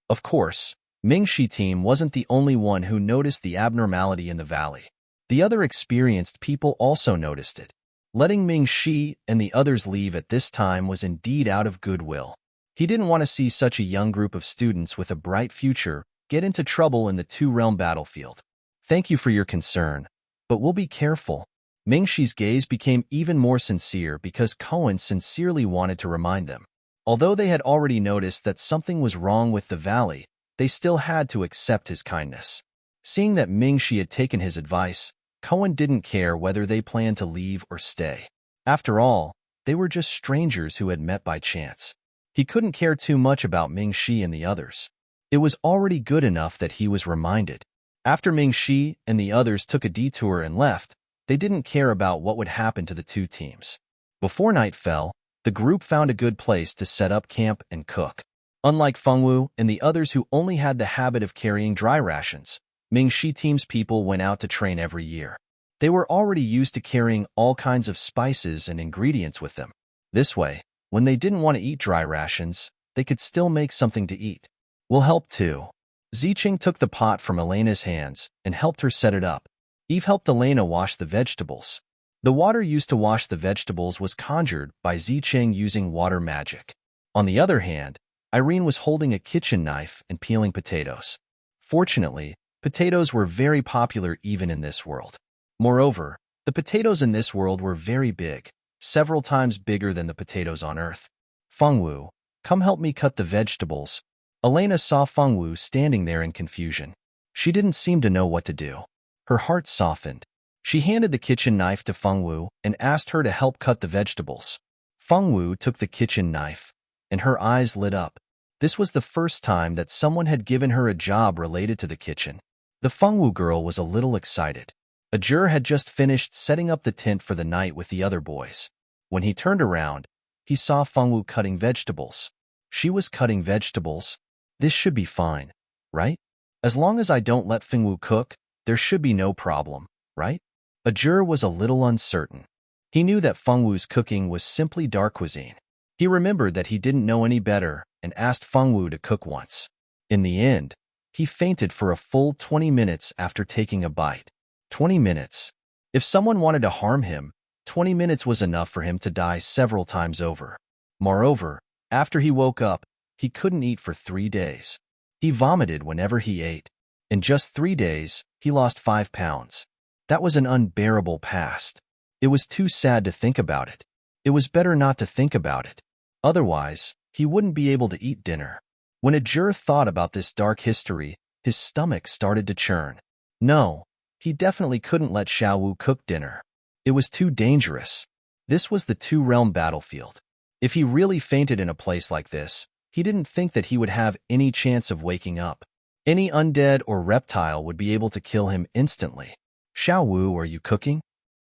Of course, Mingxi team wasn't the only one who noticed the abnormality in the valley. The other experienced people also noticed it. Letting Mingxi and the others leave at this time was indeed out of goodwill. He didn't want to see such a young group of students with a bright future get into trouble in the two-realm battlefield. Thank you for your concern, but we'll be careful. Mingxi's gaze became even more sincere because Cohen sincerely wanted to remind them. Although they had already noticed that something was wrong with the valley, they still had to accept his kindness. Seeing that Mingxi had taken his advice, Cohen didn't care whether they planned to leave or stay. After all, they were just strangers who had met by chance. He couldn't care too much about Mingxi and the others. It was already good enough that he was reminded. After Mingxi and the others took a detour and left, they didn't care about what would happen to the 2 teams. Before night fell, the group found a good place to set up camp and cook. Unlike Fengwu and the others who only had the habit of carrying dry rations, Mingxi team's people went out to train every year. They were already used to carrying all kinds of spices and ingredients with them. This way, when they didn't want to eat dry rations, they could still make something to eat. We'll help too. Zicheng took the pot from Elena's hands and helped her set it up. Eve helped Elena wash the vegetables. The water used to wash the vegetables was conjured by Zicheng using water magic. On the other hand, Irene was holding a kitchen knife and peeling potatoes. Fortunately, potatoes were very popular even in this world. Moreover, the potatoes in this world were very big, several times bigger than the potatoes on Earth. Fengwu, come help me cut the vegetables. Elena saw Fengwu standing there in confusion. She didn't seem to know what to do. Her heart softened. She handed the kitchen knife to Fengwu and asked her to help cut the vegetables. Fengwu took the kitchen knife, and her eyes lit up. This was the first time that someone had given her a job related to the kitchen. The Fengwu girl was a little excited. Ajur had just finished setting up the tent for the night with the other boys. When he turned around, he saw Fengwu cutting vegetables. She was cutting vegetables. This should be fine, right? As long as I don't let Fengwu cook, there should be no problem, right? Ajur was a little uncertain. He knew that Fengwu's cooking was simply dark cuisine. He remembered that he didn't know any better and asked Fengwu to cook once. In the end, he fainted for a full 20 minutes after taking a bite. 20 minutes. If someone wanted to harm him, 20 minutes was enough for him to die several times over. Moreover, after he woke up, he couldn't eat for 3 days. He vomited whenever he ate. In just 3 days, he lost 5 pounds. That was an unbearable past. It was too sad to think about it. It was better not to think about it. Otherwise, he wouldn't be able to eat dinner. When Ajur thought about this dark history, his stomach started to churn. No, he definitely couldn't let Xiaowu cook dinner. It was too dangerous. This was the two-realm battlefield. If he really fainted in a place like this, he didn't think that he would have any chance of waking up. Any undead or reptile would be able to kill him instantly. Xiaowu, are you cooking?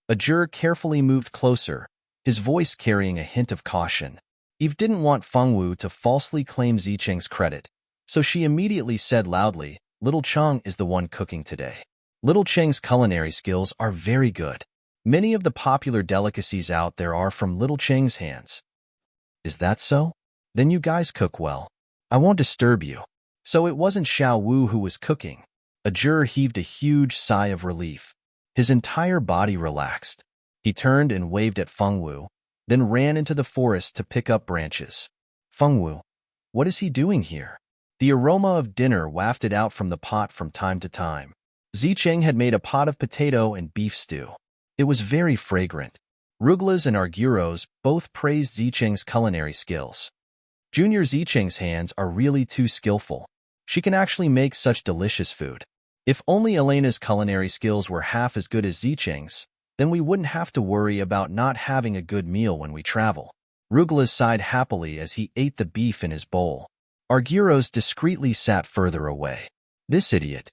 Ajur carefully moved closer, his voice carrying a hint of caution. Eve didn't want Fengwu to falsely claim Zicheng's credit, so she immediately said loudly, "Little Cheng is the one cooking today. Little Cheng's culinary skills are very good. Many of the popular delicacies out there are from Little Cheng's hands." "Is that so? Then you guys cook well. I won't disturb you." So it wasn't Xiao Wu who was cooking. Ajur heaved a huge sigh of relief. His entire body relaxed. He turned and waved at Fengwu, then ran into the forest to pick up branches. "Fengwu, what is he doing here?" The aroma of dinner wafted out from the pot from time to time. Zicheng had made a pot of potato and beef stew. It was very fragrant. Ruglas and Arguros both praised Zicheng's culinary skills. Junior Zicheng's hands are really too skillful. She can actually make such delicious food. If only Elena's culinary skills were half as good as Zicheng's, then we wouldn't have to worry about not having a good meal when we travel. Ruglas sighed happily as he ate the beef in his bowl. Arguros discreetly sat further away. "This idiot.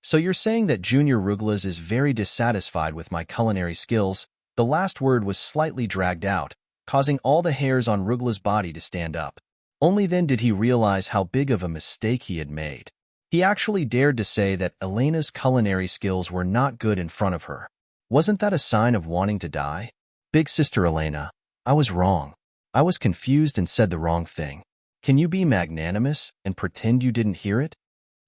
So you're saying that Junior Ruglas is very dissatisfied with my culinary skills?" The last word was slightly dragged out, causing all the hairs on Ruglas' body to stand up. Only then did he realize how big of a mistake he had made. He actually dared to say that Elena's culinary skills were not good in front of her. Wasn't that a sign of wanting to die? "Big sister Elena, I was wrong. I was confused and said the wrong thing. Can you be magnanimous and pretend you didn't hear it?"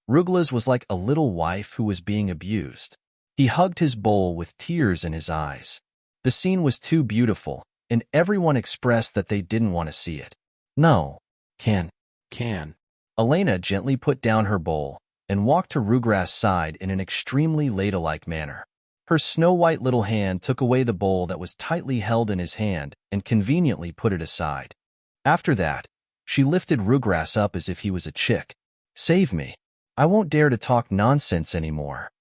Ruglas was like a little wife who was being abused. He hugged his bowl with tears in his eyes. The scene was too beautiful, and everyone expressed that they didn't want to see it. "No. Can. Elena gently put down her bowl and walked to Rugras' side in an extremely ladylike manner. Her snow-white little hand took away the bowl that was tightly held in his hand and conveniently put it aside. After that, she lifted Rugras up as if he was a chick. "Save me. I won't dare to talk nonsense anymore."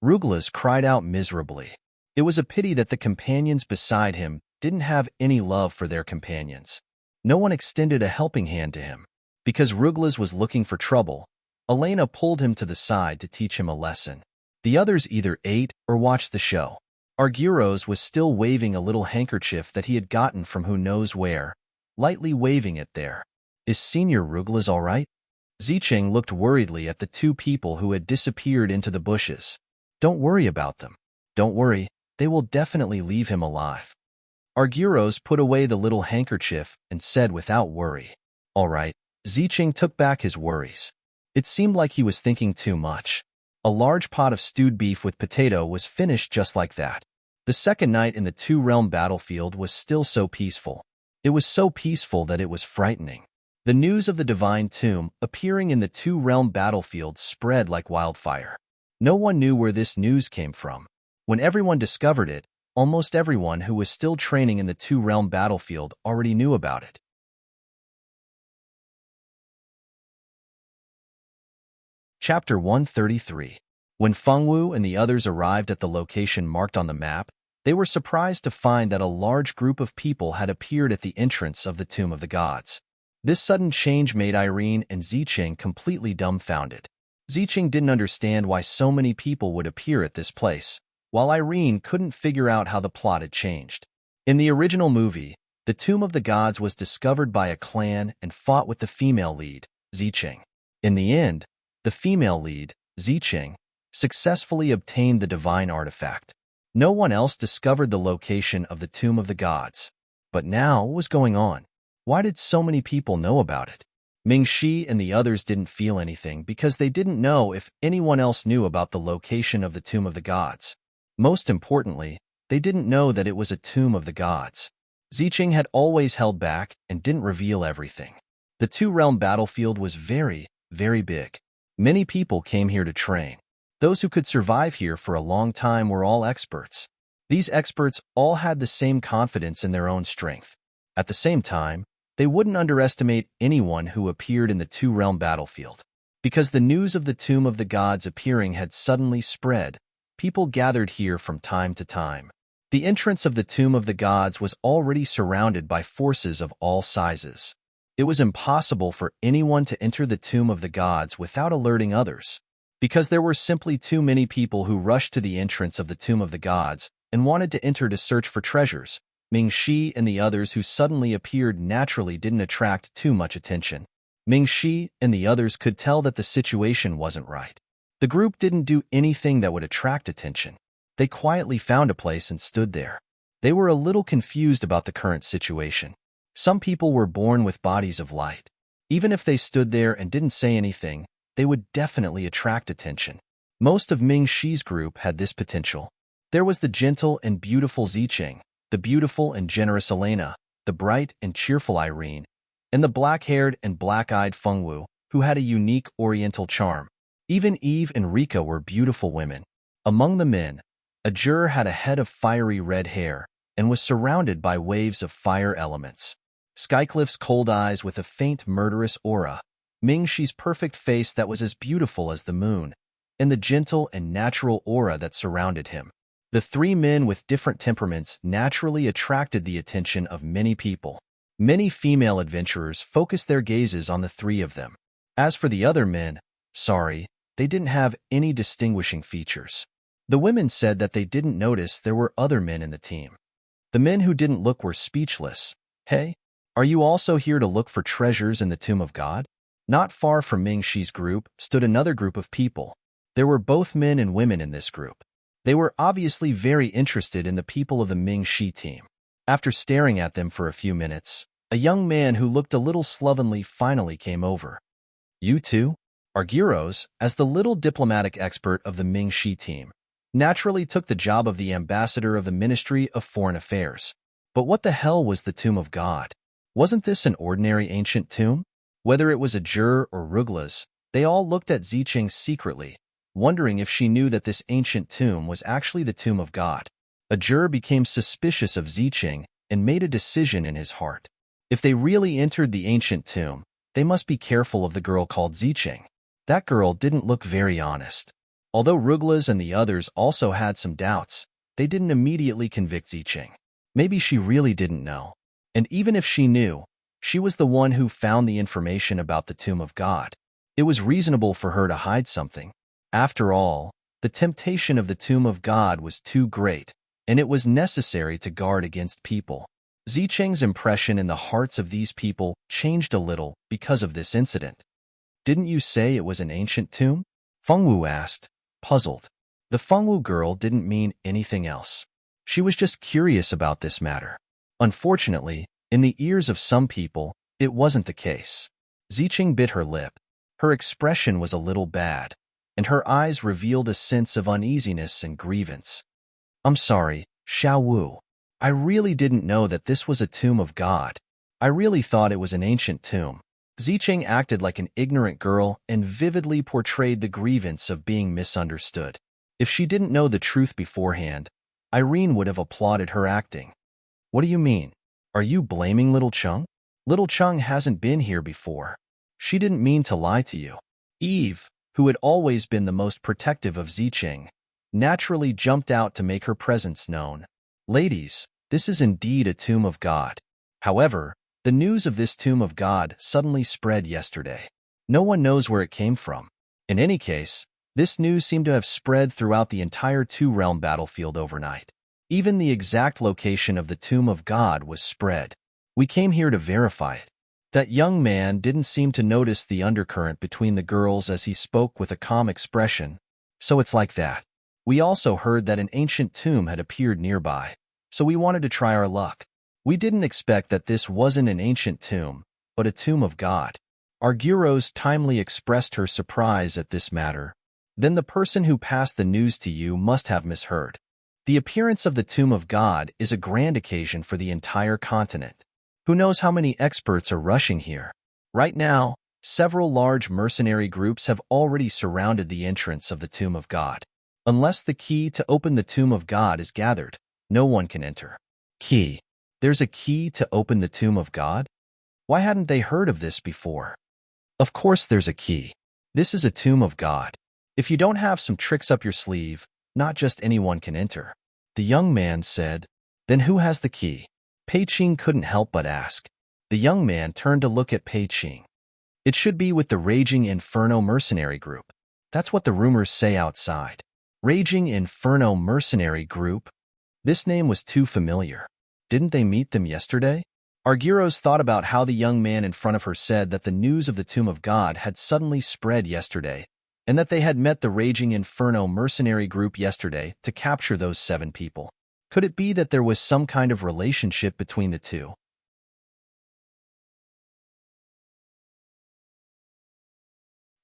Ruglas cried out miserably. It was a pity that the companions beside him didn't have any love for their companions. No one extended a helping hand to him. Because Ruglas was looking for trouble, Elena pulled him to the side to teach him a lesson. The others either ate or watched the show. Arguros was still waving a little handkerchief that he had gotten from who knows where, lightly waving it there. "Is Senior Ruglas all right?" Zicheng looked worriedly at the two people who had disappeared into the bushes. "Don't worry about them. Don't worry, they will definitely leave him alive." Arguros put away the little handkerchief and said without worry, "All right." Zicheng took back his worries. It seemed like he was thinking too much. A large pot of stewed beef with potato was finished just like that. The second night in the two-realm battlefield was still so peaceful. It was so peaceful that it was frightening. The news of the divine tomb appearing in the two-realm battlefield spread like wildfire. No one knew where this news came from. When everyone discovered it, almost everyone who was still training in the two-realm battlefield already knew about it. Chapter 133. When Fengwu and the others arrived at the location marked on the map, they were surprised to find that a large group of people had appeared at the entrance of the Tomb of the Gods. This sudden change made Irene and Zicheng completely dumbfounded. Zicheng didn't understand why so many people would appear at this place, while Irene couldn't figure out how the plot had changed. In the original movie, the Tomb of the Gods was discovered by a clan and fought with the female lead, Zicheng. In the end, the female lead, Zicheng, successfully obtained the divine artifact. No one else discovered the location of the Tomb of the Gods. But now, what was going on? Why did so many people know about it? Mingxi and the others didn't feel anything because they didn't know if anyone else knew about the location of the Tomb of the Gods. Most importantly, they didn't know that it was a Tomb of the Gods. Zicheng had always held back and didn't reveal everything. The two-realm battlefield was very, very big. Many people came here to train. Those who could survive here for a long time were all experts. These experts all had the same confidence in their own strength. At the same time, they wouldn't underestimate anyone who appeared in the two-realm battlefield. Because the news of the Tomb of the Gods appearing had suddenly spread, people gathered here from time to time. The entrance of the Tomb of the Gods was already surrounded by forces of all sizes. It was impossible for anyone to enter the Tomb of the Gods without alerting others, because there were simply too many people who rushed to the entrance of the Tomb of the Gods and wanted to enter to search for treasures, Ming Shi and the others who suddenly appeared naturally didn't attract too much attention. Ming Shi and the others could tell that the situation wasn't right. The group didn't do anything that would attract attention. They quietly found a place and stood there. They were a little confused about the current situation. Some people were born with bodies of light. Even if they stood there and didn't say anything, they would definitely attract attention. Most of Ming Shi's group had this potential. There was the gentle and beautiful Zicheng, the beautiful and generous Elena, the bright and cheerful Irene, and the black-haired and black-eyed Fengwu, who had a unique oriental charm. Even Eve and Rika were beautiful women. Among the men, Ajur had a head of fiery red hair and was surrounded by waves of fire elements. Skycliff's cold eyes with a faint murderous aura, Ming Shi's perfect face that was as beautiful as the moon, and the gentle and natural aura that surrounded him. The three men with different temperaments naturally attracted the attention of many people. Many female adventurers focused their gazes on the three of them. As for the other men, sorry, they didn't have any distinguishing features. The women said that they didn't notice there were other men in the team. The men who didn't look were speechless. Hey, are you also here to look for treasures in the Tomb of God? Not far from Ming Shi's group stood another group of people. There were both men and women in this group. They were obviously very interested in the people of the Ming Shi team. After staring at them for a few minutes, a young man who looked a little slovenly finally came over. You two? Arguros, as the little diplomatic expert of the Ming Shi team, naturally took the job of the ambassador of the Ministry of Foreign Affairs. But what the hell was the Tomb of God? Wasn't this an ordinary ancient tomb? Whether it was Ajur or Rugla's, they all looked at Zicheng secretly, wondering if she knew that this ancient tomb was actually the Tomb of God. Ajur became suspicious of Zicheng and made a decision in his heart. If they really entered the ancient tomb, they must be careful of the girl called Zicheng. That girl didn't look very honest. Although Rugla's and the others also had some doubts, they didn't immediately convict Zicheng. Maybe she really didn't know. And even if she knew, she was the one who found the information about the Tomb of God. It was reasonable for her to hide something. After all, the temptation of the Tomb of God was too great, and it was necessary to guard against people. Zicheng's impression in the hearts of these people changed a little because of this incident. Didn't you say it was an ancient tomb? Fengwu asked, puzzled. The Fengwu girl didn't mean anything else. She was just curious about this matter. Unfortunately, in the ears of some people, it wasn't the case. Zicheng bit her lip. Her expression was a little bad, and her eyes revealed a sense of uneasiness and grievance. I'm sorry, Xiao Wu. I really didn't know that this was a tomb of God. I really thought it was an ancient tomb. Zicheng acted like an ignorant girl and vividly portrayed the grievance of being misunderstood. If she didn't know the truth beforehand, Irene would have applauded her acting. What do you mean? Are you blaming Little Chung? Little Chung hasn't been here before. She didn't mean to lie to you. Eve, who had always been the most protective of Zicheng, naturally jumped out to make her presence known. Ladies, this is indeed a tomb of God. However, the news of this tomb of God suddenly spread yesterday. No one knows where it came from. In any case, this news seemed to have spread throughout the entire two-realm battlefield overnight. Even the exact location of the tomb of God was spread. We came here to verify it. That young man didn't seem to notice the undercurrent between the girls as he spoke with a calm expression. So it's like that. We also heard that an ancient tomb had appeared nearby, so we wanted to try our luck. We didn't expect that this wasn't an ancient tomb, but a tomb of God. Arguros timely expressed her surprise at this matter. Then the person who passed the news to you must have misheard. The appearance of the Tomb of God is a grand occasion for the entire continent. Who knows how many experts are rushing here? Right now, several large mercenary groups have already surrounded the entrance of the Tomb of God. Unless the key to open the Tomb of God is gathered, no one can enter. Key. There's a key to open the Tomb of God? Why hadn't they heard of this before? Of course there's a key. This is a Tomb of God. If you don't have some tricks up your sleeve, not just anyone can enter. The young man said. Then who has the key? Pei Qing couldn't help but ask. The young man turned to look at Pei Qing. It should be with the Raging Inferno Mercenary Group. That's what the rumors say outside. Raging Inferno Mercenary Group? This name was too familiar. Didn't they meet them yesterday? Argyros thought about how the young man in front of her said that the news of the Tomb of God had suddenly spread yesterday, and that they had met the Raging Inferno mercenary group yesterday to capture those 7 people. Could it be that there was some kind of relationship between the two?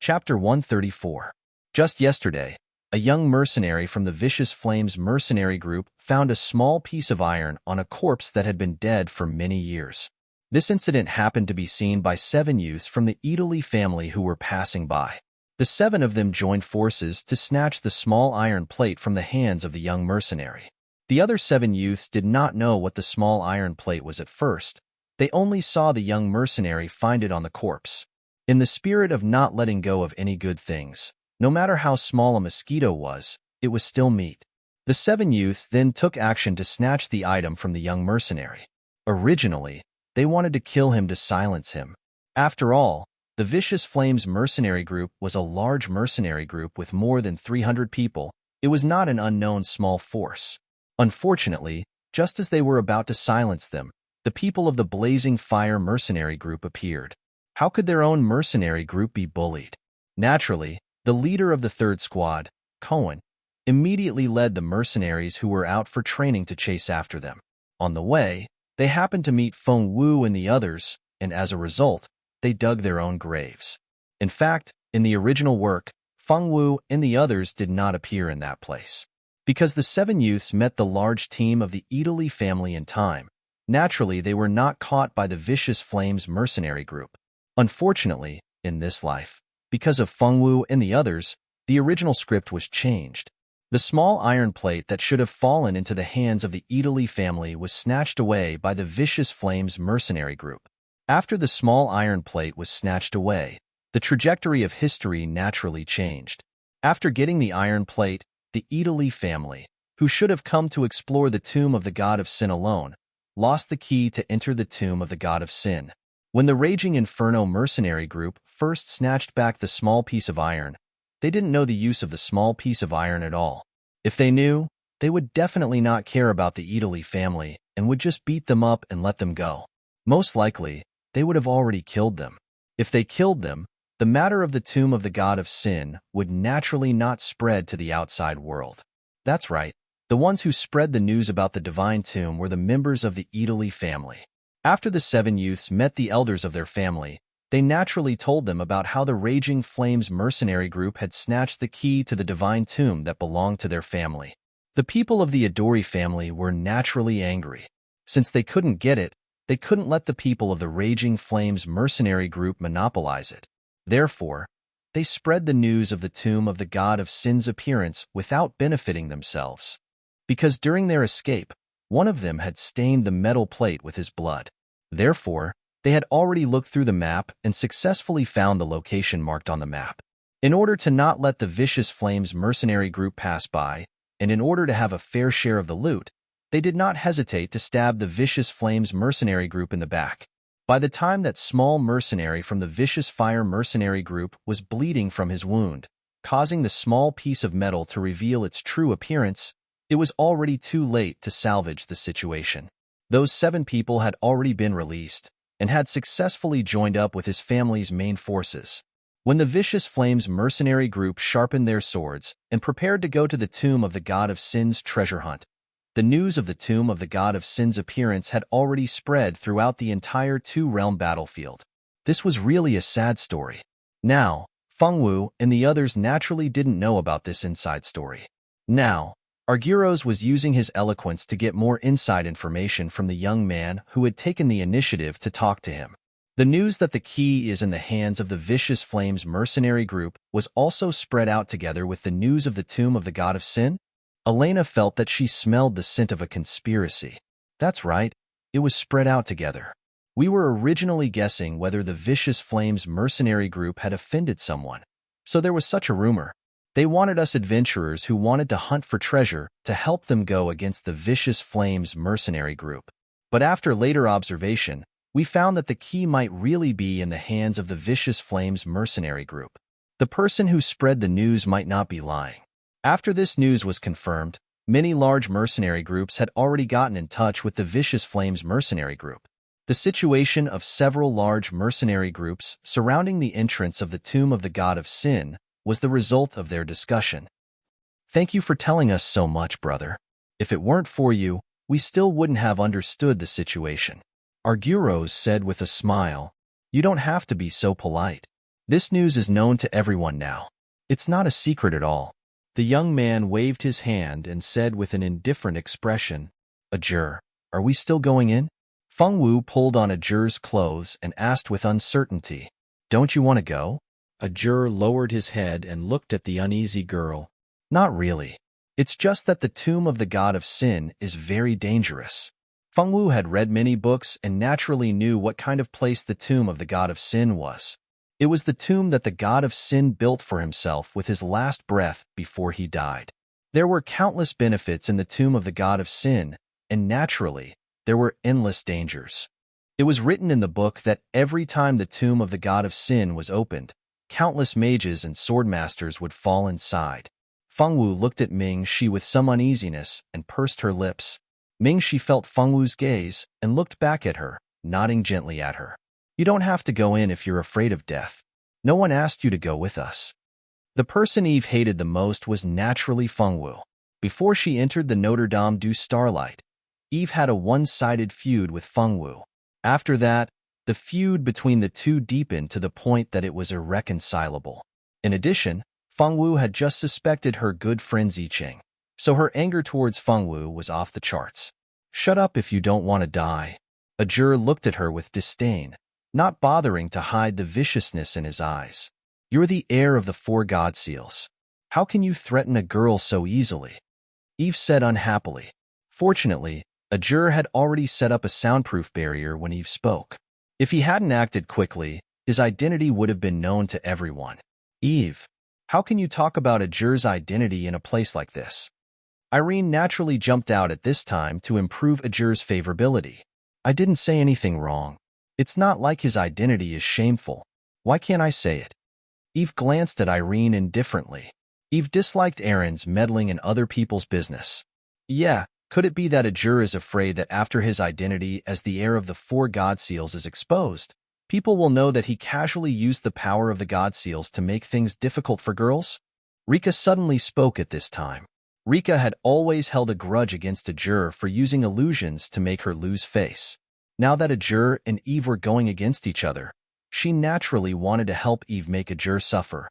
Chapter 134. Just yesterday, a young mercenary from the Vicious Flames mercenary group found a small piece of iron on a corpse that had been dead for many years. This incident happened to be seen by 7 youths from the Italy family who were passing by. The 7 of them joined forces to snatch the small iron plate from the hands of the young mercenary. The other 7 youths did not know what the small iron plate was at first. They only saw the young mercenary find it on the corpse. In the spirit of not letting go of any good things, no matter how small a mosquito was, it was still meat. The 7 youths then took action to snatch the item from the young mercenary. Originally, they wanted to kill him to silence him. After all, the Vicious Flames mercenary group was a large mercenary group with more than 300 people. It was not an unknown small force. Unfortunately, just as they were about to silence them, the people of the Blazing Fire mercenary group appeared. How could their own mercenary group be bullied? Naturally, the leader of the 3rd squad, Cohen, immediately led the mercenaries who were out for training to chase after them. On the way, they happened to meet Feng Wu and the others, and as a result, they dug their own graves. In fact, in the original work, Feng Wu and the others did not appear in that place. Because the 7 youths met the large team of the Italy family in time, naturally they were not caught by the Vicious Flames mercenary group. Unfortunately, in this life, because of Feng Wu and the others, the original script was changed. The small iron plate that should have fallen into the hands of the Italy family was snatched away by the Vicious Flames mercenary group. After the small iron plate was snatched away, the trajectory of history naturally changed. After getting the iron plate, the Italy family, who should have come to explore the tomb of the god of sin alone, lost the key to enter the tomb of the god of sin. When the Raging Inferno mercenary group first snatched back the small piece of iron, they didn't know the use of the small piece of iron at all. If they knew, they would definitely not care about the Italy family and would just beat them up and let them go. Most likely, they would have already killed them. If they killed them, the matter of the tomb of the god of sin would naturally not spread to the outside world. That's right, the ones who spread the news about the divine tomb were the members of the Italy family. After the 7 youths met the elders of their family, they naturally told them about how the Raging Flames mercenary group had snatched the key to the divine tomb that belonged to their family. The people of the Adori family were naturally angry. Since they couldn't get it, they couldn't let the people of the Raging Flames mercenary group monopolize it. Therefore, they spread the news of the tomb of the god of sin's appearance without benefiting themselves. Because during their escape, one of them had stained the metal plate with his blood. Therefore, they had already looked through the map and successfully found the location marked on the map. In order to not let the Vicious Flames mercenary group pass by, and in order to have a fair share of the loot, they did not hesitate to stab the Vicious Flames mercenary group in the back. By the time that small mercenary from the Vicious Fire mercenary group was bleeding from his wound, causing the small piece of metal to reveal its true appearance, it was already too late to salvage the situation. Those 7 people had already been released and had successfully joined up with his family's main forces. When the Vicious Flames mercenary group sharpened their swords and prepared to go to the tomb of the god of sin's treasure hunt, the news of the tomb of the god of sin's appearance had already spread throughout the entire 2-realm battlefield. This was really a sad story. Now, Feng Wu and the others naturally didn't know about this inside story. Now, Argyros was using his eloquence to get more inside information from the young man who had taken the initiative to talk to him. The news that the key is in the hands of the Vicious Flames mercenary group was also spread out together with the news of the tomb of the god of sin. Elena felt that she smelled the scent of a conspiracy. That's right, it was spread out together. We were originally guessing whether the Vicious Flames mercenary group had offended someone, so there was such a rumor. They wanted us adventurers who wanted to hunt for treasure to help them go against the Vicious Flames mercenary group. But after later observation, we found that the key might really be in the hands of the Vicious Flames mercenary group. The person who spread the news might not be lying. After this news was confirmed, Many large mercenary groups had already gotten in touch with the Vicious Flames mercenary group. The situation of several large mercenary groups surrounding the entrance of the tomb of the god of sin was the result of their discussion. Thank you for telling us so much, brother. If it weren't for you, we still wouldn't have understood the situation. Arguros said with a smile. You don't have to be so polite. This news is known to everyone now. It's not a secret at all. The young man waved his hand and said with an indifferent expression, Ajur, are we still going in? Feng Wu pulled on Ajur's clothes and asked with uncertainty, Don't you want to go? Ajur lowered his head and looked at the uneasy girl. Not really. It's just that the tomb of the god of sin is very dangerous. Feng Wu had read many books and naturally knew what kind of place the tomb of the god of sin was. It was the tomb that the god of sin built for himself with his last breath before he died. There were countless benefits in the tomb of the god of sin, and naturally, there were endless dangers. It was written in the book that every time the tomb of the god of sin was opened, countless mages and swordmasters would fall inside. Feng Wu looked at Ming Shi with some uneasiness and pursed her lips. Ming Shi felt Feng Wu's gaze and looked back at her, nodding gently at her. You don't have to go in if you're afraid of death. No one asked you to go with us. The person Eve hated the most was naturally Feng Wu. Before she entered the Notre Dame du Starlight, Eve had a one-sided feud with Feng Wu. After that, the feud between the two deepened to the point that it was irreconcilable. In addition, Feng Wu had just suspected her good friend Zicheng, so her anger towards Feng Wu was off the charts. Shut up if you don't want to die. Ajur looked at her with disdain, not bothering to hide the viciousness in his eyes. You're the heir of the 4 god seals. How can you threaten a girl so easily? Eve said unhappily. Fortunately, Ajur had already set up a soundproof barrier when Eve spoke. If he hadn't acted quickly, his identity would have been known to everyone. Eve, how can you talk about Ajur's identity in a place like this? Irene naturally jumped out at this time to improve Ajur's favorability. I didn't say anything wrong. It's not like his identity is shameful. Why can't I say it? Eve glanced at Irene indifferently. Eve disliked Aaron's meddling in other people's business. Yeah, could it be that Ajur is afraid that after his identity as the heir of the 4 god seals is exposed, people will know that he casually used the power of the god seals to make things difficult for girls? Rika suddenly spoke at this time. Rika had always held a grudge against Ajur for using illusions to make her lose face. Now that Ajur and Eve were going against each other, she naturally wanted to help Eve make Ajur suffer.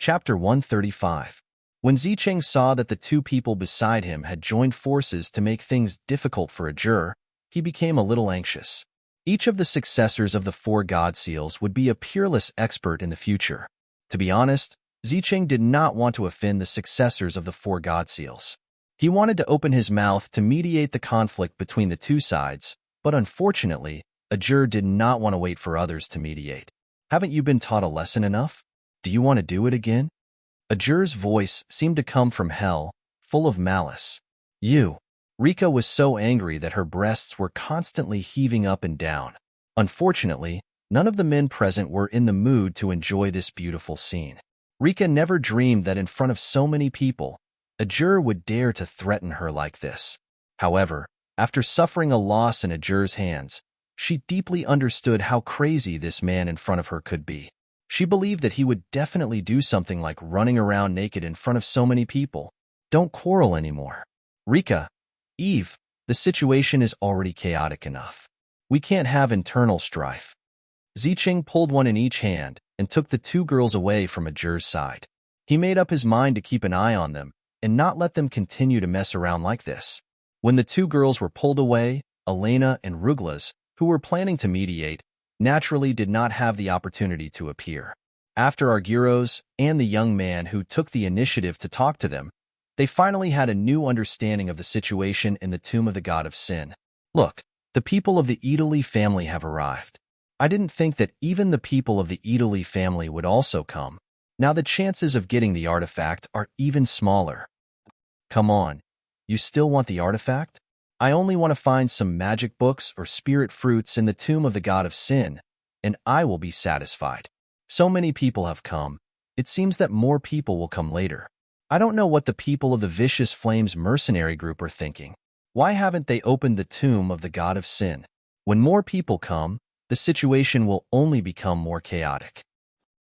Chapter 135. When Zicheng saw that the 2 people beside him had joined forces to make things difficult for Ajur, he became a little anxious. Each of the successors of the 4 god seals would be a peerless expert in the future. To be honest, Zicheng did not want to offend the successors of the 4 god seals. He wanted to open his mouth to mediate the conflict between the 2 sides, but unfortunately, Ajur did not want to wait for others to mediate. Haven't you been taught a lesson enough? Do you want to do it again? Ajur's voice seemed to come from hell, full of malice. You. Rika was so angry that her breasts were constantly heaving up and down. Unfortunately, none of the men present were in the mood to enjoy this beautiful scene. Rika never dreamed that in front of so many people, Ajur would dare to threaten her like this. However, after suffering a loss in Ajur's hands, she deeply understood how crazy this man in front of her could be. She believed that he would definitely do something like running around naked in front of so many people. Don't quarrel anymore. Rika, Eve, the situation is already chaotic enough. We can't have internal strife. Zicheng pulled one in each hand and took the 2 girls away from Ajur's side. He made up his mind to keep an eye on them and not let them continue to mess around like this. When the 2 girls were pulled away, Elena and Ruglas, who were planning to mediate, naturally did not have the opportunity to appear. After Arguros and the young man who took the initiative to talk to them, they finally had a new understanding of the situation in the tomb of the god of sin. Look, the people of the Italy family have arrived. I didn't think that even the people of the Italy family would also come. Now the chances of getting the artifact are even smaller. Come on, you still want the artifact? I only want to find some magic books or spirit fruits in the tomb of the god of sin, and I will be satisfied. So many people have come, It seems that more people will come later. I don't know what the people of the Vicious Flames mercenary group are thinking. Why haven't they opened the tomb of the god of sin? When more people come, the situation will only become more chaotic.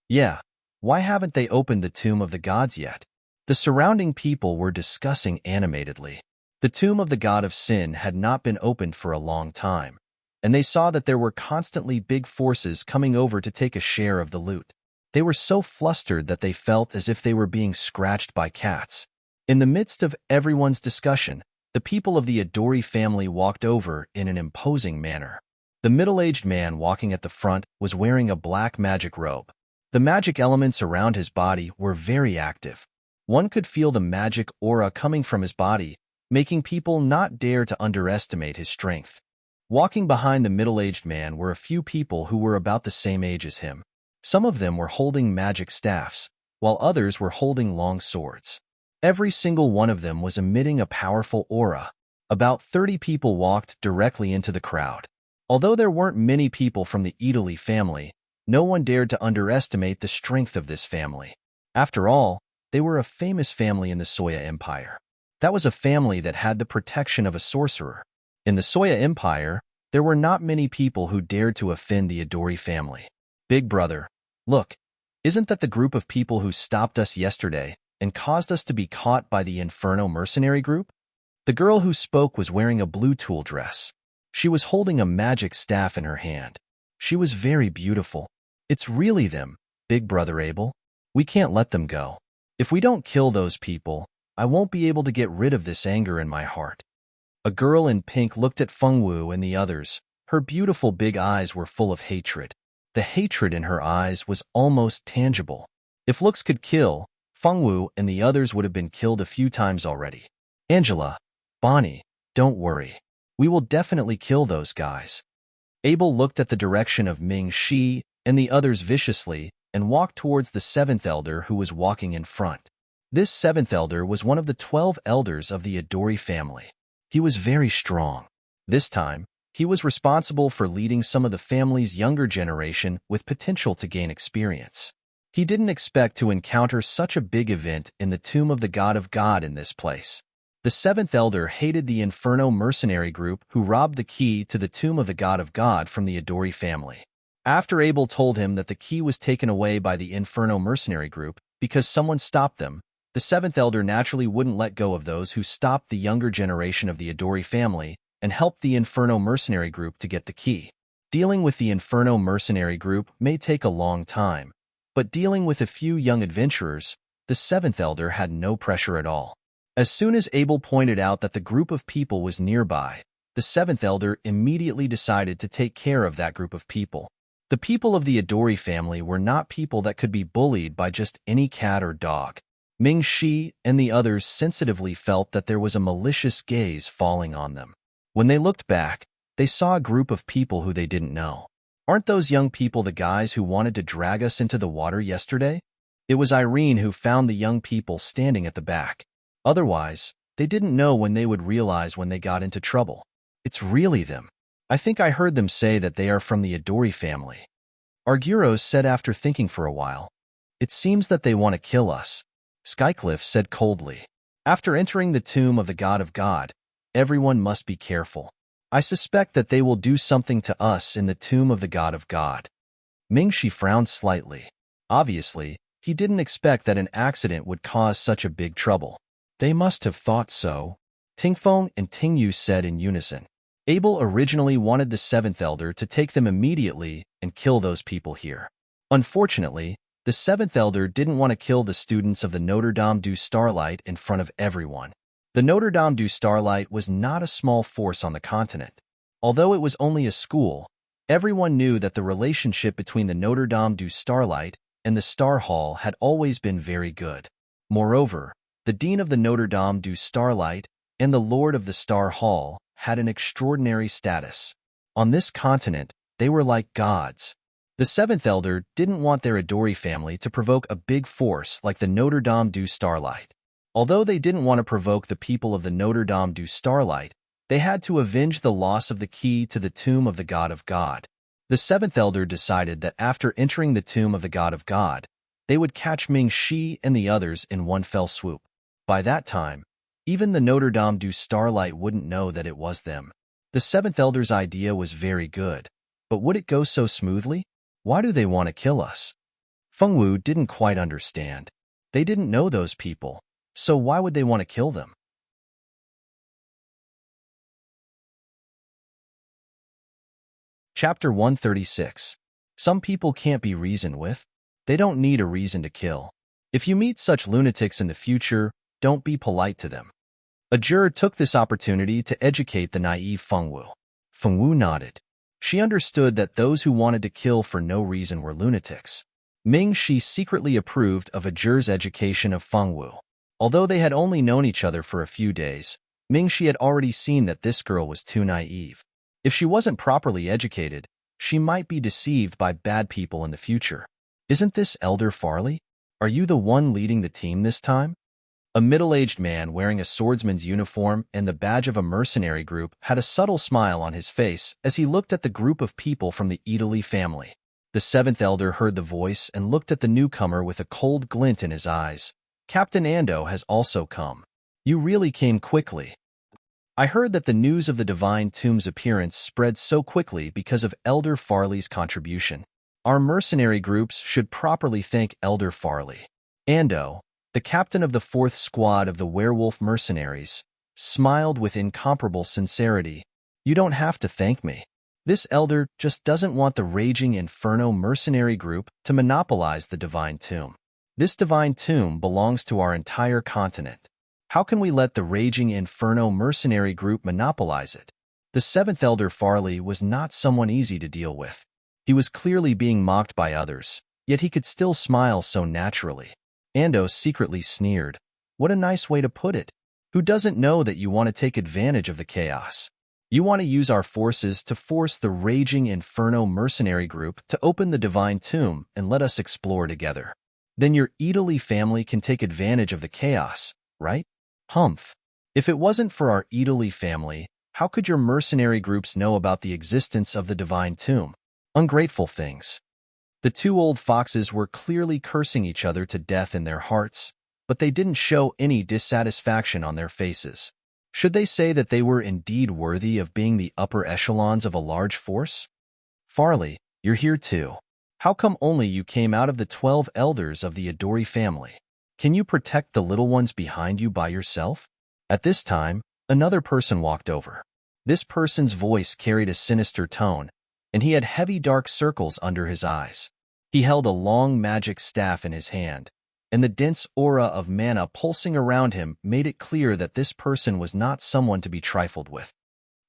Yeah, why haven't they opened the tomb of the gods yet? The surrounding people were discussing animatedly. The tomb of the god of sin had not been opened for a long time, and they saw that there were constantly big forces coming over to take a share of the loot. They were so flustered that they felt as if they were being scratched by cats. In the midst of everyone's discussion, the people of the Adori family walked over in an imposing manner. The middle-aged man walking at the front was wearing a black magic robe. The magic elements around his body were very active. One could feel the magic aura coming from his body, making people not dare to underestimate his strength. Walking behind the middle-aged man were a few people who were about the same age as him. Some of them were holding magic staffs, while others were holding long swords. Every single one of them was emitting a powerful aura. About 30 people walked directly into the crowd. Although there weren't many people from the Italy family, no one dared to underestimate the strength of this family. After all, they were a famous family in the Soya Empire. That was a family that had the protection of a sorcerer. In the Soya Empire, there were not many people who dared to offend the Adori family. Big brother, look, isn't that the group of people who stopped us yesterday and caused us to be caught by the Inferno mercenary group? The girl who spoke was wearing a blue tulle dress. She was holding a magic staff in her hand. She was very beautiful. It's really them, Big Brother Abel. We can't let them go. If we don't kill those people, I won't be able to get rid of this anger in my heart. A girl in pink looked at Feng Wu and the others. Her beautiful big eyes were full of hatred. The hatred in her eyes was almost tangible. If looks could kill, Feng Wu and the others would have been killed a few times already. Angela, Bonnie, don't worry. We will definitely kill those guys. Abel looked at the direction of Ming Shi and the others viciously and walked towards the 7th elder who was walking in front. This 7th elder was one of the 12 elders of the Adori family. He was very strong. This time, he was responsible for leading some of the family's younger generation with potential to gain experience. He didn't expect to encounter such a big event in the tomb of the god of God in this place. The 7th elder hated the Inferno mercenary group who robbed the key to the tomb of the god of God from the Adori family. After Abel told him that the key was taken away by the Inferno mercenary group because someone stopped them, the 7th elder naturally wouldn't let go of those who stopped the younger generation of the Adori family and helped the Inferno mercenary group to get the key. Dealing with the Inferno mercenary group may take a long time, but dealing with a few young adventurers, the 7th elder had no pressure at all. As soon as Abel pointed out that the group of people was nearby, the 7th elder immediately decided to take care of that group of people. The people of the Adori family were not people that could be bullied by just any cat or dog. Ming Shi and the others sensitively felt that there was a malicious gaze falling on them. When they looked back, they saw a group of people who they didn't know. Aren't those young people the guys who wanted to drag us into the water yesterday? It was Irene who found the young people standing at the back. Otherwise, they didn't know when they would realize when they got into trouble. It's really them. I think I heard them say that they are from the Adori family. Arguros said after thinking for a while. It seems that they want to kill us, Skycliff said coldly. After entering the tomb of the god of God, everyone must be careful. I suspect that they will do something to us in the tomb of the god of God. Mingshi frowned slightly. Obviously, he didn't expect that an accident would cause such a big trouble. They must have thought so, Tingfeng and Tingyu said in unison. Abel originally wanted the 7th elder to take them immediately and kill those people here. Unfortunately, the 7th elder didn't want to kill the students of the Notre Dame du Starlight in front of everyone. The Notre Dame du Starlight was not a small force on the continent. Although it was only a school, everyone knew that the relationship between the Notre Dame du Starlight and the Star Hall had always been very good. Moreover, the Dean of the Notre Dame du Starlight and the Lord of the Star Hall had an extraordinary status. On this continent, they were like gods. The 7th elder didn't want their Adori family to provoke a big force like the Notre Dame du Starlight. Although they didn't want to provoke the people of the Notre Dame du Starlight, they had to avenge the loss of the key to the tomb of the god of God. The 7th elder decided that after entering the tomb of the god of God, They would catch Ming Shi and the others in one fell swoop. By that time, even the Notre Dame du Starlight wouldn't know that it was them. The Seventh Elder's idea was very good, but would it go so smoothly? Why do they want to kill us? Feng Wu didn't quite understand. They didn't know those people, so why would they want to kill them? Chapter 136. Some people can't be reasoned with. They don't need a reason to kill. If you meet such lunatics in the future, don't be polite to them. A juror took this opportunity to educate the naive Feng Wu. Feng Wu nodded. She understood that those who wanted to kill for no reason were lunatics. Ming Shi secretly approved of a juror's education of Feng Wu. Although they had only known each other for a few days, Ming Shi had already seen that this girl was too naive. If she wasn't properly educated, she might be deceived by bad people in the future. Isn't this Elder Farley? Are you the one leading the team this time? A middle-aged man wearing a swordsman's uniform and the badge of a mercenary group had a subtle smile on his face as he looked at the group of people from the Italy family. The seventh elder heard the voice and looked at the newcomer with a cold glint in his eyes. Captain Ando has also come. You really came quickly. I heard that the news of the Divine Tomb's appearance spread so quickly because of Elder Farley's contribution. Our mercenary groups should properly thank Elder Farley. Ando, the captain of the 4th Squad of the Werewolf Mercenaries, smiled with incomparable sincerity. You don't have to thank me. This elder just doesn't want the Raging Inferno mercenary group to monopolize the Divine Tomb. This Divine Tomb belongs to our entire continent. How can we let the Raging Inferno mercenary group monopolize it? The 7th Elder Farley was not someone easy to deal with. He was clearly being mocked by others, yet he could still smile so naturally. Ando secretly sneered. What a nice way to put it. Who doesn't know that you want to take advantage of the chaos? You want to use our forces to force the Raging Inferno mercenary group to open the Divine Tomb and let us explore together. Then your Italy family can take advantage of the chaos, right? Humph. If it wasn't for our Italy family, how could your mercenary groups know about the existence of the Divine Tomb? Ungrateful things. The two old foxes were clearly cursing each other to death in their hearts, but they didn't show any dissatisfaction on their faces. Should they say that they were indeed worthy of being the upper echelons of a large force? Farley, you're here too. How come only you came out of the 12 elders of the Adori family? Can you protect the little ones behind you by yourself? At this time, another person walked over. This person's voice carried a sinister tone, and he had heavy dark circles under his eyes. He held a long magic staff in his hand, and the dense aura of mana pulsing around him made it clear that this person was not someone to be trifled with.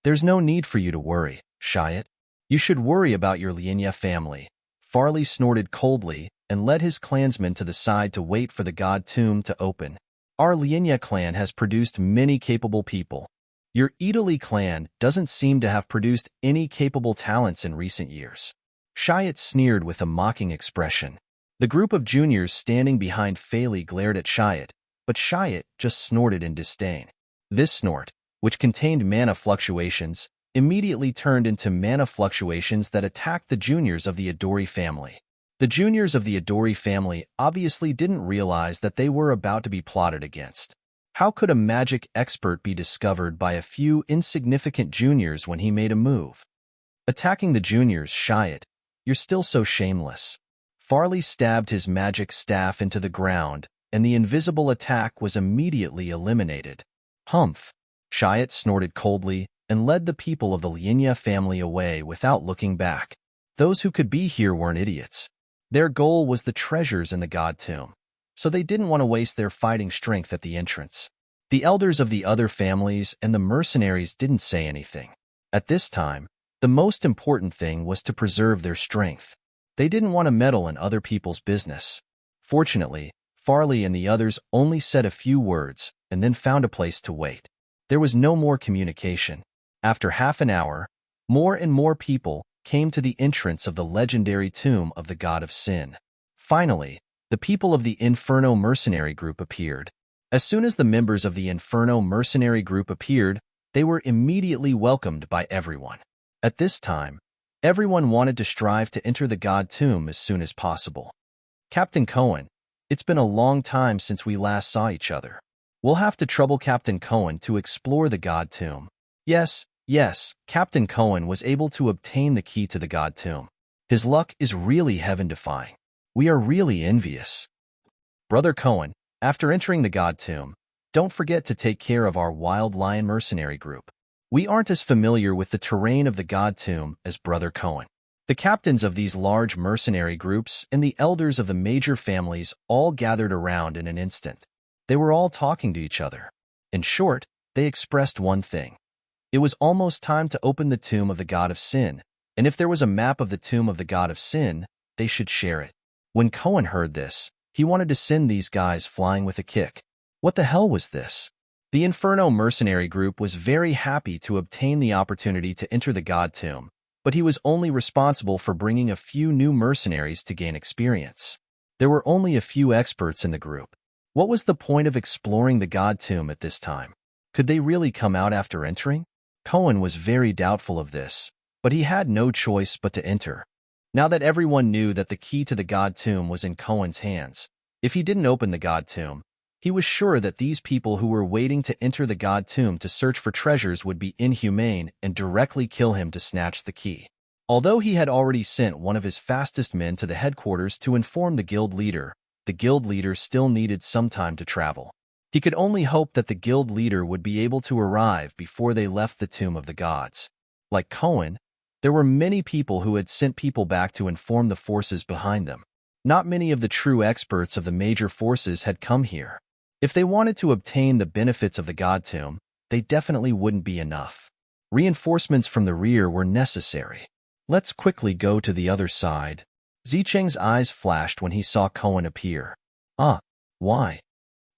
There's no need for you to worry, Shiat. You should worry about your Lienya family. Farley snorted coldly and led his clansmen to the side to wait for the god tomb to open. Our Lienya clan has produced many capable people. Your Italy clan doesn't seem to have produced any capable talents in recent years. Shiat sneered with a mocking expression. The group of juniors standing behind Faley glared at Shiat, but Shiat just snorted in disdain. This snort, which contained mana fluctuations, immediately turned into mana fluctuations that attacked the juniors of the Adori family. The juniors of the Adori family obviously didn't realize that they were about to be plotted against. How could a magic expert be discovered by a few insignificant juniors when he made a move? Attacking the juniors, Shiat, you're still so shameless. Farley stabbed his magic staff into the ground, and the invisible attack was immediately eliminated. Humph! Shiat snorted coldly and led the people of the Lienya family away without looking back. Those who could be here weren't idiots. Their goal was the treasures in the god tomb, so they didn't want to waste their fighting strength at the entrance. The elders of the other families and the mercenaries didn't say anything. At this time, the most important thing was to preserve their strength. They didn't want to meddle in other people's business. Fortunately, Farley and the others only said a few words and then found a place to wait. There was no more communication. After half an hour, more and more people came to the entrance of the legendary tomb of the god of sin. Finally, the people of the Inferno mercenary group appeared. As soon as the members of the Inferno mercenary group appeared, they were immediately welcomed by everyone. At this time, everyone wanted to strive to enter the god tomb as soon as possible. Captain Cohen, it's been a long time since we last saw each other. We'll have to trouble Captain Cohen to explore the God Tomb. Yes, Captain Cohen was able to obtain the key to the God Tomb. His luck is really heaven-defying. We are really envious. Brother Cohen, after entering the God Tomb, don't forget to take care of our Wild Lion mercenary group. We aren't as familiar with the terrain of the God Tomb as Brother Cohen. The captains of these large mercenary groups and the elders of the major families all gathered around in an instant. They were all talking to each other. In short, they expressed one thing. It was almost time to open the tomb of the God of Sin, and if there was a map of the tomb of the God of Sin, they should share it. When Cohen heard this, he wanted to send these guys flying with a kick. What the hell was this? The Inferno mercenary group was very happy to obtain the opportunity to enter the God Tomb, but he was only responsible for bringing a few new mercenaries to gain experience. There were only a few experts in the group. What was the point of exploring the God Tomb at this time? Could they really come out after entering? Cohen was very doubtful of this, but he had no choice but to enter. Now that everyone knew that the key to the God Tomb was in Cohen's hands, if he didn't open the God Tomb, he was sure that these people who were waiting to enter the God Tomb to search for treasures would be inhumane and directly kill him to snatch the key. Although he had already sent one of his fastest men to the headquarters to inform the guild leader still needed some time to travel. He could only hope that the guild leader would be able to arrive before they left the Tomb of the Gods. Like Cohen, there were many people who had sent people back to inform the forces behind them. Not many of the true experts of the major forces had come here. If they wanted to obtain the benefits of the God Tomb, they definitely wouldn't be enough. Reinforcements from the rear were necessary. Let's quickly go to the other side. Zicheng's eyes flashed when he saw Cohen appear. Why?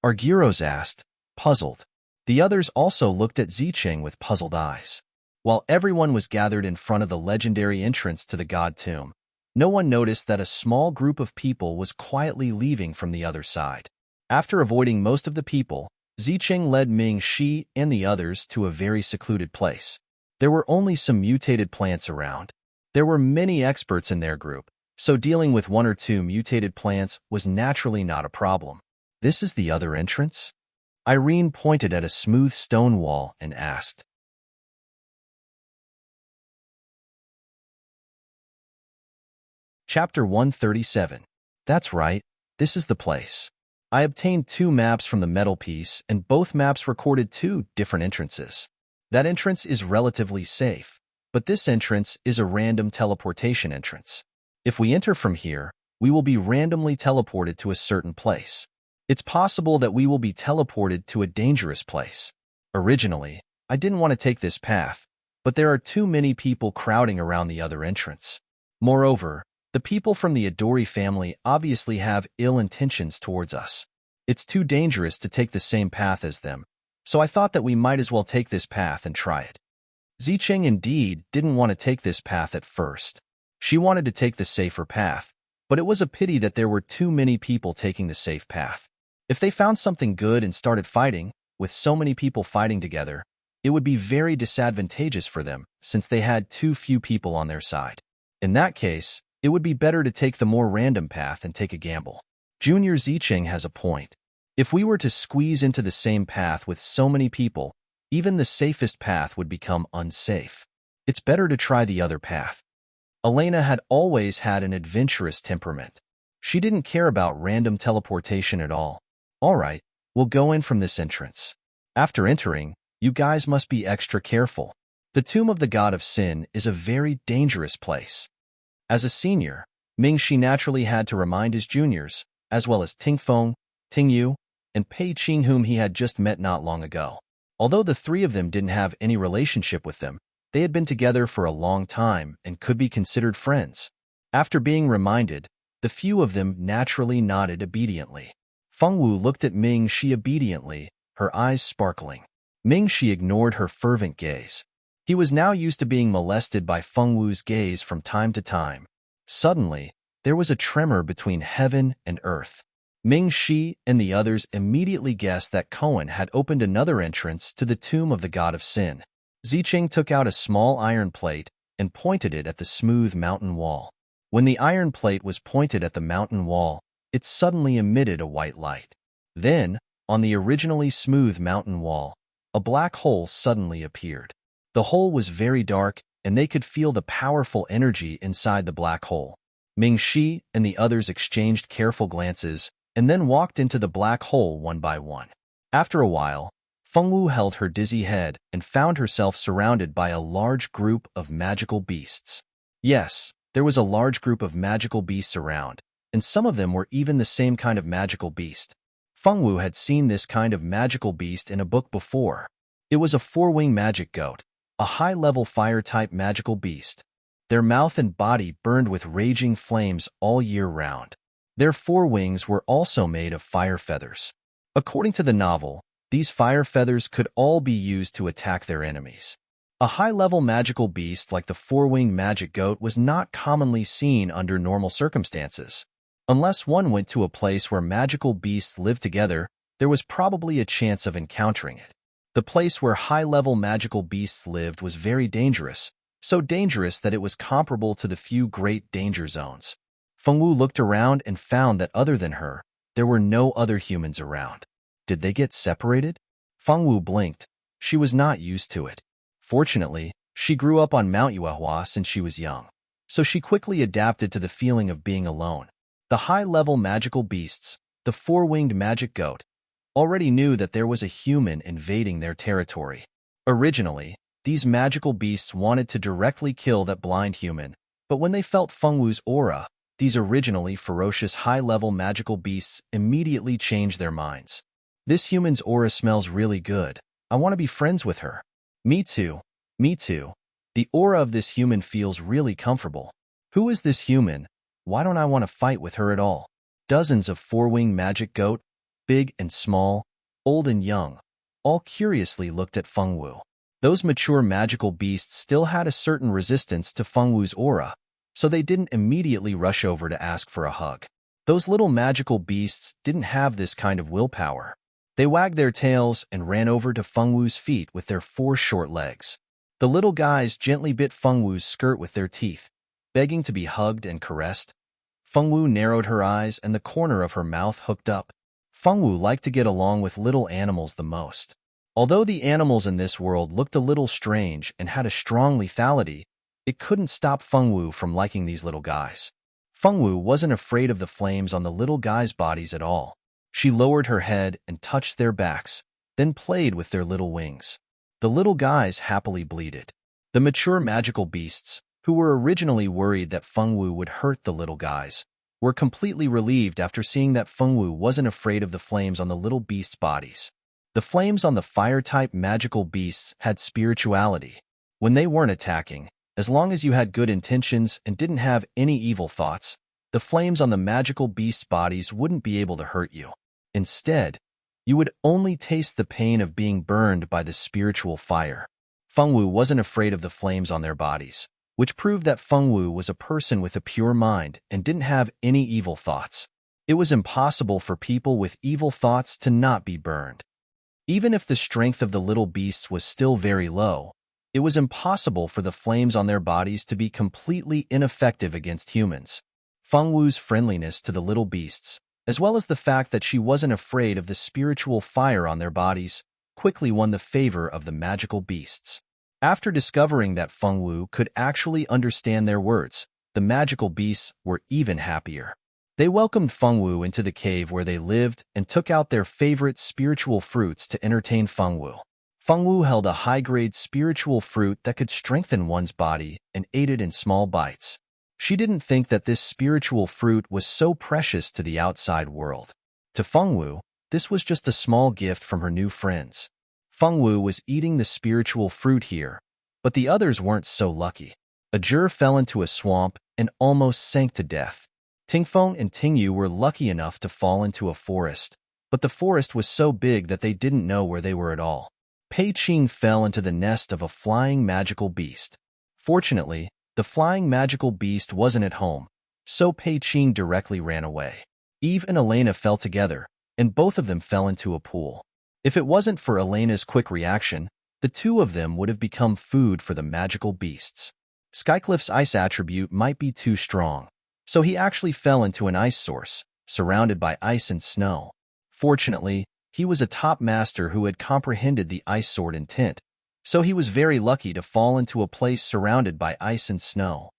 Argyros asked, puzzled. The others also looked at Zicheng with puzzled eyes. While everyone was gathered in front of the legendary entrance to the God Tomb, no one noticed that a small group of people was quietly leaving from the other side. After avoiding most of the people, Zicheng led Ming Shi and the others to a very secluded place. There were only some mutated plants around. There were many experts in their group, so dealing with one or two mutated plants was naturally not a problem. This is the other entrance? Irene pointed at a smooth stone wall and asked. Chapter 137. That's right, this is the place. I obtained 2 maps from the metal piece, and both maps recorded 2 different entrances. That entrance is relatively safe, but this entrance is a random teleportation entrance. If we enter from here, we will be randomly teleported to a certain place. It's possible that we will be teleported to a dangerous place. Originally, I didn't want to take this path, but there are too many people crowding around the other entrance. Moreover, the people from the Adori family obviously have ill intentions towards us. It's too dangerous to take the same path as them, so I thought that we might as well take this path and try it. Zicheng indeed didn't want to take this path at first. She wanted to take the safer path, but it was a pity that there were too many people taking the safe path. If they found something good and started fighting, with so many people fighting together, it would be very disadvantageous for them since they had too few people on their side. In that case, it would be better to take the more random path and take a gamble. Junior Zicheng has a point. If we were to squeeze into the same path with so many people, even the safest path would become unsafe. It's better to try the other path. Elena had always had an adventurous temperament. She didn't care about random teleportation at all. All right, we'll go in from this entrance. After entering, you guys must be extra careful. The Tomb of the God of Sin is a very dangerous place. As a senior, Ming Shi naturally had to remind his juniors, as well as Ting Feng, Ting Yu, and Pei Qing, whom he had just met not long ago. Although the 3 of them didn't have any relationship with them, they had been together for a long time and could be considered friends. After being reminded, the few of them naturally nodded obediently. Feng Wu looked at Ming Shi obediently, her eyes sparkling. Ming Shi ignored her fervent gaze. He was now used to being molested by Feng Wu's gaze from time to time. Suddenly, there was a tremor between heaven and earth. Ming Shi and the others immediately guessed that Cohen had opened another entrance to the Tomb of the God of Sin. Zicheng took out a small iron plate and pointed it at the smooth mountain wall. When the iron plate was pointed at the mountain wall, it suddenly emitted a white light. Then, on the originally smooth mountain wall, a black hole suddenly appeared. The hole was very dark, and they could feel the powerful energy inside the black hole. Ming-Shi and the others exchanged careful glances and then walked into the black hole one by one. After a while, Fengwu held her dizzy head and found herself surrounded by a large group of magical beasts. Yes, there was a large group of magical beasts around, and some of them were even the same kind of magical beast. Fengwu had seen this kind of magical beast in a book before. It was a four-winged magic goat, a high-level fire-type magical beast. Their mouth and body burned with raging flames all year round. Their four wings were also made of fire feathers. According to the novel, these fire feathers could all be used to attack their enemies. A high-level magical beast like the four-winged magic goat was not commonly seen under normal circumstances. Unless one went to a place where magical beasts lived together, there was probably a chance of encountering it. The place where high-level magical beasts lived was very dangerous, so dangerous that it was comparable to the few great danger zones. Fengwu looked around and found that other than her, there were no other humans around. Did they get separated? Fengwu blinked. She was not used to it. Fortunately, she grew up on Mount Yuehua since she was young, so she quickly adapted to the feeling of being alone. The high-level magical beasts, the four-winged magic goat, already knew that there was a human invading their territory. Originally, these magical beasts wanted to directly kill that blind human, but when they felt Fengwu's aura, these originally ferocious high-level magical beasts immediately changed their minds. This human's aura smells really good. I want to be friends with her. Me too. Me too. The aura of this human feels really comfortable. Who is this human? Why don't I want to fight with her at all? Dozens of four-winged magic goat, big and small, old and young, all curiously looked at Fengwu. Those mature magical beasts still had a certain resistance to Fengwu's aura, so they didn't immediately rush over to ask for a hug. Those little magical beasts didn't have this kind of willpower. They wagged their tails and ran over to Fengwu's feet with their four short legs. The little guys gently bit Fengwu's skirt with their teeth, begging to be hugged and caressed. Fengwu narrowed her eyes and the corner of her mouth hooked up. Fengwu liked to get along with little animals the most. Although the animals in this world looked a little strange and had a strong lethality, it couldn't stop Fengwu from liking these little guys. Fengwu wasn't afraid of the flames on the little guys' bodies at all. She lowered her head and touched their backs, then played with their little wings. The little guys happily bleated. The mature magical beasts, who were originally worried that Fengwu would hurt the little guys, were completely relieved after seeing that Fengwu wasn't afraid of the flames on the little beasts' bodies. The flames on the fire-type magical beasts had spirituality. When they weren't attacking, as long as you had good intentions and didn't have any evil thoughts, the flames on the magical beasts' bodies wouldn't be able to hurt you. Instead, you would only taste the pain of being burned by the spiritual fire. Fengwu wasn't afraid of the flames on their bodies, which proved that Fengwu was a person with a pure mind and didn't have any evil thoughts. It was impossible for people with evil thoughts to not be burned. Even if the strength of the little beasts was still very low, it was impossible for the flames on their bodies to be completely ineffective against humans. Fengwu's friendliness to the little beasts, as well as the fact that she wasn't afraid of the spiritual fire on their bodies, quickly won the favor of the magical beasts. After discovering that Fengwu could actually understand their words, the magical beasts were even happier. They welcomed Fengwu into the cave where they lived and took out their favorite spiritual fruits to entertain Fengwu. Fengwu held a high-grade spiritual fruit that could strengthen one's body and ate it in small bites. She didn't think that this spiritual fruit was so precious to the outside world. To Fengwu, this was just a small gift from her new friends. Fengwu was eating the spiritual fruit here, but the others weren't so lucky. Ajur fell into a swamp and almost sank to death. Tingfeng and Tingyu were lucky enough to fall into a forest, but the forest was so big that they didn't know where they were at all. Pei Qing fell into the nest of a flying magical beast. Fortunately, the flying magical beast wasn't at home, so Pei Qing directly ran away. Eve and Elena fell together, and both of them fell into a pool. If it wasn't for Elena's quick reaction, the two of them would have become food for the magical beasts. Skycliff's ice attribute might be too strong, so he actually fell into an ice source, surrounded by ice and snow. Fortunately, he was a top master who had comprehended the ice sword intent, so he was very lucky to fall into a place surrounded by ice and snow.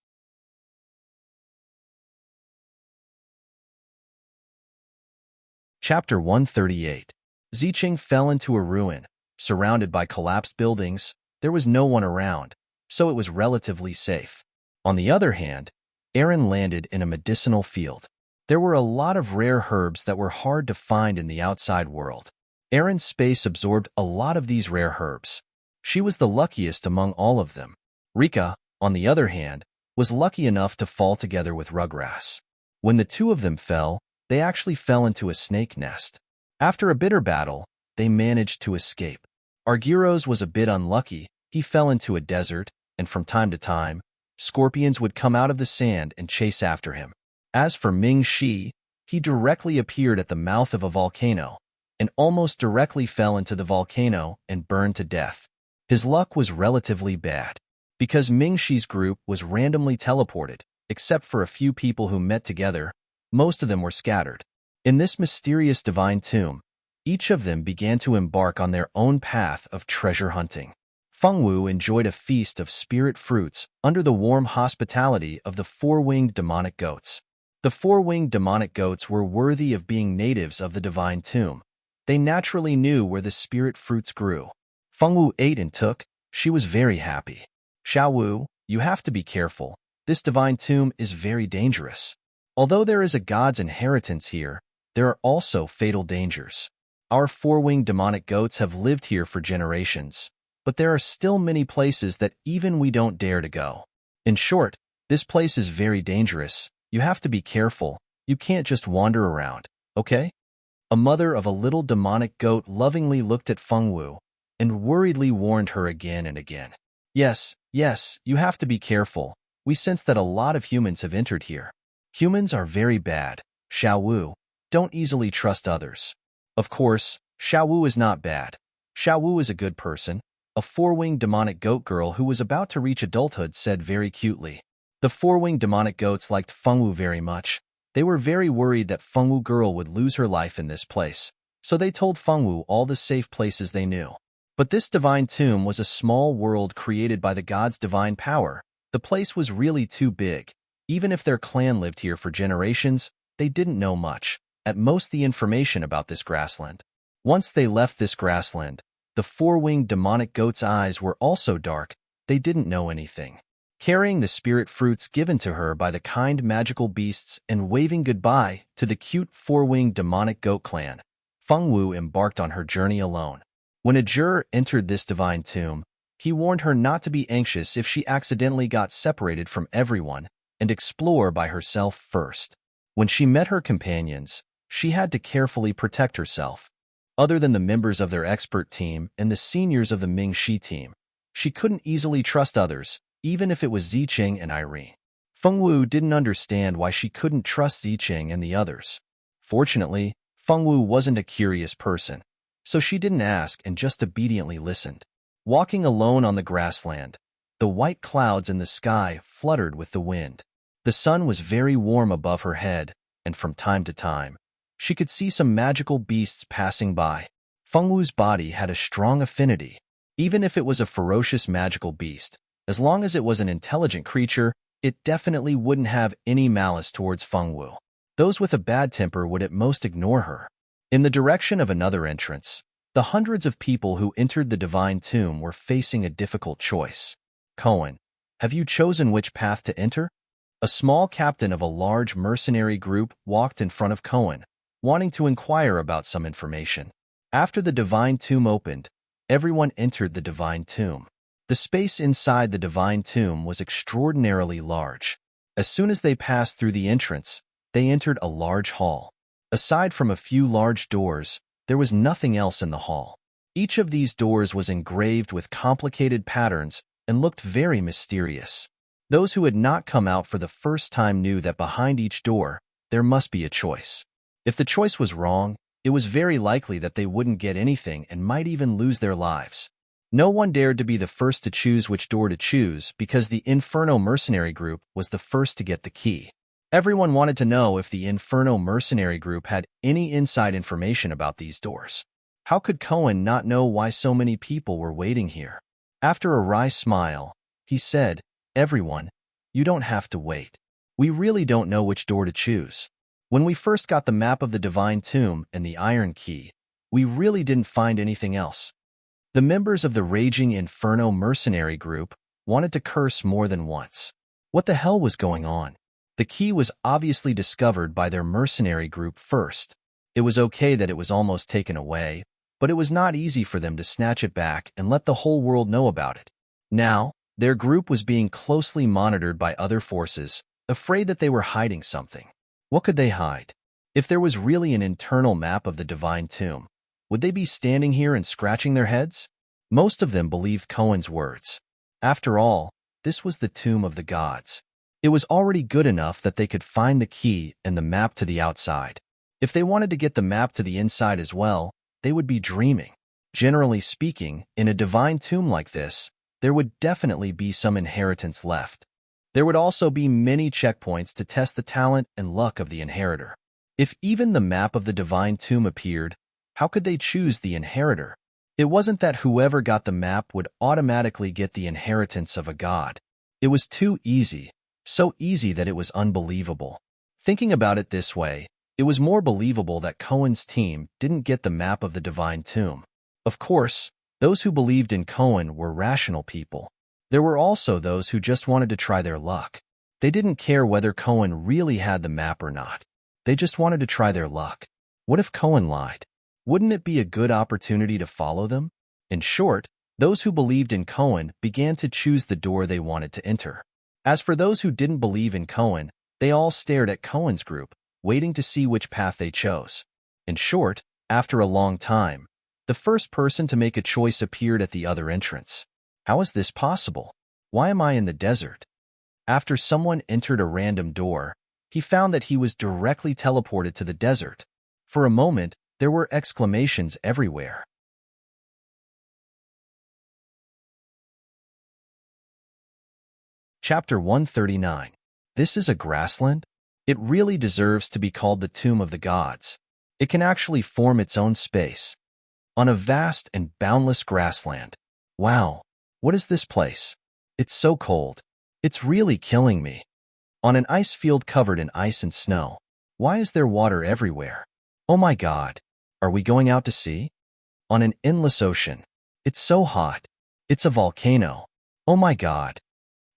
Chapter 138. Ziqing fell into a ruin. Surrounded by collapsed buildings, there was no one around, so it was relatively safe. On the other hand, Aaron landed in a medicinal field. There were a lot of rare herbs that were hard to find in the outside world. Aaron's space absorbed a lot of these rare herbs. She was the luckiest among all of them. Rika, on the other hand, was lucky enough to fall together with Ruggrass. When the two of them fell, they actually fell into a snake nest. After a bitter battle, they managed to escape. Argyros was a bit unlucky. He fell into a desert, and from time to time, scorpions would come out of the sand and chase after him. As for Ming Shi, he directly appeared at the mouth of a volcano, and almost directly fell into the volcano and burned to death. His luck was relatively bad, because Ming Shi's group was randomly teleported, except for a few people who met together. Most of them were scattered. In this mysterious divine tomb, each of them began to embark on their own path of treasure hunting. Fengwu enjoyed a feast of spirit fruits under the warm hospitality of the four-winged demonic goats. The four-winged demonic goats were worthy of being natives of the divine tomb. They naturally knew where the spirit fruits grew. Fengwu ate and took. She was very happy. Xiaowu, you have to be careful. This divine tomb is very dangerous. Although there is a god's inheritance here, there are also fatal dangers. Our four-winged demonic goats have lived here for generations, but there are still many places that even we don't dare to go. In short, this place is very dangerous. You have to be careful. You can't just wander around, okay? A mother of a little demonic goat lovingly looked at Fengwu and worriedly warned her again and again. Yes, you have to be careful. We sense that a lot of humans have entered here. Humans are very bad. Xiaowu, don't easily trust others. Of course, Xiaowu is not bad. Xiaowu is a good person. A four-winged demonic goat girl who was about to reach adulthood said very cutely. The four-winged demonic goats liked Fengwu very much. They were very worried that Fengwu girl would lose her life in this place, so they told Fengwu all the safe places they knew. But this divine tomb was a small world created by the god's divine power. The place was really too big. Even if their clan lived here for generations, they didn't know much, at most the information about this grassland. Once they left this grassland, the four-winged demonic goat's eyes were also dark. They didn't know anything. Carrying the spirit fruits given to her by the kind magical beasts and waving goodbye to the cute four-winged demonic goat clan, Fengwu embarked on her journey alone. When a juror entered this divine tomb, he warned her not to be anxious if she accidentally got separated from everyone and explore by herself first. When she met her companions, she had to carefully protect herself. Other than the members of their expert team and the seniors of the Ming Shi team, she couldn't easily trust others, even if it was Ziqing and Irene. Fengwu didn't understand why she couldn't trust Ziqing and the others. Fortunately, Fengwu wasn't a curious person, so she didn't ask and just obediently listened. Walking alone on the grassland, the white clouds in the sky fluttered with the wind. The sun was very warm above her head, and from time to time, she could see some magical beasts passing by. Fengwu's body had a strong affinity. Even if it was a ferocious magical beast, as long as it was an intelligent creature, it definitely wouldn't have any malice towards Fengwu. Those with a bad temper would at most ignore her. In the direction of another entrance, the hundreds of people who entered the divine tomb were facing a difficult choice. Cohen, have you chosen which path to enter? A small captain of a large mercenary group walked in front of Cohen, wanting to inquire about some information. After the divine tomb opened, everyone entered the divine tomb. The space inside the divine tomb was extraordinarily large. As soon as they passed through the entrance, they entered a large hall. Aside from a few large doors, there was nothing else in the hall. Each of these doors was engraved with complicated patterns and looked very mysterious. Those who had not come out for the first time knew that behind each door, there must be a choice. If the choice was wrong, it was very likely that they wouldn't get anything and might even lose their lives. No one dared to be the first to choose which door to choose because the Inferno mercenary group was the first to get the key. Everyone wanted to know if the Inferno mercenary group had any inside information about these doors. How could Cohen not know why so many people were waiting here? After a wry smile, he said, "Everyone, you don't have to wait. We really don't know which door to choose. When we first got the map of the Divine Tomb and the Iron Key, we really didn't find anything else." The members of the Raging Inferno mercenary group wanted to curse more than once. What the hell was going on? The key was obviously discovered by their mercenary group first. It was okay that it was almost taken away, but it was not easy for them to snatch it back and let the whole world know about it. Now, their group was being closely monitored by other forces, afraid that they were hiding something. What could they hide? If there was really an internal map of the Divine Tomb, would they be standing here and scratching their heads? Most of them believed Cohen's words. After all, this was the tomb of the gods. It was already good enough that they could find the key and the map to the outside. If they wanted to get the map to the inside as well, they would be dreaming. Generally speaking, in a divine tomb like this, there would definitely be some inheritance left. There would also be many checkpoints to test the talent and luck of the inheritor. If even the map of the divine tomb appeared, how could they choose the inheritor? It wasn't that whoever got the map would automatically get the inheritance of a god. It was too easy, so easy that it was unbelievable. Thinking about it this way, it was more believable that Cohen's team didn't get the map of the Divine Tomb. Of course, those who believed in Cohen were rational people. There were also those who just wanted to try their luck. They didn't care whether Cohen really had the map or not. They just wanted to try their luck. What if Cohen lied? Wouldn't it be a good opportunity to follow them? In short, those who believed in Cohen began to choose the door they wanted to enter. As for those who didn't believe in Cohen, they all stared at Cohen's group, waiting to see which path they chose. In short, after a long time, the first person to make a choice appeared at the other entrance. How is this possible? Why am I in the desert? After someone entered a random door, he found that he was directly teleported to the desert. For a moment, there were exclamations everywhere. Chapter 139. This is a grassland? It really deserves to be called the Tomb of the Gods. It can actually form its own space. On a vast and boundless grassland. Wow, what is this place? It's so cold. It's really killing me. On an ice field covered in ice and snow. Why is there water everywhere? Oh my God. Are we going out to sea? On an endless ocean. It's so hot. It's a volcano. Oh my God.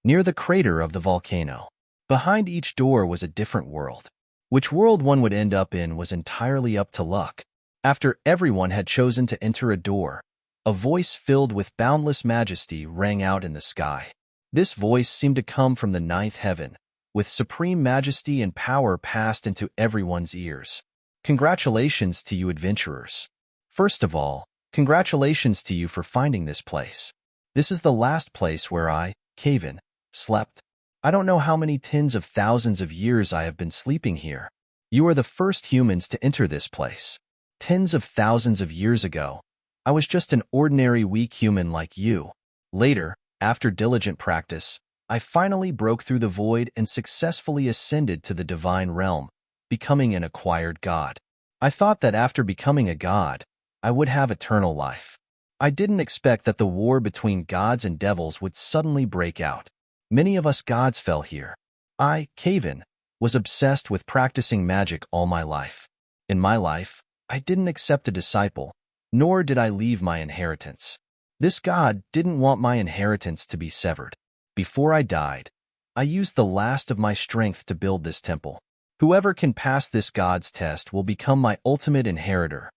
Near the crater of the volcano. Behind each door was a different world. Which world one would end up in was entirely up to luck. After everyone had chosen to enter a door, a voice filled with boundless majesty rang out in the sky. This voice seemed to come from the ninth heaven, with supreme majesty and power passed into everyone's ears. Congratulations to you adventurers. First of all, congratulations to you for finding this place. This is the last place where I, Caven, slept. I don't know how many tens of thousands of years I have been sleeping here. You are the first humans to enter this place. Tens of thousands of years ago, I was just an ordinary weak human like you. Later, after diligent practice, I finally broke through the void and successfully ascended to the divine realm, becoming an acquired god. I thought that after becoming a god, I would have eternal life. I didn't expect that the war between gods and devils would suddenly break out. Many of us gods fell here. I, Caven, was obsessed with practicing magic all my life. In my life, I didn't accept a disciple, nor did I leave my inheritance. This god didn't want my inheritance to be severed. Before I died, I used the last of my strength to build this temple. Whoever can pass this god's test will become my ultimate inheritor.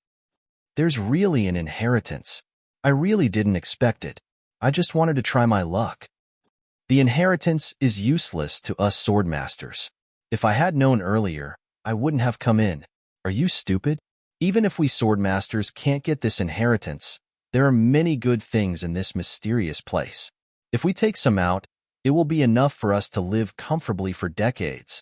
There's really an inheritance. I really didn't expect it. I just wanted to try my luck. The inheritance is useless to us swordmasters. If I had known earlier, I wouldn't have come in. Are you stupid? Even if we swordmasters can't get this inheritance, there are many good things in this mysterious place. If we take some out, it will be enough for us to live comfortably for decades.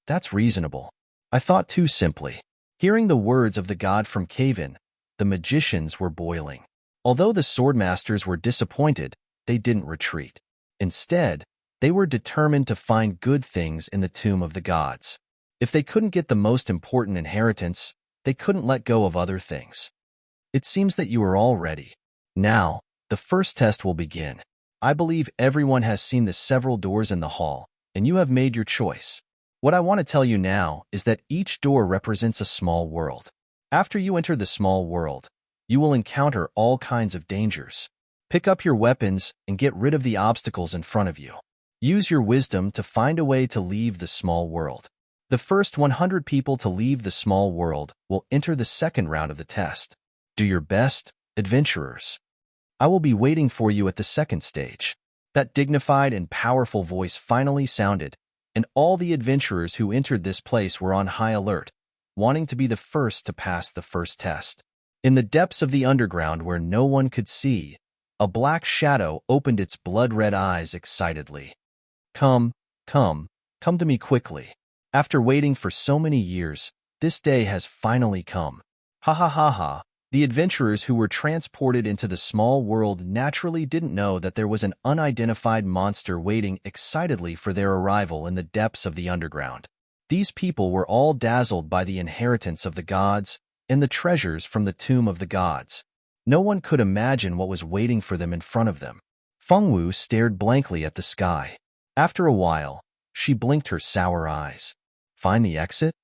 That's reasonable. I thought too simply. Hearing the words of the god from Caven, the magicians were boiling. Although the swordmasters were disappointed, they didn't retreat. Instead, They were determined to find good things in the tomb of the gods. If they couldn't get the most important inheritance, they couldn't let go of other things. It seems that you are all ready. Now, the first test will begin. I believe everyone has seen the several doors in the hall, and you have made your choice. What I want to tell you now is that each door represents a small world. After you enter the small world, you will encounter all kinds of dangers. Pick up your weapons and get rid of the obstacles in front of you. Use your wisdom to find a way to leave the small world. The first 100 people to leave the small world will enter the second round of the test. Do your best, adventurers. I will be waiting for you at the second stage. That dignified and powerful voice finally sounded, and all the adventurers who entered this place were on high alert, wanting to be the first to pass the first test. In the depths of the underground where no one could see, a black shadow opened its blood-red eyes excitedly. Come to me quickly. After waiting for so many years, this day has finally come. Ha ha ha ha. The adventurers who were transported into the small world naturally didn't know that there was an unidentified monster waiting excitedly for their arrival in the depths of the underground. These people were all dazzled by the inheritance of the gods and the treasures from the tomb of the gods. No one could imagine what was waiting for them in front of them. Fengwu stared blankly at the sky. After a while, she blinked her sour eyes. Find the exit?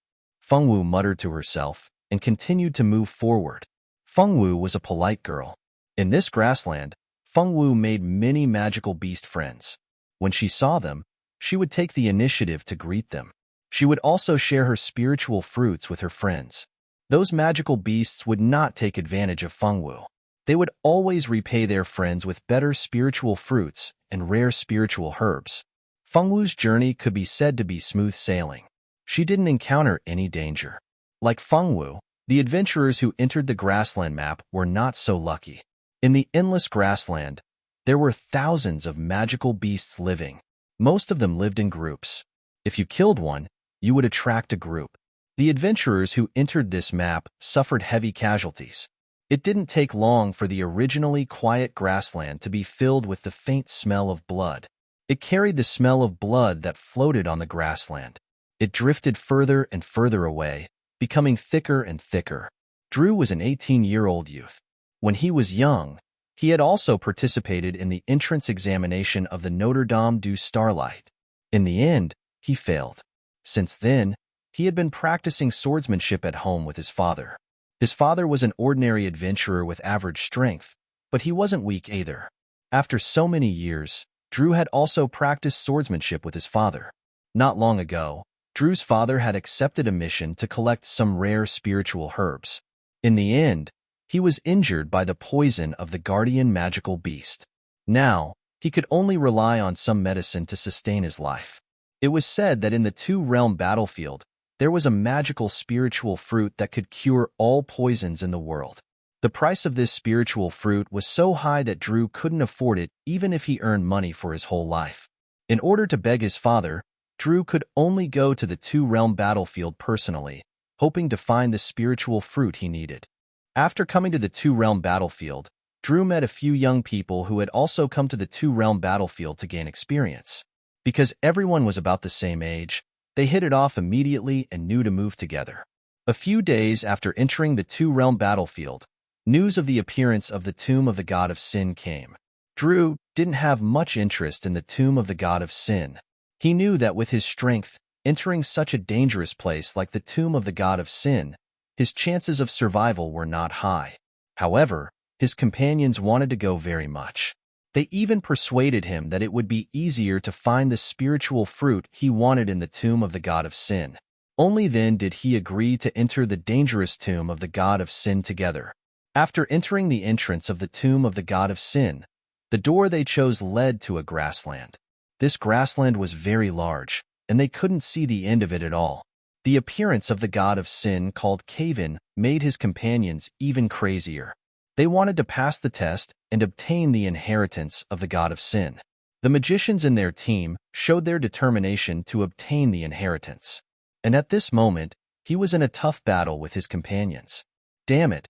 Fengwu muttered to herself and continued to move forward. Fengwu was a polite girl. In this grassland, Fengwu made many magical beast friends. When she saw them, she would take the initiative to greet them. She would also share her spiritual fruits with her friends. Those magical beasts would not take advantage of Fengwu. They would always repay their friends with better spiritual fruits and rare spiritual herbs. Fengwu's journey could be said to be smooth sailing. She didn't encounter any danger. Like Fengwu, the adventurers who entered the grassland map were not so lucky. In the endless grassland, there were thousands of magical beasts living. Most of them lived in groups. If you killed one, you would attract a group. The adventurers who entered this map suffered heavy casualties. It didn't take long for the originally quiet grassland to be filled with the faint smell of blood. It carried the smell of blood that floated on the grassland. It drifted further and further away, becoming thicker and thicker. Drew was an 18-year-old youth. When he was young, he had also participated in the entrance examination of the Notre Dame du Starlight. In the end, he failed. Since then, he had been practicing swordsmanship at home with his father. His father was an ordinary adventurer with average strength, but he wasn't weak either. After so many years, Drew had also practiced swordsmanship with his father. Not long ago, Drew's father had accepted a mission to collect some rare spiritual herbs. In the end, he was injured by the poison of the guardian magical beast. Now, he could only rely on some medicine to sustain his life. It was said that in the two-realm battlefield, there was a magical spiritual fruit that could cure all poisons in the world. The price of this spiritual fruit was so high that Drew couldn't afford it even if he earned money for his whole life. In order to beg his father, Drew could only go to the two-realm battlefield personally, hoping to find the spiritual fruit he needed. After coming to the two-realm battlefield, Drew met a few young people who had also come to the two-realm battlefield to gain experience. Because everyone was about the same age, they hit it off immediately and knew to move together. A few days after entering the two-realm battlefield, news of the appearance of the Tomb of the God of Sin came. Drew didn't have much interest in the Tomb of the God of Sin. He knew that with his strength, entering such a dangerous place like the Tomb of the God of Sin, his chances of survival were not high. However, his companions wanted to go very much. They even persuaded him that it would be easier to find the spiritual fruit he wanted in the Tomb of the God of Sin. Only then did he agree to enter the dangerous Tomb of the God of Sin together. After entering the entrance of the Tomb of the God of Sin, the door they chose led to a grassland. This grassland was very large, and they couldn't see the end of it at all. The appearance of the God of Sin called Caven made his companions even crazier. They wanted to pass the test and obtain the inheritance of the God of Sin. The magicians in their team showed their determination to obtain the inheritance. And at this moment, he was in a tough battle with his companions. Damn it!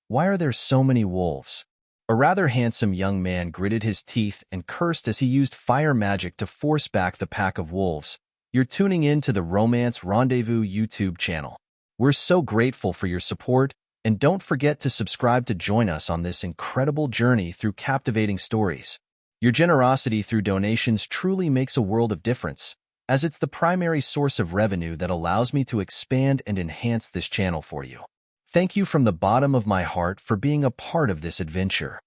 Why are there so many wolves? A rather handsome young man gritted his teeth and cursed as he used fire magic to force back the pack of wolves. You're tuning in to the Romance Rendezvous YouTube channel. We're so grateful for your support, and don't forget to subscribe to join us on this incredible journey through captivating stories. Your generosity through donations truly makes a world of difference, as it's the primary source of revenue that allows me to expand and enhance this channel for you. Thank you from the bottom of my heart for being a part of this adventure.